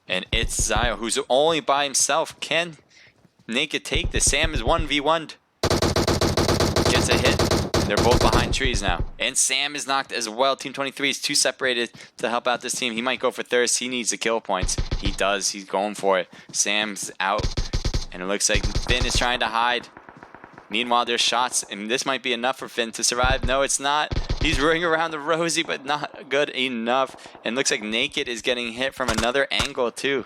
And it's Zio who's only by himself. Can Naked take this? Sam is 1v1'd. Gets a hit. They're both behind trees now. And Sam is knocked as well. Team 23 is too separated to help out this team. He might go for thirst. He needs the kill points. He does. He's going for it. Sam's out. And it looks like Finn is trying to hide. Meanwhile, there's shots. And this might be enough for Finn to survive. No, it's not. He's running around the Rosie, but not good enough. And looks like Naked is getting hit from another angle, too.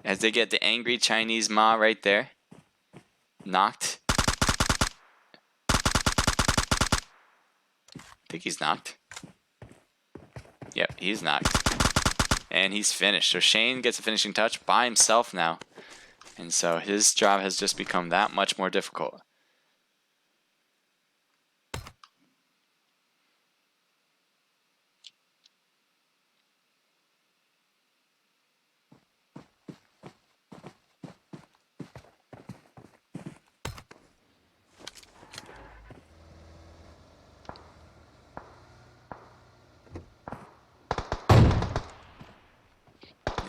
As they get the angry Chinese Ma right there. Knocked. I think he's knocked. Yep, he's knocked. And he's finished. So Shane gets a finishing touch by himself now. And so his job has just become that much more difficult.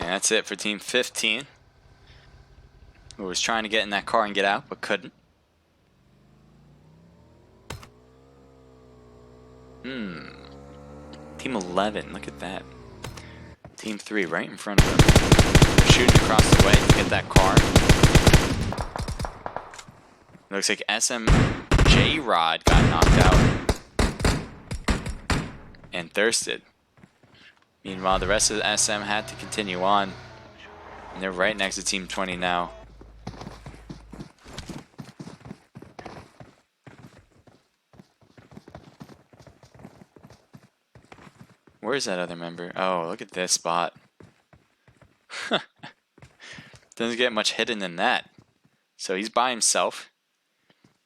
And that's it for Team 15. Who was trying to get in that car and get out, but couldn't. Team 11, look at that. Team 3 right in front of them. They're shooting across the way to get that car. Looks like SMJ Rod got knocked out. And thirsted. Meanwhile, the rest of the SM had to continue on. And they're right next to Team 20 now. Where's that other member? Oh, look at this spot. Doesn't get much hidden than that. So he's by himself.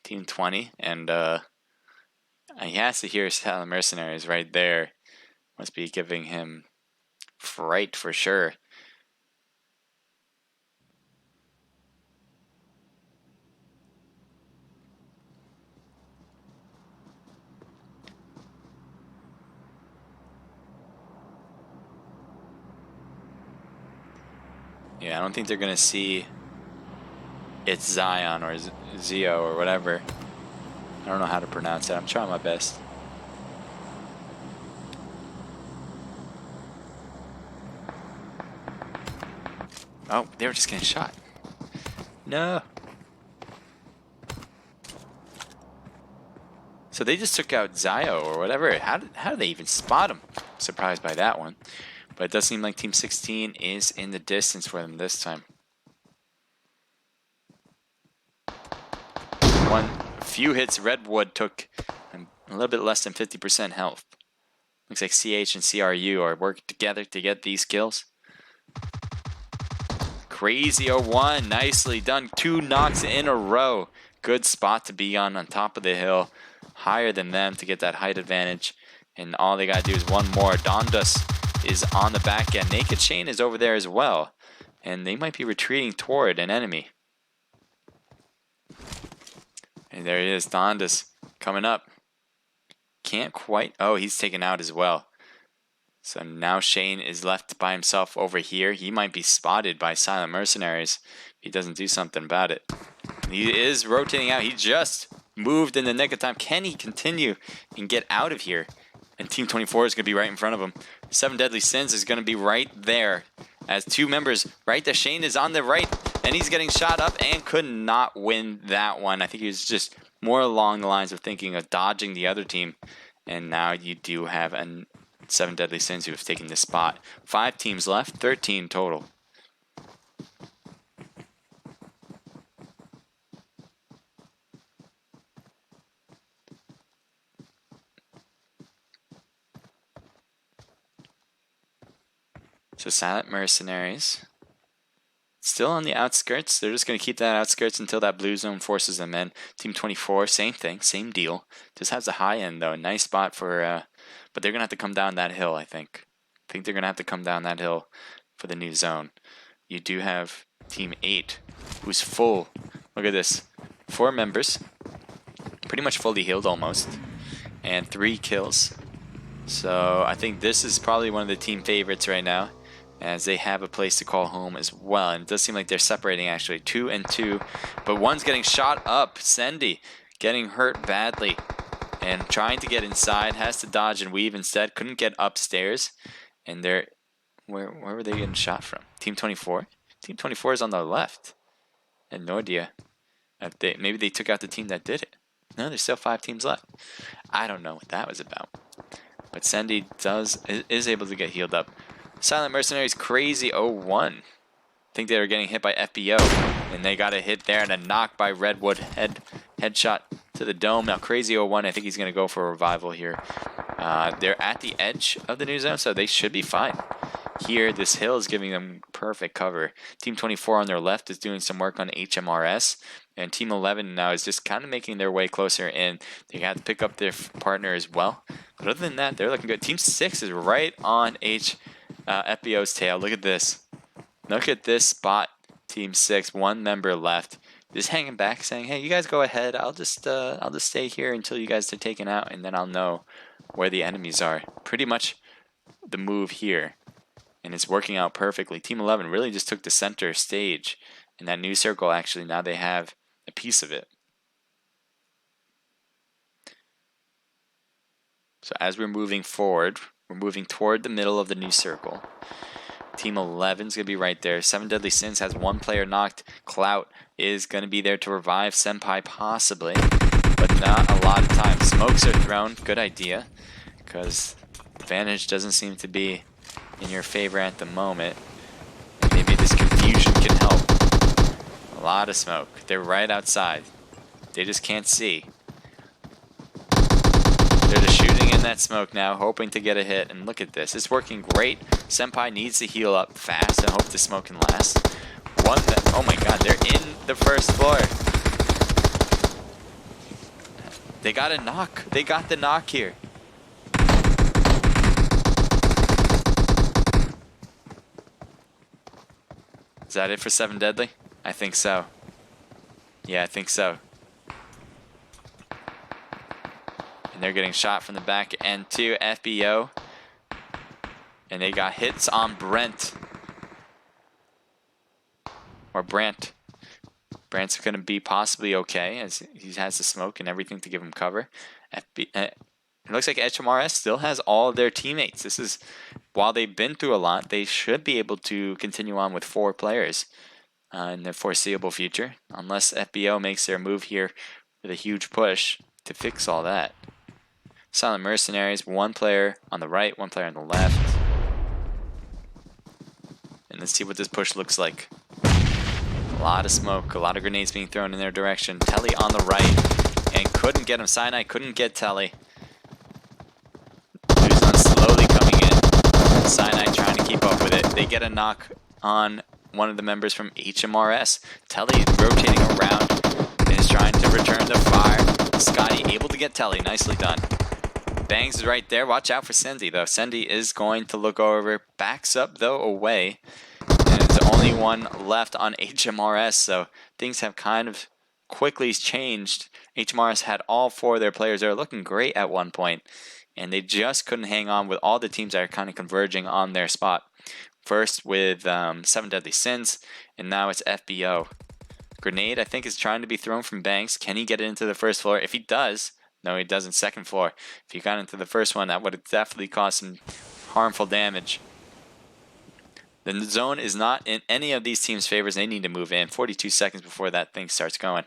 Team 20. And he has to hear Silent Mercenaries right there. Must be giving him fright for sure. Yeah, I don't think they're gonna see it's Zion or Zio or whatever. I don't know how to pronounce it. I'm trying my best. Oh, they were just getting shot. No. So they just took out Zio or whatever. How did they even spot him? Surprised by that one. But it does seem like Team 16 is in the distance for them this time. A few hits. Redwood took a little bit less than 50% health. Looks like CH and CRU are working together to get these kills. Crazy 01, nicely done. 2 knocks in a row. Good spot to be on top of the hill. Higher than them to get that height advantage. And all they gotta do is one more. Dondas is on the back end. Naked Shane is over there as well. And they might be retreating toward an enemy. And there he is, Dondas coming up. Can't quite. Oh, he's taken out as well. So now Shane is left by himself over here. He might be spotted by Silent Mercenaries if he doesn't do something about it. He is rotating out. He just moved in the nick of time. Can he continue and get out of here? And Team 24 is going to be right in front of him. 7 Deadly Sins is going to be right there. As 2 members right there. Shane is on the right. And he's getting shot up and could not win that one. I think he was just more along the lines of thinking of dodging the other team. And now you do have 7 Deadly Sins who have taken this spot. 5 teams left, 13 total. So Silent Mercenaries, still on the outskirts. They're just going to keep that outskirts until that blue zone forces them in. Team 24, same thing, same deal. Just has a high end though. Nice spot for, but they're going to have to come down that hill, I think. I think they're going to have to come down that hill for the new zone. You do have Team 8, who's full. Look at this. 4 members. Pretty much fully healed almost. And 3 kills. So I think this is probably one of the team favorites right now. as they have a place to call home as well. And it does seem like they're separating actually 2 and 2, but one's getting shot up. Sendy getting hurt badly and trying to get inside, has to dodge and weave instead, couldn't get upstairs. And they're, where were they getting shot from? Team 24? Team 24 is on the left. I had no idea. Maybe they took out the team that did it. No, there's still 5 teams left. I don't know what that was about. But Sendy is able to get healed up. Silent Mercenaries Crazy 01. I think they were getting hit by FBO, and they got a hit there and a knock by Redwood. Headshot to the dome. Now Crazy 01, I think he's going to go for a revival here. They're at the edge of the new zone, so they should be fine. Here, this hill is giving them perfect cover. Team 24 on their left is doing some work on HMRS, and Team 11 now is just kind of making their way closer in. They have to pick up their partner as well. But other than that, they're looking good. Team 6 is right on FBO's tail. Look at this. Look at this spot. Team 6, 1 member left. Just hanging back, saying, "Hey, you guys go ahead. I'll just stay here until you guys are taken out, and then I'll know where the enemies are." Pretty much the move here. And it's working out perfectly. Team 11 really just took the center stage. And that new circle, actually, now they have a piece of it. So as we're moving forward, we're moving toward the middle of the new circle. Team 11 is going to be right there. 7 Deadly Sins has 1 player knocked. Clout is going to be there to revive Senpai possibly. But not a lot of time. Smokes are thrown. Good idea. Because advantage doesn't seem to be in your favor at the moment. Maybe this confusion can help. A lot of smoke. They're right outside. They just can't see. They're just shooting in that smoke now, hoping to get a hit. And look at this. It's working great. Senpai needs to heal up fast and hope the smoke can last. Oh my god, they're in the first floor. They got a knock. They got the knock here. Is that it for 7 Deadly? I think so. Yeah, I think so. And they're getting shot from the back end too. FBO. And they got hits on Brent. Or Brant. Brant's going to be possibly okay as he has the smoke and everything to give him cover. It looks like HMRS still has all of their teammates. This is, while they've been through a lot, they should be able to continue on with 4 players in the foreseeable future, unless FBO makes their move here with a huge push to fix all that. Silent Mercenaries, 1 player on the right, 1 player on the left. And let's see what this push looks like. A lot of smoke, a lot of grenades being thrown in their direction. Telly on the right, and couldn't get him. Cyanide couldn't get Telly. Luzon slowly coming in. Cyanide trying to keep up with it. They get a knock on one of the members from HMRS. Telly rotating around and is trying to return the fire. Scotty able to get Telly. Nicely done. Bangs is right there. Watch out for Sendy, though. Sendy is going to look over. Backs up, though, away. And it's only 1 left on HMRS, so things have kind of quickly changed. HMRS had all 4 of their players. They were looking great at one point, and they just couldn't hang on with all the teams that are kind of converging on their spot. First with 7 Deadly Sins, and now it's FBO. Grenade, I think, is trying to be thrown from Banks. Can he get it into the first floor? If he does, no, he doesn't. Second floor. If he got into the first one, that would have definitely caused some harmful damage. The zone is not in any of these teams' favors. They need to move in 42 seconds before that thing starts going.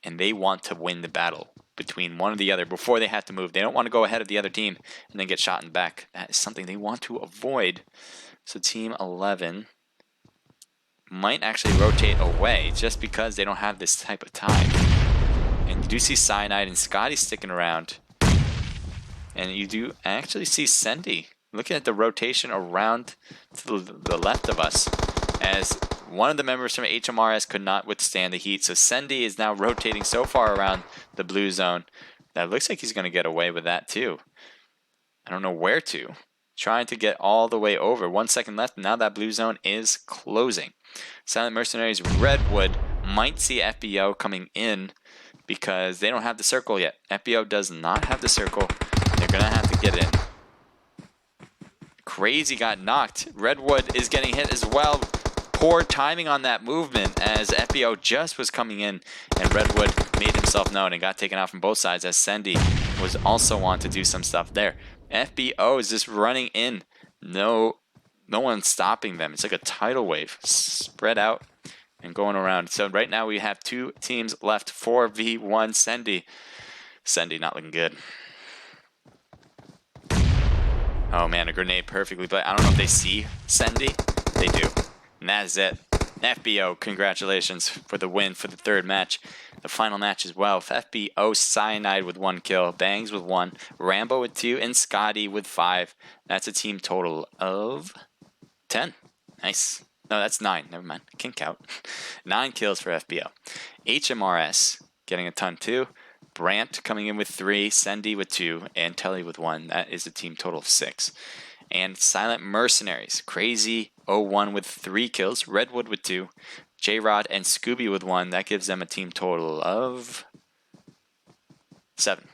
And they want to win the battle between one or the other before they have to move. They don't want to go ahead of the other team and then get shot in the back. That is something they want to avoid. So Team 11 might actually rotate away just because they don't have this type of time. And you do see Cyanide and Scotty sticking around. And you do actually see Sendy looking at the rotation around to the left of us, as one of the members from HMRS could not withstand the heat. So Sendy is now rotating so far around the blue zone that it looks like he's going to get away with that too. I don't know where to. Trying to get all the way over. 1 second left. Now that blue zone is closing. Silent Mercenaries Redwood might see FBO coming in because they don't have the circle yet. FBO does not have the circle. They're going to have to get in. Crazy got knocked. Redwood is getting hit as well. Poor timing on that movement as FBO just was coming in, and Redwood made himself known and got taken out from both sides as Sendy was also on to do some stuff there. FBO is just running in. No one's stopping them. It's like a tidal wave spread out and going around. So right now we have 2 teams left, 4v1 Sendy. Sendy not looking good. Oh man, a grenade perfectly played. I don't know if they see Sendy. They do. And that is it. FBO, congratulations for the win for the 3rd match. The final match as well. FBO Cyanide with 1 kill, Bangs with 1, Rambo with 2, and Scotty with 5. That's a team total of 10. Nice. No, that's 9. Never mind. I can't count. 9 kills for FBO. HMRS getting a ton too. Brant coming in with 3, Sendy with 2, and Telly with 1. That is a team total of 6. And Silent Mercenaries, Crazy 01 with 3 kills, Redwood with 2, J-Rod and Scooby with 1. That gives them a team total of 7.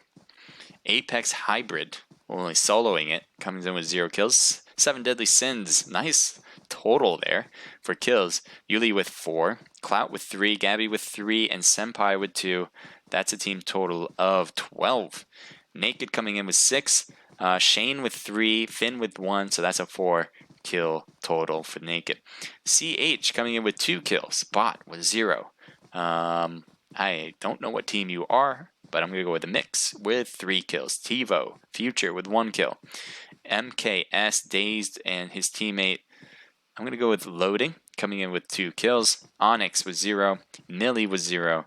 Apex Hybrid, only soloing it, comes in with 0 kills. 7 Deadly Sins, nice total there for kills. Yuli with 4, Clout with 3, Gabby with 3, and Senpai with 2. That's a team total of 12. Naked coming in with 6. Shane with 3, Finn with 1, so that's a 4 kill total for Naked. CH coming in with 2 kills, Bot with 0. I don't know what team you are, but I'm going to go with a mix with 3 kills. TiVo, Future with 1 kill. MKS, Dazed, and his teammate, I'm going to go with Loading, coming in with 2 kills. Onyx with 0, Nilly with 0.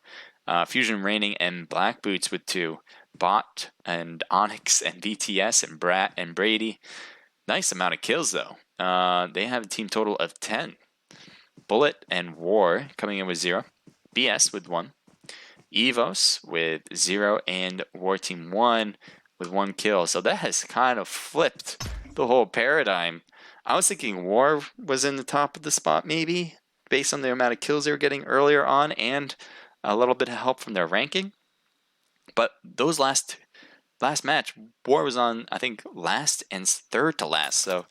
Fusion Raining and Black Boots with 2. Bot and Onyx and BTS and Brat and Brady. Nice amount of kills though. They have a team total of 10. Bullet and W.A.R coming in with 0. BS with 1. Evos with 0 and War Team 1 with 1 kill. So that has kind of flipped the whole paradigm. I was thinking W.A.R was in the top of the spot maybe based on the amount of kills they were getting earlier on and a little bit of help from their ranking. But those last match, W.A.R was on, I think, last and 3rd to last. So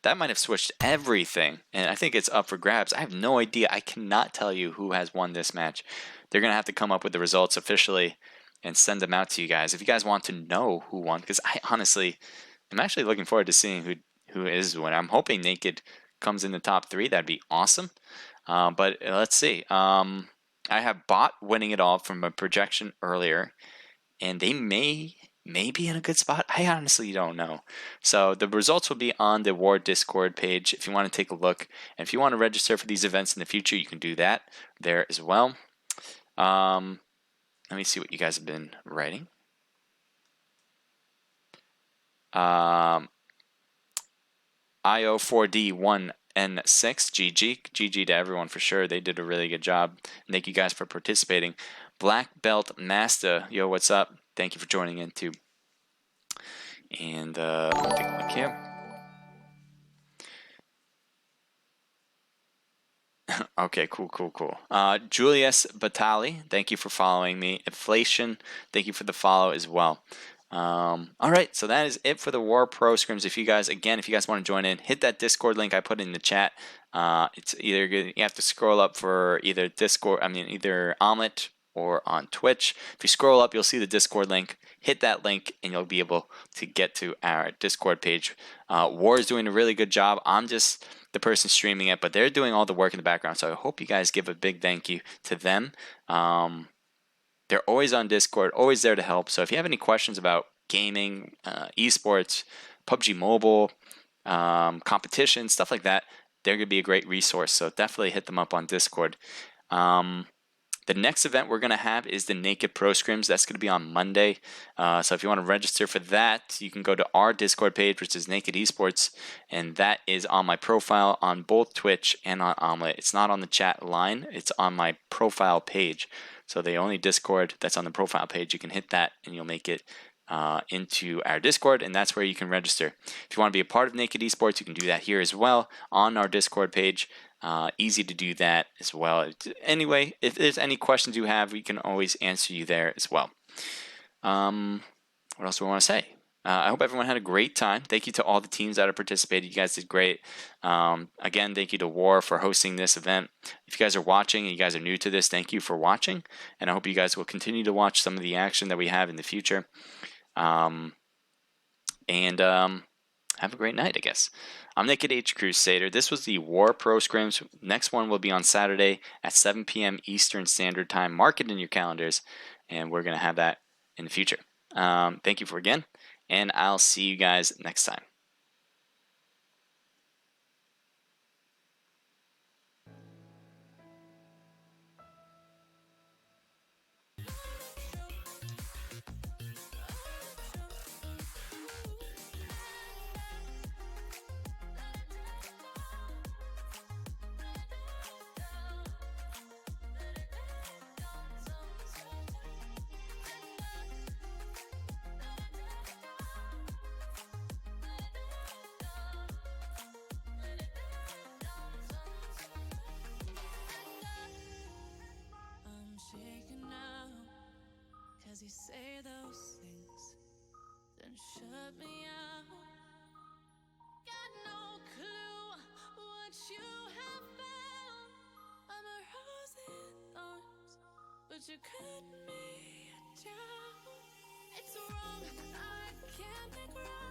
that might have switched everything. And I think it's up for grabs. I have no idea. I cannot tell you who has won this match. They're going to have to come up with the results officially and send them out to you guys. If you guys want to know who won, because I honestly am actually looking forward to seeing who is winning. I'm hoping Naked comes in the top 3. That'd be awesome. But let's see. I have Bot winning it all from a projection earlier. And they may be in a good spot. I honestly don't know. So the results will be on the W.A.R Discord page if you want to take a look. And if you want to register for these events in the future, you can do that there as well. Let me see what you guys have been writing. IO4D1N6, GG to everyone for sure. They did a really good job. Thank you guys for participating. Black Belt Master, yo, what's up? Thank you for joining in too. And let me take a look here. Okay, cool. Julius Batali, thank you for following me. Inflation, thank you for the follow as well. All right, so that is it for the W.A.R Pro Scrims. If you guys want to join in, hit that Discord link I put in the chat. It's either you have to scroll up for either either Omlet or on Twitch. If you scroll up, you'll see the Discord link. Hit that link and you'll be able to get to our Discord page. W.A.R is doing a really good job. I'm just the person streaming it, but they're doing all the work in the background. So I hope you guys give a big thank you to them. They're always on Discord, always there to help. So if you have any questions about gaming, esports, PUBG Mobile, competition, stuff like that, they're going to be a great resource. So definitely hit them up on Discord. The next event we're going to have is the Naked Pro Scrims. That's going to be on Monday. So if you want to register for that, you can go to our Discord page, which is Naked Esports, and that is on my profile on both Twitch and on Omlet. It's not on the chat line. It's on my profile page. So the only Discord that's on the profile page, you can hit that and you'll make it into our Discord, and that's where you can register. If you want to be a part of Naked Esports, you can do that here as well on our Discord page. Easy to do that as well. Anyway, if there's any questions you have, we can always answer you there as well. What else do we want to say? I hope everyone had a great time. Thank you to all the teams that have participated. You guys did great. Again, thank you to W.A.R for hosting this event. If you guys are watching and you guys are new to this, thank you for watching. And I hope you guys will continue to watch some of the action that we have in the future. Have a great night, I guess. I'm Naked H Crusader. This was the W.A.R Pro Scrims. Next one will be on Saturday at 7 p.m. Eastern Standard Time. Mark it in your calendars, and we're going to have that in the future. Thank you for again, and I'll see you guys next time. Shaking now, 'cause you say those things, then shut me out. Got no clue what you have found. I'm a rose in thorns, but you cut me down. It's wrong, I can't think right.